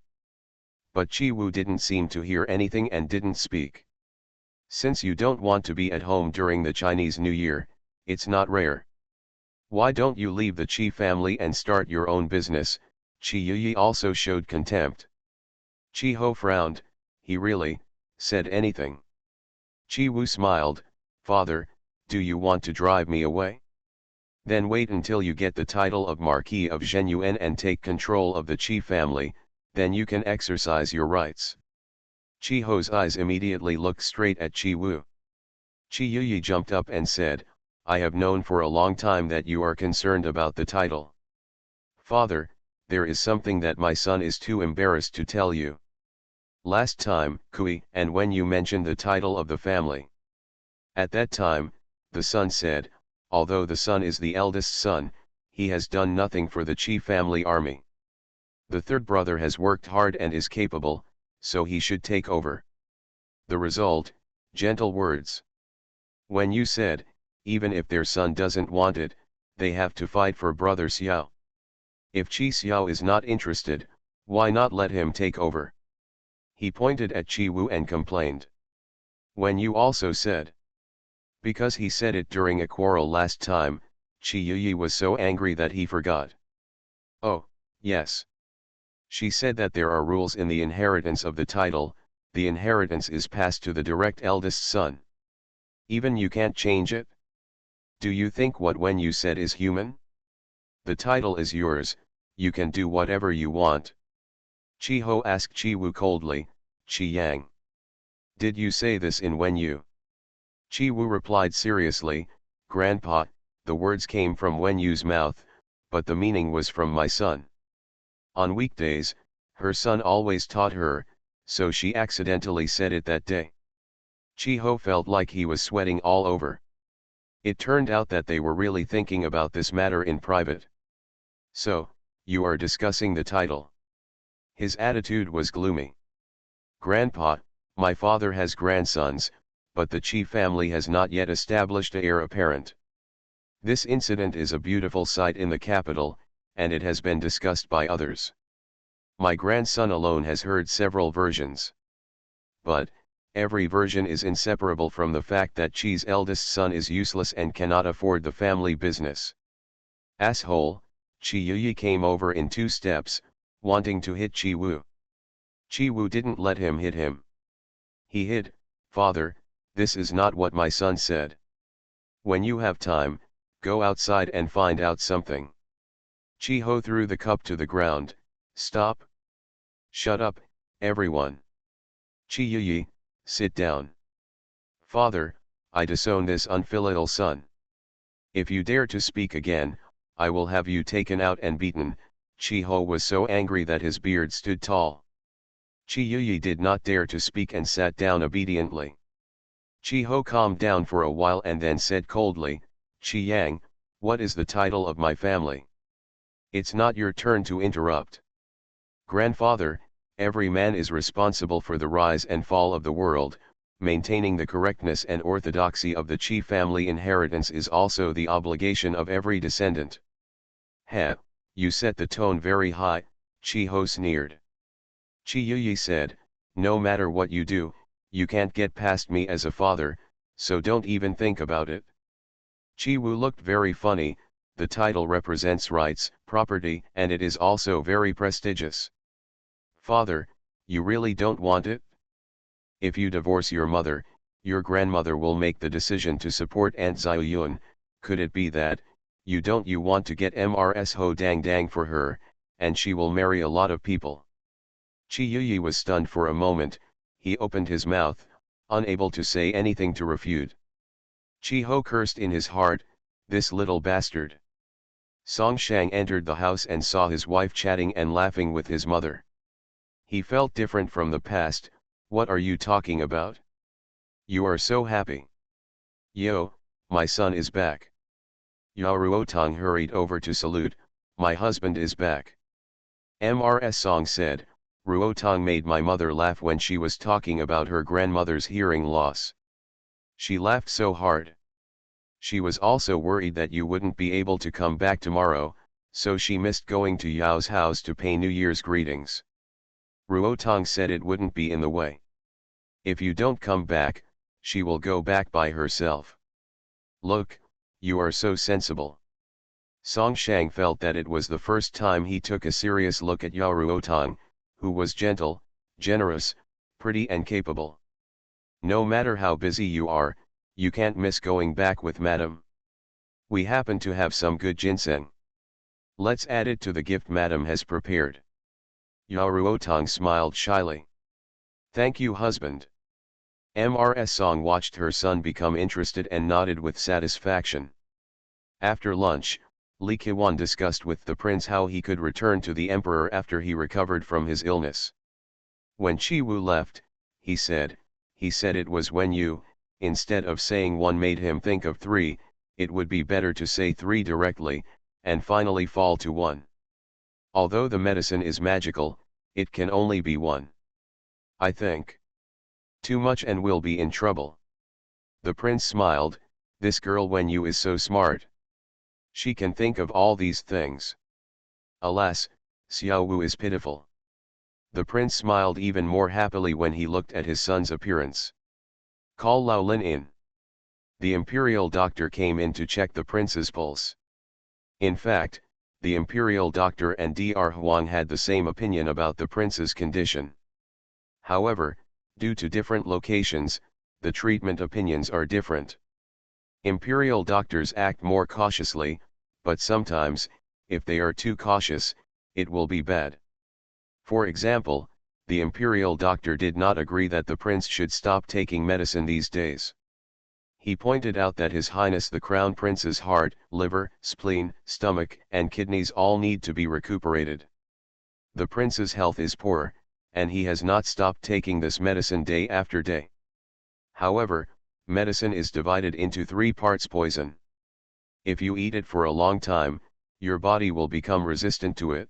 But Chi Wu didn't seem to hear anything and didn't speak. Since you don't want to be at home during the Chinese New Year, it's not rare. Why don't you leave the Chi family and start your own business? Chi Yuyi also showed contempt. Chi Ho frowned. He really said anything? Chi Wu smiled. Father, do you want to drive me away? Then wait until you get the title of Marquis of Zhenyuan and take control of the Chi family, then you can exercise your rights. Chi Ho's eyes immediately looked straight at Chi Wu. Chi Yuyi jumped up and said, I have known for a long time that you are concerned about the title. Father, there is something that my son is too embarrassed to tell you. Last time, Kui, and when you mentioned the title of the family. At that time, the son said, although the son is the eldest son, he has done nothing for the Chi family army. The third brother has worked hard and is capable, so he should take over. The result, gentle words. When you said, even if their son doesn't want it, they have to fight for brother Xiao. If Chi Xiao is not interested, why not let him take over? He pointed at Chi Wu and complained. When you also said. Because he said it during a quarrel last time, Chi Yuyi was so angry that he forgot. Oh, yes. She said that there are rules in the inheritance of the title, the inheritance is passed to the direct eldest son. Even you can't change it? Do you think what when you said is human? The title is yours, you can do whatever you want. Chi Ho asked Chi Wu coldly, Chi Yang. Did you say this in Wen Yu? Chi Wu replied seriously, Grandpa, the words came from Wen Yu's mouth, but the meaning was from my son. On weekdays, her son always taught her, so she accidentally said it that day. Chi Ho felt like he was sweating all over. It turned out that they were really thinking about this matter in private. So, you are discussing the title. His attitude was gloomy. Grandpa, my father has grandsons, but the Chi family has not yet established an heir apparent. This incident is a beautiful sight in the capital, and it has been discussed by others. My grandson alone has heard several versions. But, every version is inseparable from the fact that Chi's eldest son is useless and cannot afford the family business. Asshole, Chi Yuyi came over in 2 steps, wanting to hit Chi Wu. Chi Wu didn't let him hit him. He hid, "Father, this is not what my son said. When you have time, go outside and find out something." Chi Ho threw the cup to the ground. "Stop. Shut up, everyone. Chi Yuyi, sit down. Father, I disown this unfilial son. If you dare to speak again, I will have you taken out and beaten." Chi Ho was so angry that his beard stood tall. Chi Yuyi did not dare to speak and sat down obediently. Chi Ho calmed down for a while and then said coldly, "Chi Yang, what is the title of my family? It's not your turn to interrupt. Grandfather, every man is responsible for the rise and fall of the world. Maintaining the correctness and orthodoxy of the Chi family inheritance is also the obligation of every descendant." "Heh, you set the tone very high," Chi Ho sneered. Chi Yuyi said, "No matter what you do, you can't get past me as a father, so don't even think about it." Chi Wu looked very funny. The title represents rights, property, and it is also very prestigious. "Father, you really don't want it? If you divorce your mother, your grandmother will make the decision to support Aunt Ziyun. Could it be that, you want to get Mrs. Ho Dang Dang for her, and she will marry a lot of people?" Chi Yuyi was stunned for a moment. He opened his mouth, unable to say anything to refute. Chi Ho cursed in his heart, "This little bastard." Song Shang entered the house and saw his wife chatting and laughing with his mother. He felt different from the past. "What are you talking about? You are so happy." "Yo, my son is back." Yao Ruotong hurried over to salute, "My husband is back." Mrs. Song said, "Ruotong made my mother laugh when she was talking about her grandmother's hearing loss. She laughed so hard. She was also worried that you wouldn't be able to come back tomorrow, so she missed going to Yao's house to pay New Year's greetings." Ruotong said it wouldn't be in the way. "If you don't come back, she will go back by herself." "Look, you are so sensible." Song Shang felt that it was the first time he took a serious look at Yao Ruotong, who was gentle, generous, pretty and capable. "No matter how busy you are, you can't miss going back with Madam. We happen to have some good ginseng. Let's add it to the gift Madam has prepared." Yao Ruotong smiled shyly. "Thank you, husband." Mrs. Song watched her son become interested and nodded with satisfaction. After lunch, Li Qiwan discussed with the prince how he could return to the emperor after he recovered from his illness. When Chi Wu left, he said it was when you, instead of saying one made him think of 3, it would be better to say 3 directly, and finally fall to 1. Although the medicine is magical, it can only be 1. I think too much and we'll be in trouble. The prince smiled, "This girl Wen Yu is so smart. She can think of all these things. Alas, Xiao Wu is pitiful." The prince smiled even more happily when he looked at his son's appearance. "Call Lao Lin in." The imperial doctor came in to check the prince's pulse. In fact, the imperial doctor and Dr. Huang had the same opinion about the prince's condition. However, due to different locations, the treatment opinions are different. Imperial doctors act more cautiously, but sometimes, if they are too cautious, it will be bad. For example, the imperial doctor did not agree that the prince should stop taking medicine these days. He pointed out that His Highness the Crown Prince's heart, liver, spleen, stomach, and kidneys all need to be recuperated. The prince's health is poor, and he has not stopped taking this medicine day after day. However, medicine is divided into 3 parts: poison. If you eat it for a long time, your body will become resistant to it.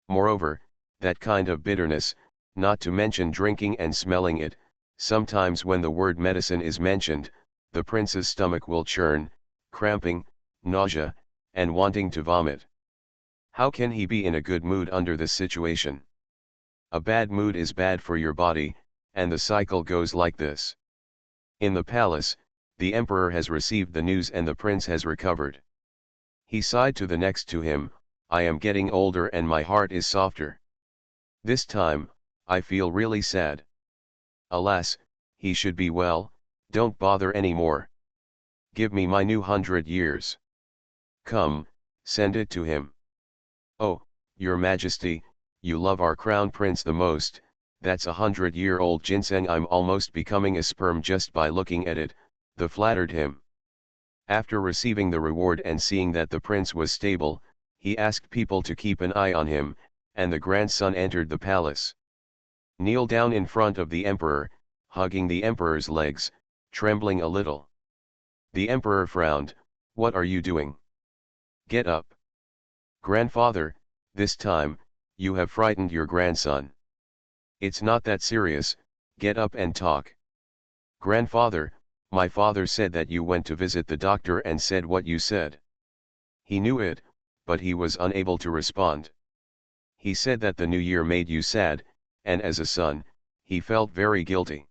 Moreover, that kind of bitterness, not to mention drinking and smelling it, sometimes when the word medicine is mentioned, the prince's stomach will churn, cramping, nausea, and wanting to vomit. How can he be in a good mood under this situation? A bad mood is bad for your body, and the cycle goes like this. In the palace, the emperor has received the news and the prince has recovered. He sighed to the next to him, I am getting older and my heart is softer. This time, I feel really sad. Alas, he should be well, don't bother anymore. Give me my new 100 years. Come, send it to him. Oh, your majesty, you love our crown prince the most, that's 100-year-old ginseng. I'm almost becoming a sperm just by looking at it, the flattered him. After receiving the reward and seeing that the prince was stable, he asked people to keep an eye on him, and the grandson entered the palace. Kneel down in front of the emperor, hugging the emperor's legs, trembling a little. The emperor frowned, "What are you doing? Get up." "Grandfather, this time, you have frightened your grandson. It's not that serious, get up and talk." "Grandfather, my father said that you went to visit the doctor and said what you said." He knew it, but he was unable to respond. "He said that the new year made you sad, and as a son, he felt very guilty.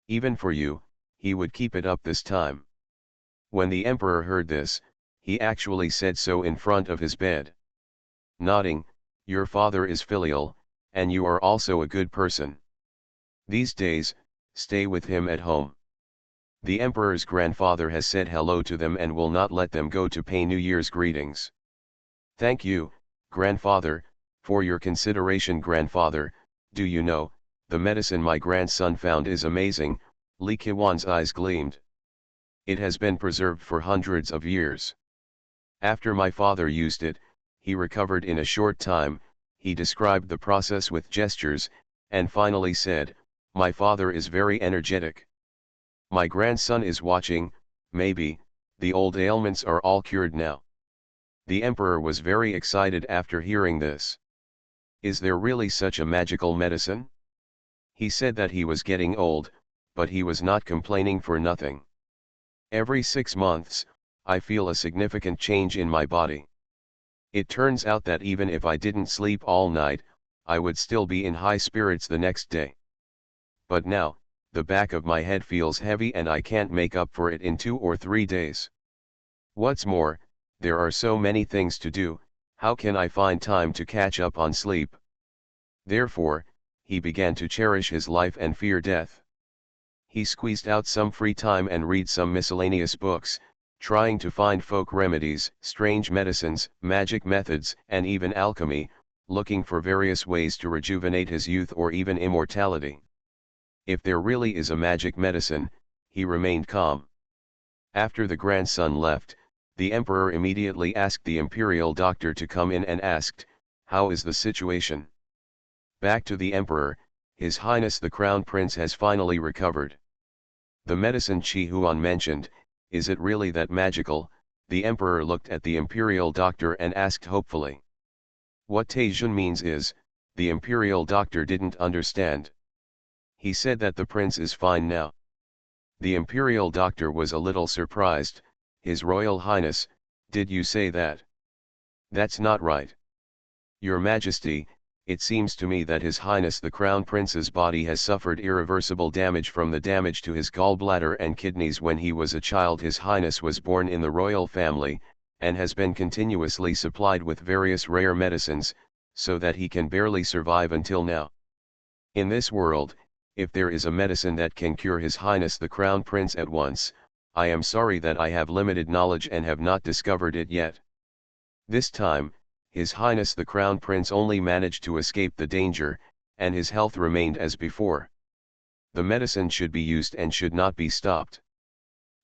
Even for you, he would keep it up this time." When the emperor heard this, he actually said so in front of his bed. Nodding, "Your father is filial, and you are also a good person. These days, stay with him at home. The emperor's grandfather has said hello to them and will not let them go to pay New Year's greetings." "Thank you, grandfather, for your consideration." "Grandfather, do you know, the medicine my grandson found is amazing." Li Qiwan's eyes gleamed. "It has been preserved for hundreds of years. After my father used it, he recovered in a short time." He described the process with gestures, and finally said, "My father is very energetic. My grandson is watching, maybe, the old ailments are all cured now." The emperor was very excited after hearing this. Is there really such a magical medicine? He said that he was getting old, but he was not complaining for nothing. "Every 6 months, I feel a significant change in my body. It turns out that even if I didn't sleep all night, I would still be in high spirits the next day. But now, the back of my head feels heavy and I can't make up for it in 2 or 3 days. What's more, there are so many things to do, how can I find time to catch up on sleep?" Therefore, he began to cherish his life and fear death. He squeezed out some free time and read some miscellaneous books, trying to find folk remedies, strange medicines, magic methods, and even alchemy, looking for various ways to rejuvenate his youth or even immortality. If there really is a magic medicine, he remained calm. After the grandson left, the emperor immediately asked the imperial doctor to come in and asked, "How is the situation?" Back to the emperor, His Highness the Crown Prince has finally recovered. The medicine Qi Huan mentioned, is it really that magical? The emperor looked at the imperial doctor and asked hopefully. What Taijun means is, the imperial doctor didn't understand. He said that the prince is fine now. The imperial doctor was a little surprised. His Royal Highness, did you say that? That's not right. Your Majesty, it seems to me that His Highness the Crown Prince's body has suffered irreversible damage from the damage to his gallbladder and kidneys when he was a child. His Highness was born in the royal family, and has been continuously supplied with various rare medicines, so that he can barely survive until now. In this world, if there is a medicine that can cure His Highness the Crown Prince at once, I am sorry that I have limited knowledge and have not discovered it yet. This time, His Highness the Crown Prince only managed to escape the danger, and his health remained as before. The medicine should be used and should not be stopped.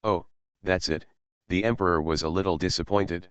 Oh, that's it. The Emperor was a little disappointed.